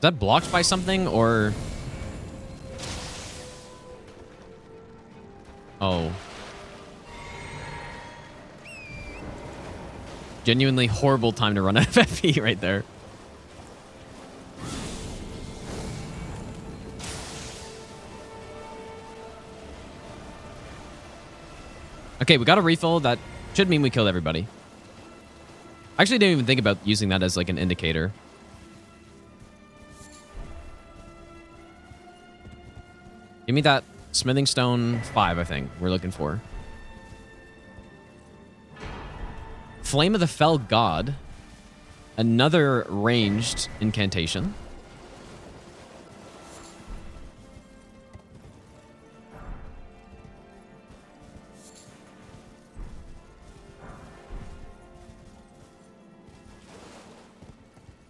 that blocked by something or... Oh. Genuinely horrible time to run out of FP right there. Okay, we got a refill. That should mean we killed everybody. I actually didn't even think about using that as like an indicator. Give me that smithing stone 5, I think we're looking for. Flame of the Fell God. Another ranged incantation.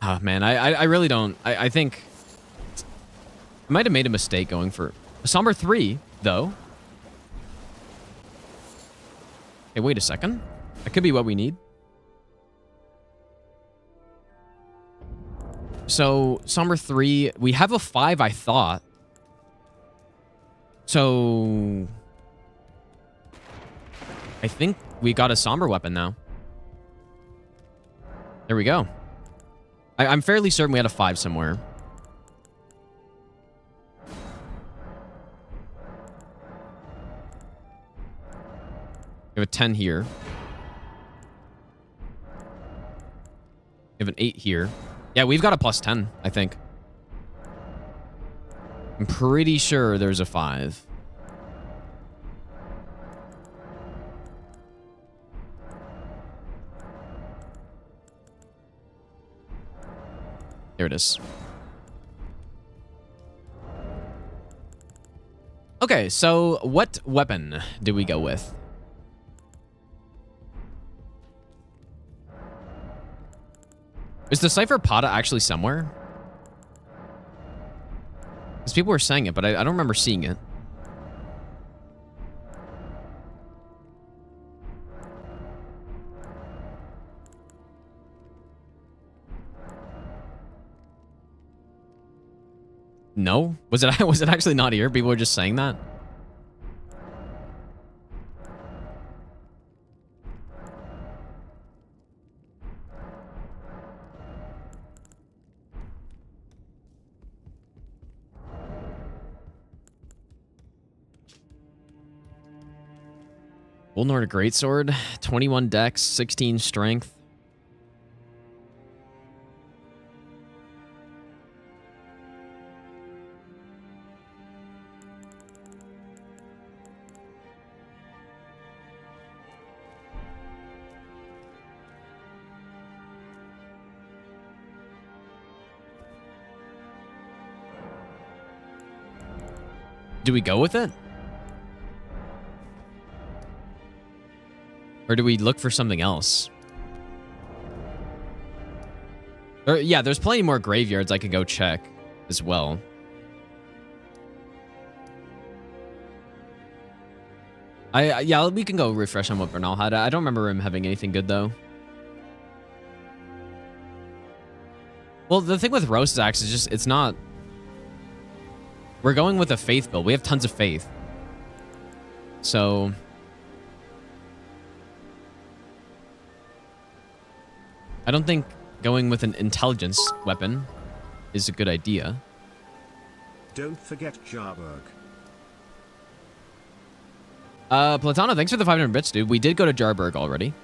Oh, man, I really don't. I think I might have made a mistake going for a Somber 3, though. Hey, wait a second. That could be what we need. So, Somber 3, we have a 5, I thought. So, I think we got a Somber weapon now. There we go. I'm fairly certain we had a 5 somewhere. We have a 10 here. We have an 8 here. Yeah, we've got a plus 10, I think. I'm pretty sure there's a 5. There it is. Okay, so what weapon did we go with? Is the Cypher Pata actually somewhere? Because people were saying it, but I don't remember seeing it. No? Was it actually not here? People were just saying that? Golden Order Greatsword, 21 dex, 16 strength. Do we go with it? Or do we look for something else? Yeah, there's plenty more graveyards I could go check as well. Yeah, we can go refresh on what Bernal had. I don't remember him having anything good, though. Well, the thing with Roast Axe is just, it's not... We're going with a faith build. We have tons of faith. So... I don't think going with an intelligence weapon is a good idea. Don't forget Jarburg. Platano, thanks for the 500 bits, dude. We did go to Jarburg already.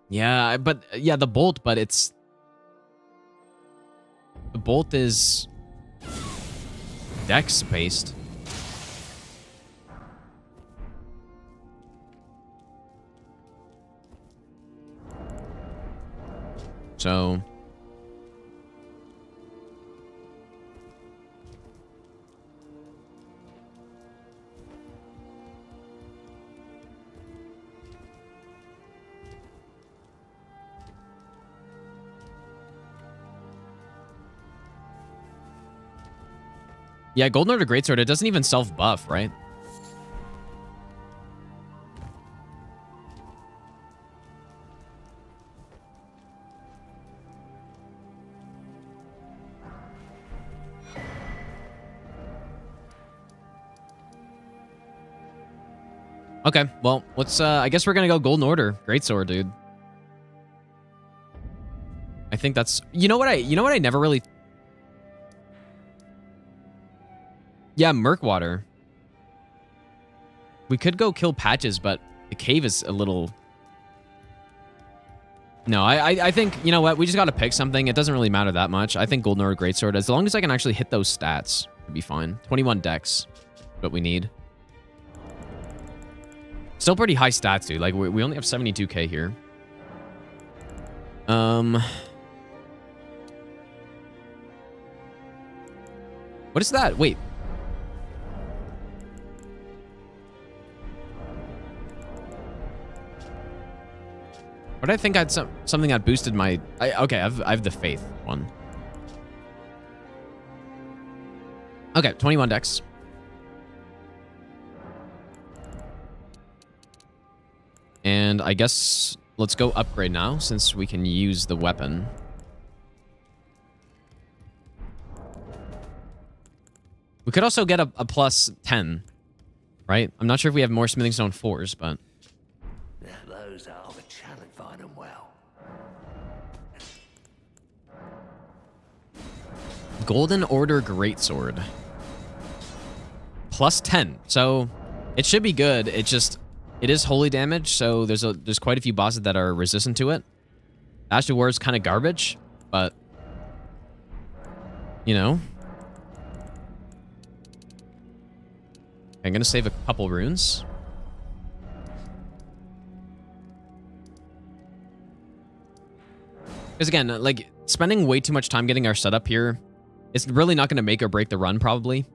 Yeah, but yeah, the bolt, but it's... The bolt is... Dex based. So... Yeah, Golden Order Greatsword, it doesn't even self-buff, right? Okay, well, let's, I guess we're gonna go Golden Order. Greatsword, dude. I think that's, you know what I never really, yeah, Murkwater. We could go kill Patches, but the cave is a little, no, I think, you know what, we just gotta pick something. It doesn't really matter that much. I think Golden Order Greatsword, as long as I can actually hit those stats, it'd be fine. 21 dex, what we need. Still pretty high stats, dude. Like, we only have 72k here. What is that? Wait. What did I think I had something that boosted my... okay, I have the Faith one. Okay, 21 dex. And I guess let's go upgrade now, since we can use the weapon. We could also get a plus 10, right? I'm not sure if we have more Smithing Stone 4s, but... Those are the challenge. Find them well. Golden Order Greatsword. Plus 10. So, it should be good. It just... It is holy damage, so there's quite a few bosses that are resistant to it. Ash of War is kind of garbage, but... You know... I'm gonna save a couple runes. Because again, like, spending way too much time getting our setup here, it's really not gonna make or break the run, probably.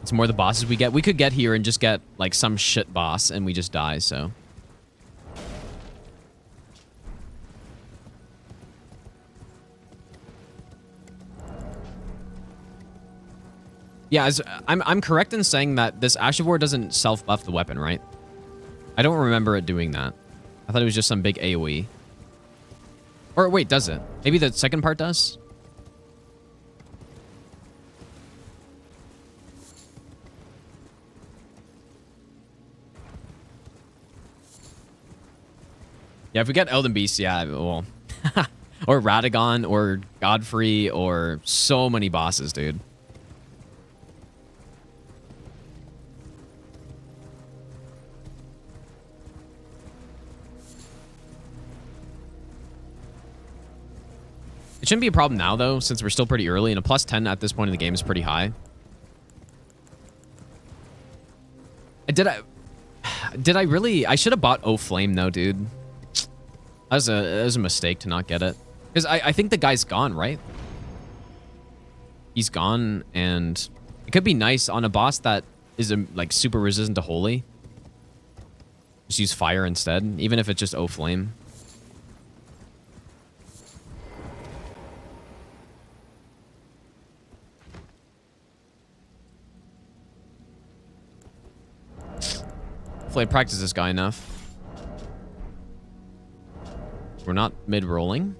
It's more the bosses we get. We could get here and just get, like, some shit boss, and we just die, so... Yeah, I'm correct in saying that this Ash of War doesn't self-buff the weapon, right? I don't remember it doing that. I thought it was just some big AoE. Or wait, does it? Maybe the second part does? Yeah, if we get Elden Beast, yeah, well... or Radagon, or Godfrey, or so many bosses, dude. It shouldn't be a problem now, though, since we're still pretty early, and a plus 10 at this point in the game is pretty high. Did I really... I should have bought O Flame, though, dude. That was a mistake to not get it. Because I think the guy's gone, right? He's gone, and it could be nice on a boss that is, like, super resistant to Holy. Just use Fire instead, even if it's just O Flame. Hopefully I practice this guy enough. We're not mid-rolling.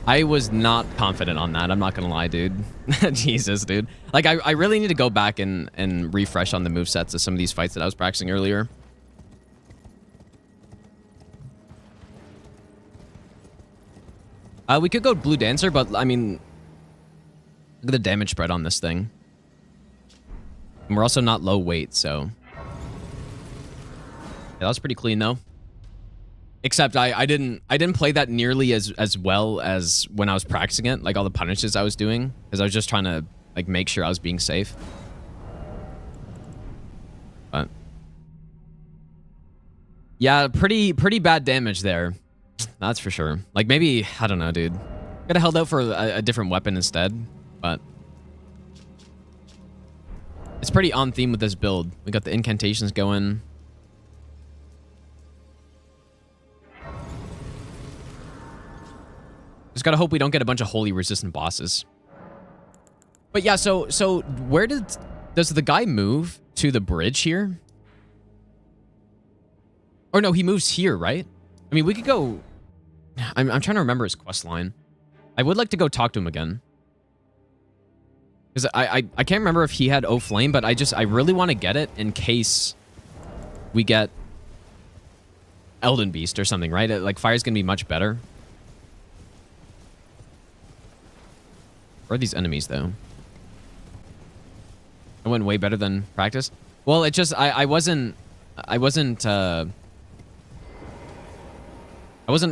I was not confident on that. I'm not gonna lie, dude. Jesus, dude. Like, I really need to go back and refresh on the movesets of some of these fights that I was practicing earlier. We could go Blue Dancer, but, I mean, look at the damage spread on this thing. And we're also not low weight, so... Yeah, that was pretty clean, though. Except I didn't play that nearly as well as when I was practicing it, like all the punishes I was doing, because I was just trying to like make sure I was being safe. But yeah, pretty bad damage there. That's for sure. Like maybe, I don't know, dude. Could have held out for a different weapon instead, but it's pretty on theme with this build. We got the incantations going. Just gotta hope we don't get a bunch of holy resistant bosses. But yeah, so where does the guy move to the bridge here? Or no, he moves here, right? I mean, we could go... I'm trying to remember his quest line. I would like to go talk to him again. Because I can't remember if he had O Flame, but I really want to get it in case we get Elden Beast or something, right? Like, fire's gonna be much better. Where are these enemies, though? I went way better than practice. Well, it just I wasn't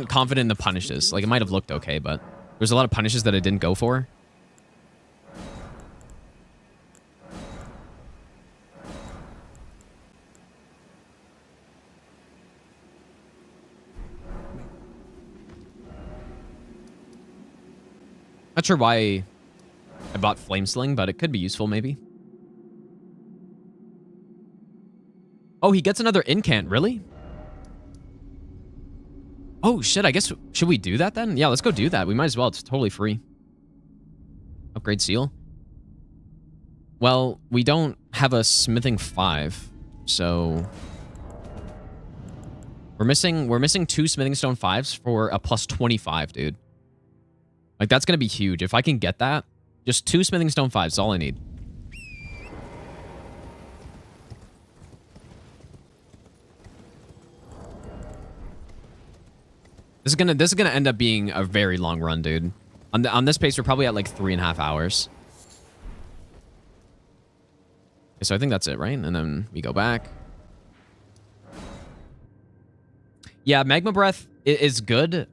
confident in the punishes. Like, it might have looked okay, but there's a lot of punishes that I didn't go for. Not sure why I bought Flame Sling, but it could be useful, maybe. Oh, he gets another incant, really? Oh, shit, I guess... Should we do that, then? Yeah, let's go do that. We might as well. It's totally free. Upgrade seal. Well, we don't have a smithing 5, so... We're missing 2 smithing stone 5s for a plus 25, dude. Like, that's gonna be huge. If I can get that, just 2 smithing stone 5s is all I need. This is gonna end up being a very long run, dude. On this pace, we're probably at like 3.5 hours. Okay, so I think that's it, right? And then we go back. Yeah, Magma Breath is good,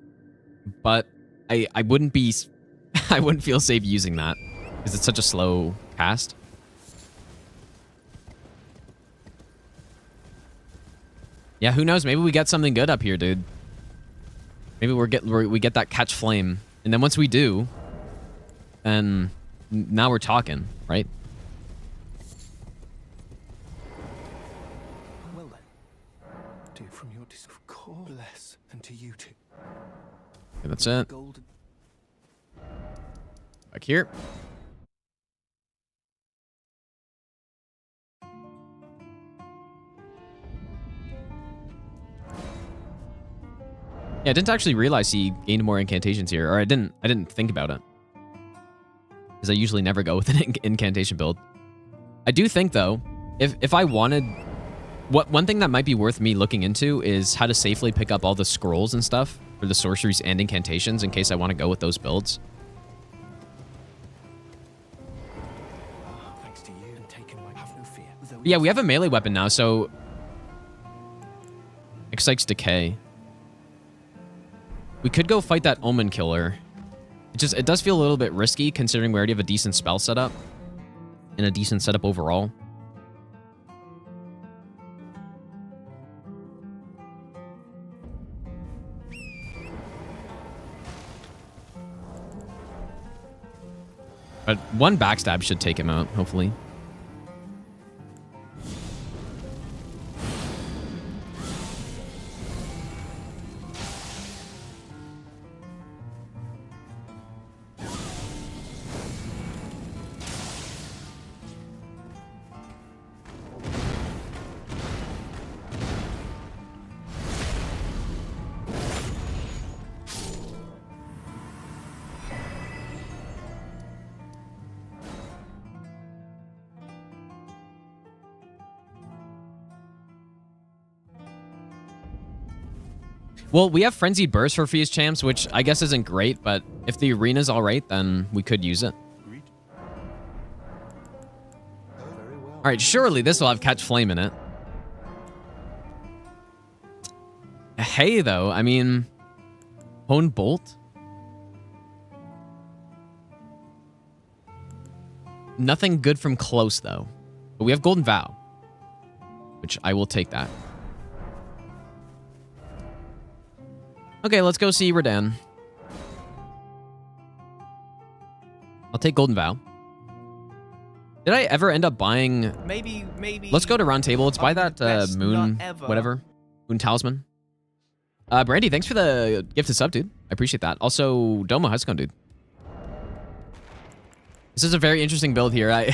but I wouldn't be... I wouldn't feel safe using that because it's such a slow cast. Yeah, who knows? Maybe we get something good up here, dude. Maybe we get that catch flame, and then once we do, then now we're talking, right? Well then, do from your of course bless, and to you too. Okay, that's it. Back here. Yeah, I didn't actually realize he gained more incantations here, or I didn't think about it. Because I usually never go with an incantation build. I do think, though, if I wanted... One thing that might be worth me looking into is how to safely pick up all the scrolls and stuff for the sorceries and incantations in case I want to go with those builds. Thanks to you and taking my have no fear. Yeah, we have a melee weapon now, so... Excites Decay. We could go fight that Omen Killer. It does feel a little bit risky considering we already have a decent spell setup. And a decent setup overall. But one backstab should take him out, hopefully. Well, we have Frenzied Burst for Fuse Champs, which I guess isn't great, but if the arena's alright, then we could use it. Alright, surely this will have Catch Flame in it. Hey, though, I mean... Hone Bolt? Nothing good from close, though. But we have Golden Vow. Which I will take that. Okay, let's go see Radan. I'll take Golden Vow. Did I ever end up buying... Maybe. Let's go to Round Table. Let's buy that best Moon... nut ever. Whatever. Moon Talisman. Brandy, thanks for the gifted sub, dude. I appreciate that. Also, Domo, how's it going, dude? This is a very interesting build here.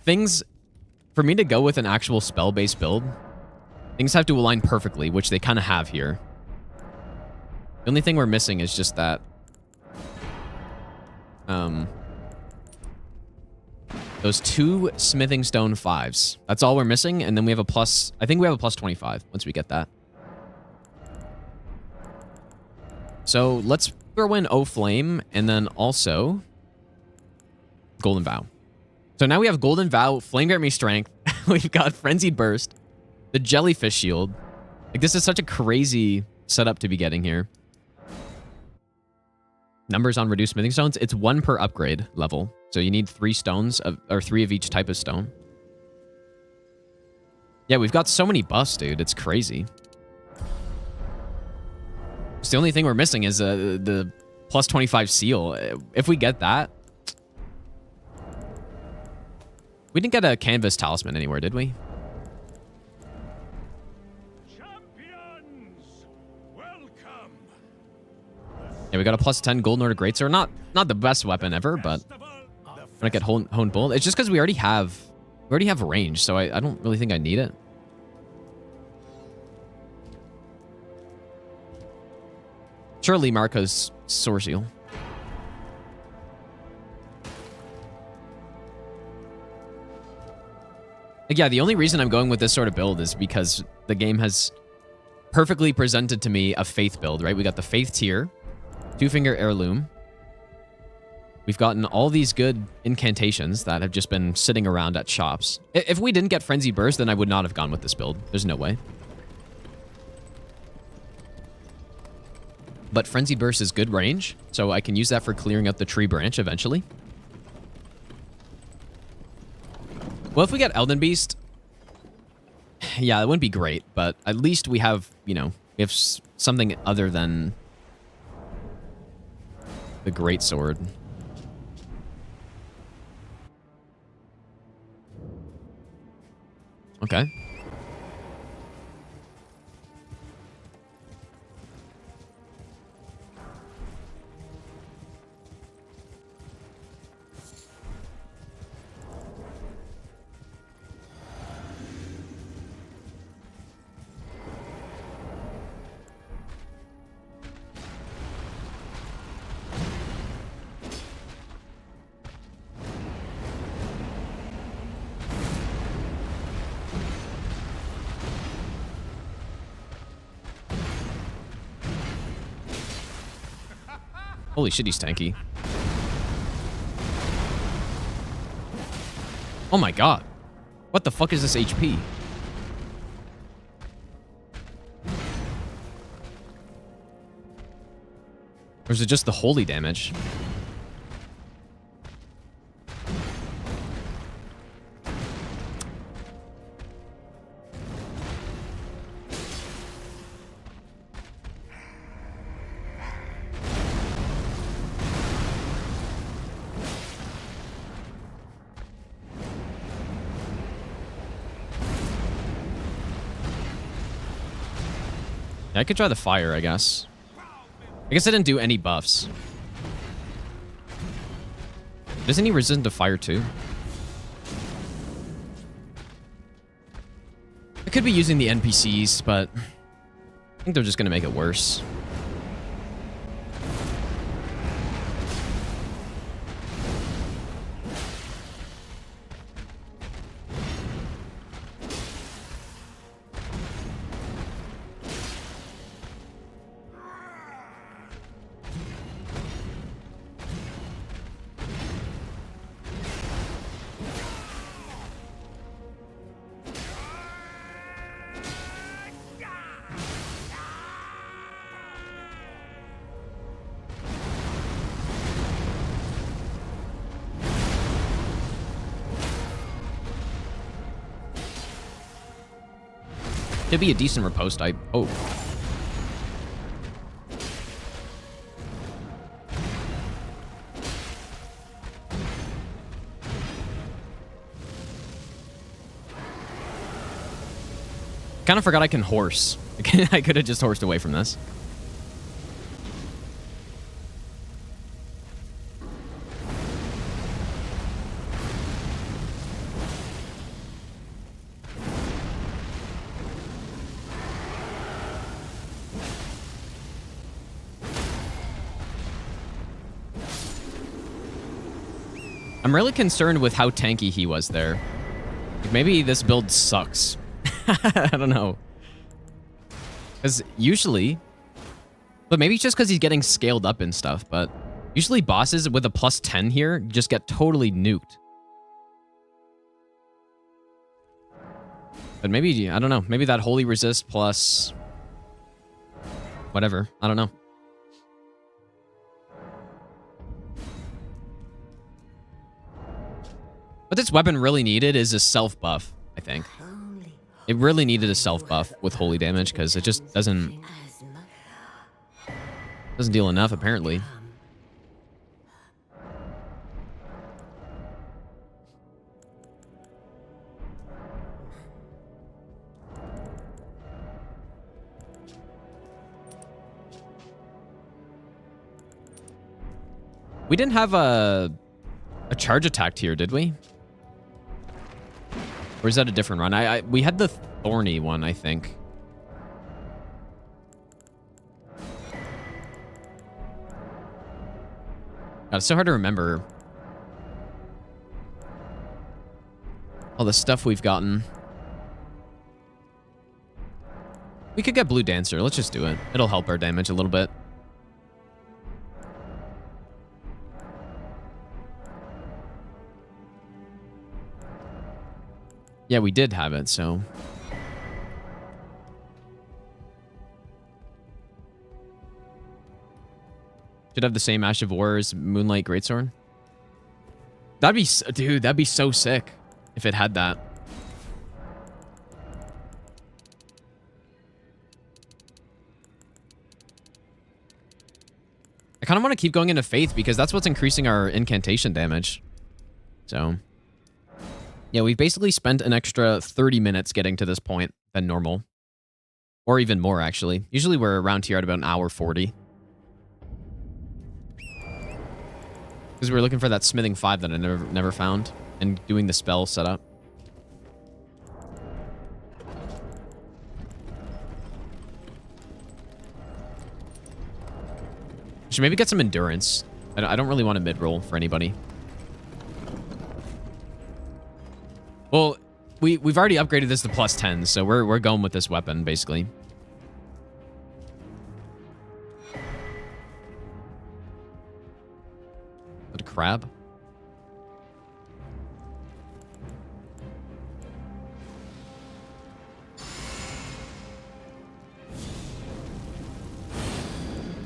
Things... For me to go with an actual spell-based build, things have to align perfectly, which they kind of have here. The only thing we're missing is just that... those 2 Smithing Stone 5s. That's all we're missing, and then we have a plus... I think we have a plus 25 once we get that. So let's throw in O Flame, and then also... Golden Vow. So now we have Golden Vow, Flame Grant Me Strength. We've got Frenzied Burst, the Jellyfish Shield. Like, this is such a crazy setup to be getting here. Numbers on Reduced Smithing Stones. It's 1 per upgrade level. So you need 3 stones, or 3 of each type of stone. Yeah, we've got so many buffs, dude. It's crazy. So the only thing we're missing is the plus 25 seal. If we get that... We didn't get a Canvas Talisman anywhere, did we? Champions, welcome. Yeah, we got a plus 10 Golden Order Greatsword. Not the best weapon ever, but I'm gonna get Honed Bolt. It's just because we already have range, so I don't really think I need it. Surely Marco's Sword Seal. Yeah, the only reason I'm going with this sort of build is because the game has perfectly presented to me a Faith build, right? We got the Faith tier, 2-finger Heirloom. We've gotten all these good incantations that have just been sitting around at shops. If we didn't get Frenzy Burst, then I would not have gone with this build. There's no way. But Frenzy Burst is good range, so I can use that for clearing out the tree branch eventually. Well, if we get Elden Beast, yeah, it wouldn't be great, but at least we have, you know, we have something other than the Great Sword. Okay. Holy shit, he's tanky. Oh my god. What the fuck is this HP? Or is it just the holy damage? I could try the fire, I guess. I guess I didn't do any buffs. Isn't he resistant to fire too? I could be using the NPCs, but I think they're just gonna make it worse. Could be a decent riposte. Oh. Kind of forgot I can horse. I could have just horsed away from this. I'm really concerned with how tanky he was there. Like, maybe this build sucks. I don't know. Because usually... But maybe it's just because he's getting scaled up and stuff, but... Usually bosses with a plus 10 here just get totally nuked. But maybe, I don't know. Maybe that holy resist plus... Whatever. I don't know. What this weapon really needed is a self buff, I think. It really needed a self buff with holy damage because it just doesn't deal enough apparently. We didn't have a charge attack here, did we? Or is that a different run? We had the thorny one, I think. God, it's so hard to remember all the stuff we've gotten. We could get Blue Dancer. Let's just do it. It'll help our damage a little bit. Yeah, we did have it, so... Should have the same Ash of War as Moonlight Greatsword. That'd be... Dude, that'd be so sick if it had that. I kind of want to keep going into Faith because that's what's increasing our incantation damage. So... Yeah, we've basically spent an extra 30 minutes getting to this point than normal. Or even more, actually. Usually we're around here at about an hour 40. Because we were looking for that Smithing 5 that I never found. And doing the spell setup. Should maybe get some endurance. I don't really want a mid-roll for anybody. Well, we've already upgraded this to plus 10, so we're going with this weapon, basically. Is that a crab?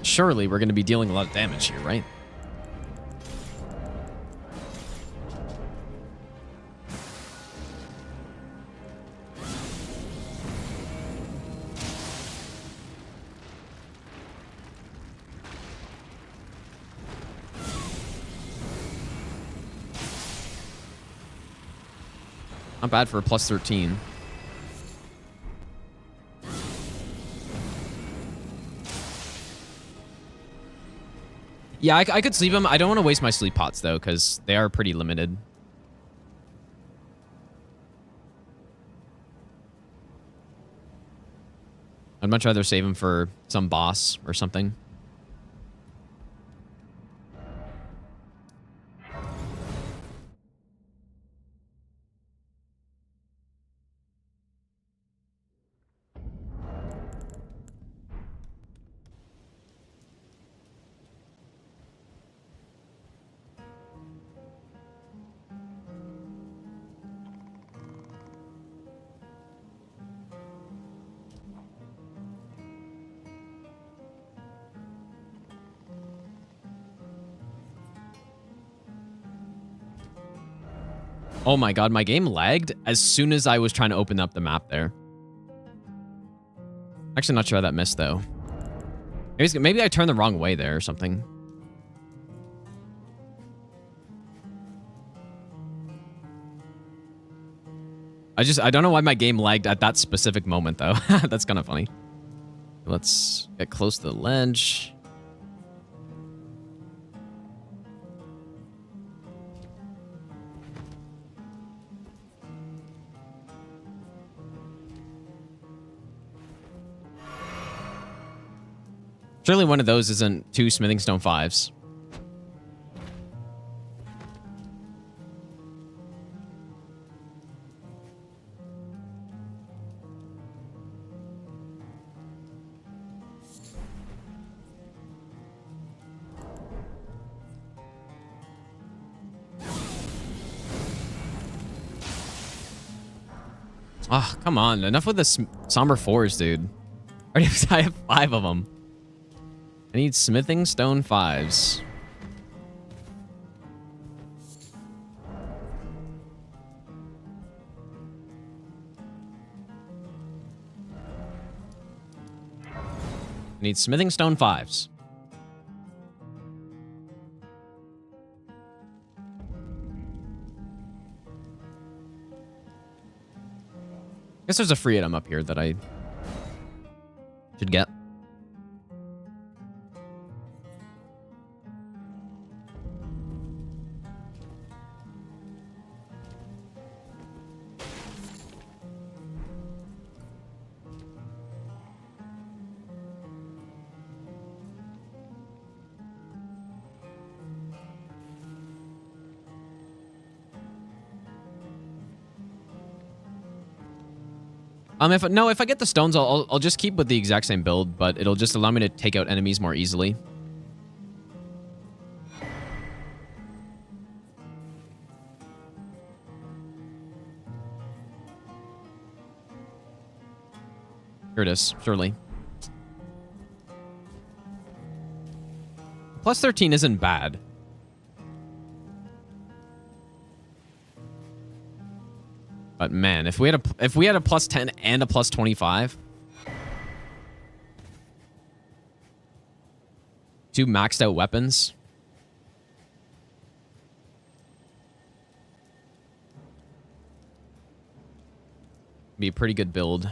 Surely we're going to be dealing a lot of damage here, right? Not bad for a plus 13. Yeah, I could sleep him. I don't want to waste my sleep pots, though, because they are pretty limited. I'd much rather save him for some boss or something. Oh my god, my game lagged as soon as I was trying to open up the map there. Actually, not sure how that missed, though. Maybe I turned the wrong way there or something. I don't know why my game lagged at that specific moment, though. That's kind of funny. Let's get close to the ledge. Surely one of those isn't 2 smithing stone 5s. Oh, come on. Enough with the somber 4s, dude. I have 5 of them. I need smithing stone 5s. I need smithing stone 5s. I guess there's a free item up here that I should get. If I get the stones, I'll just keep with the exact same build, but it'll just allow me to take out enemies more easily. Here it is, surely. Plus 13 isn't bad. But man, if we had a plus 10 and a plus 25, 2 maxed out weapons. Be a pretty good build.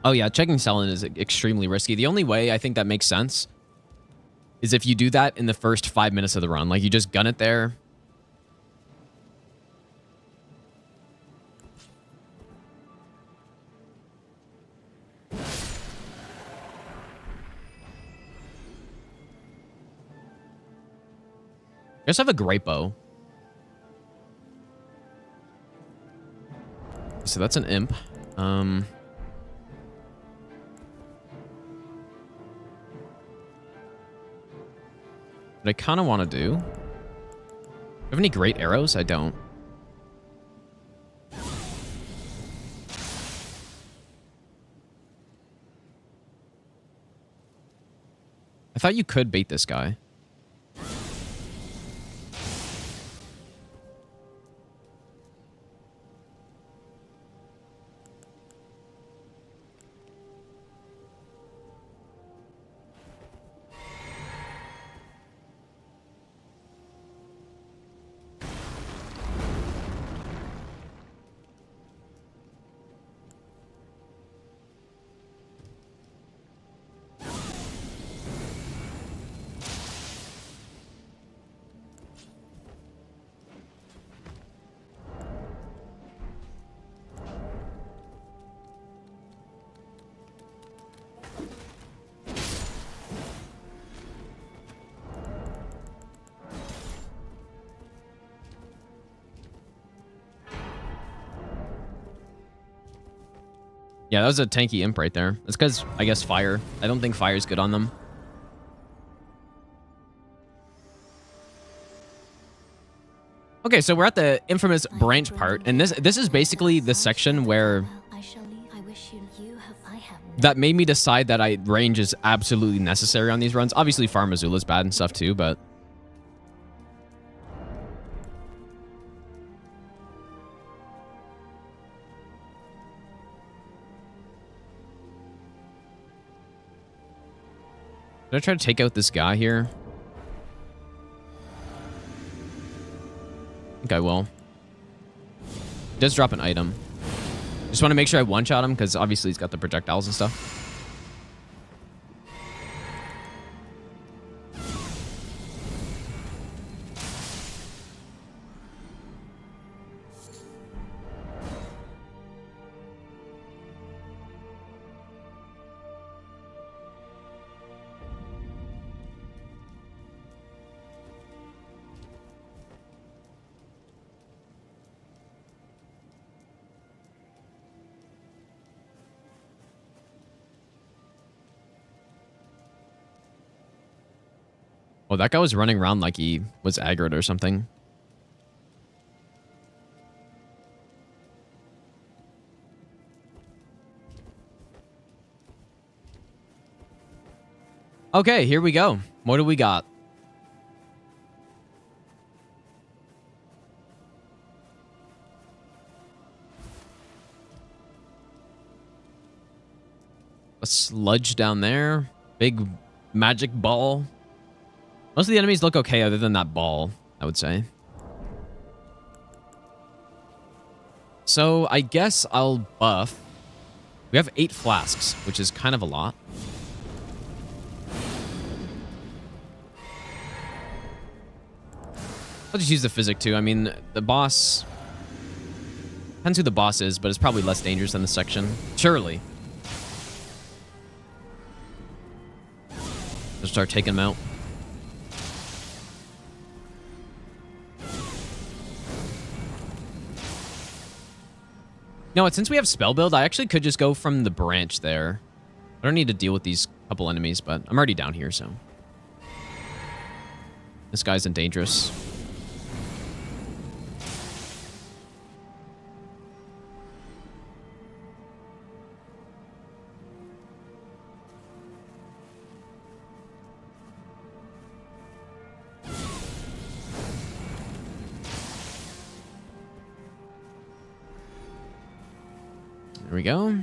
Oh yeah, checking Selin is extremely risky. The only way I think that makes sense is if you do that in the first 5 minutes of the run. Like, you just gun it there. I guess I have a great bow. So that's an imp. What I kind of want to do... Do I have any great arrows? I don't. I thought you could bait this guy. Yeah, that was a tanky imp right there. That's because, I guess, fire. I don't think fire's good on them. Okay, so we're at the infamous branch part, and this is basically the section where that made me decide that range is absolutely necessary on these runs. Obviously, Farm Missoula's bad and stuff too, but did I try to take out this guy here? I think I will. He does drop an item. Just want to make sure I one-shot him, because obviously he's got the projectiles and stuff. Oh, that guy was running around like he was aggroed or something. Okay, here we go. What do we got? A sludge down there. Big magic ball. Most of the enemies look okay other than that ball, I would say. So I guess I'll buff. We have 8 flasks, which is kind of a lot. I'll just use the physic too. I mean, the boss... Depends who the boss is, but it's probably less dangerous than the section. Surely. Just start taking them out. You know what, since we have spell build, I actually could just go from the branch there. I don't need to deal with these couple enemies, but I'm already down here, so. This guy isn't dangerous. There we go.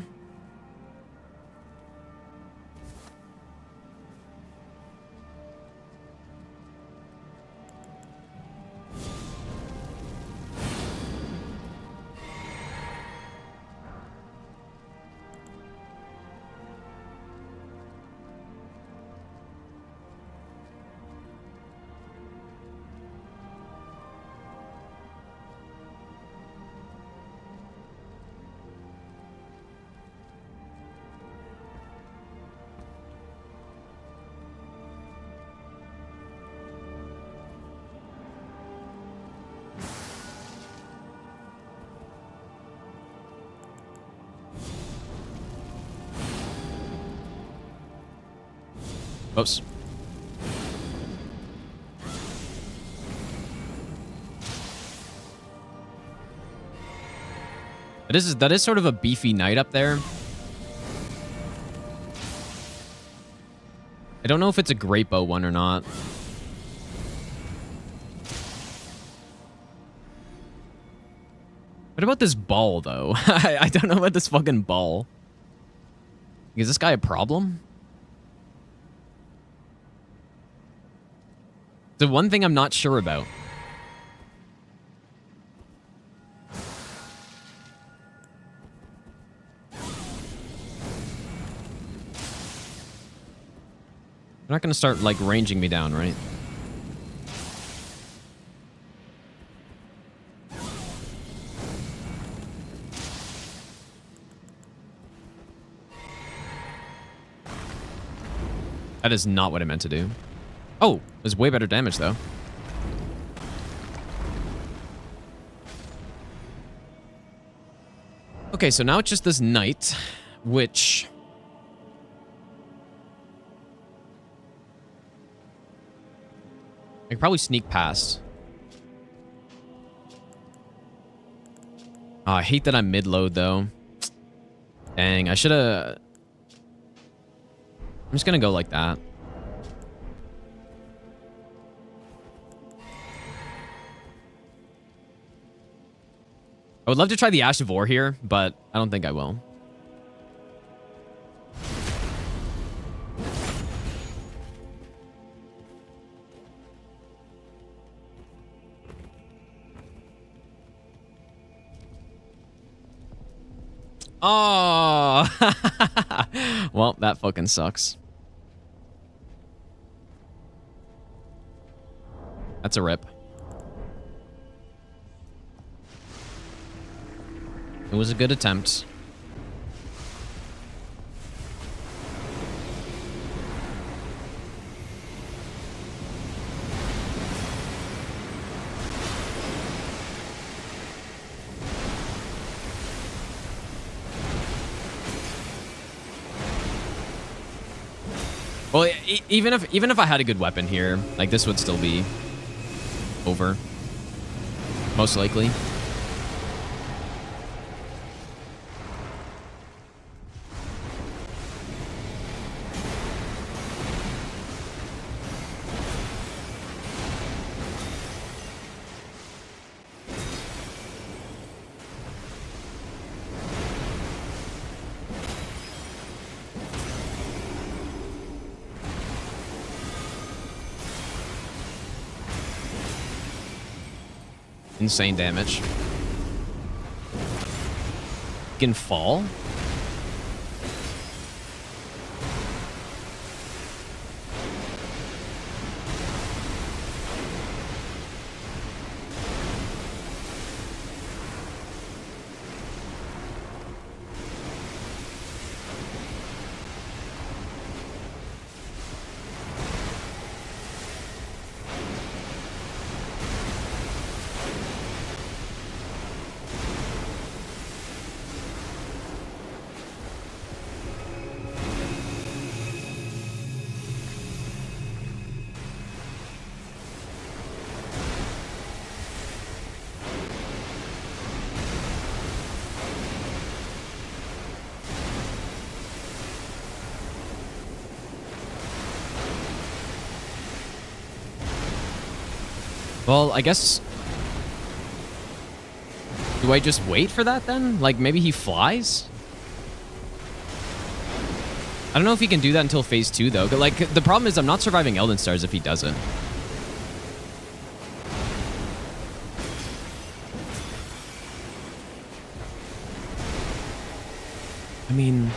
Oops. That is sort of a beefy knight up there. I don't know if it's a great bow one or not. What about this ball, though? I don't know about this fucking ball. Is this guy a problem? The one thing I'm not sure about. They're not going to start, like, ranging me down, right? That is not what I meant to do. Oh, there's way better damage, though. Okay, so now it's just this knight, which... I can probably sneak past. Oh, I hate that I'm mid-load, though. Dang, I should have... I'm just gonna go like that. I would love to try the Ash of War here, but I don't think I will. Oh! Well, that fucking sucks. That's a rip. It was a good attempt. Well, even if I had a good weapon here, like this would still be over, most likely. Insane damage. Can fall? Well, I guess... Do I just wait for that then? Like, maybe he flies? I don't know if he can do that until phase 2, though. But, like, the problem is I'm not surviving Elden Stars if he doesn't. I mean...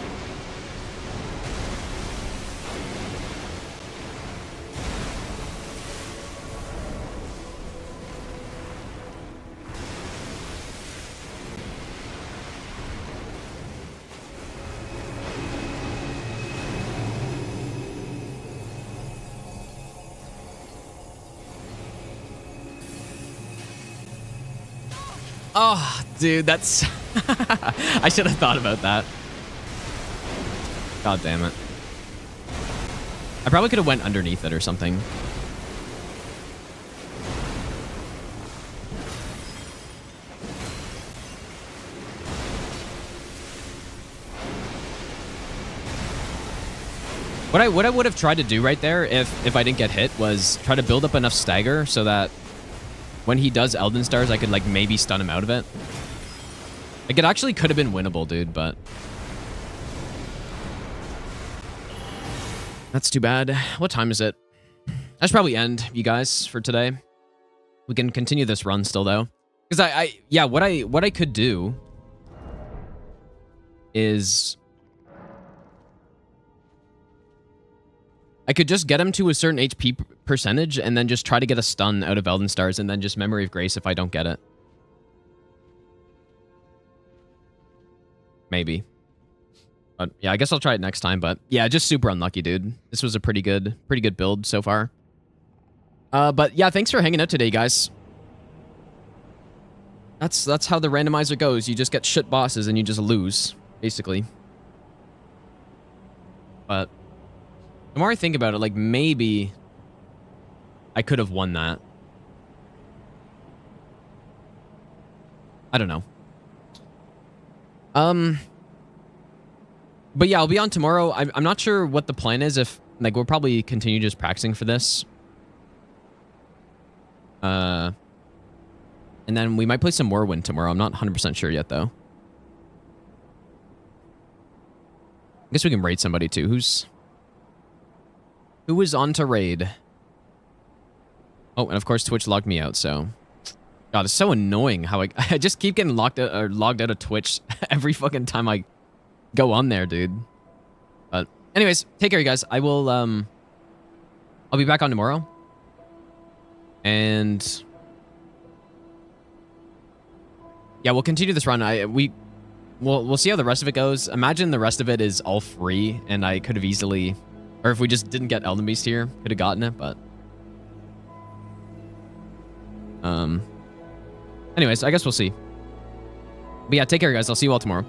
Oh, dude, that's... I should have thought about that. God damn it. I probably could have went underneath it or something. What I would have tried to do right there if I didn't get hit was try to build up enough stagger so that when he does Elden Stars, I could, like, maybe stun him out of it. Like, it actually could have been winnable, dude, but... That's too bad. What time is it? I should probably end, you guys, for today. We can continue this run still, though. Because yeah, what I could do is... I could just get him to a certain HP percentage and then just try to get a stun out of Elden Stars and then just Memory of Grace if I don't get it. Maybe. But yeah, I guess I'll try it next time. But yeah, just super unlucky, dude. This was a pretty good build so far. But yeah, thanks for hanging out today, guys. That's how the randomizer goes. You just get shit bosses and you just lose, basically. But the more I think about it, like, maybe I could have won that. I don't know. But yeah, I'll be on tomorrow. I'm not sure what the plan is. If like we'll probably continue just practicing for this. And then we might play some Morrowind tomorrow. I'm not 100% sure yet though. I guess we can raid somebody too. Who is on to raid? Oh, and of course Twitch logged me out, so God, it's so annoying how I just keep getting logged out of Twitch every fucking time I go on there, dude. But anyways, take care, you guys. I will I'll be back on tomorrow. And yeah, we'll continue this run. We'll see how the rest of it goes. Imagine the rest of it is all free and I could have easily, or if we just didn't get Elden Beast here, could have gotten it, but anyways, I guess we'll see. But yeah, take care, guys. I'll see you all tomorrow.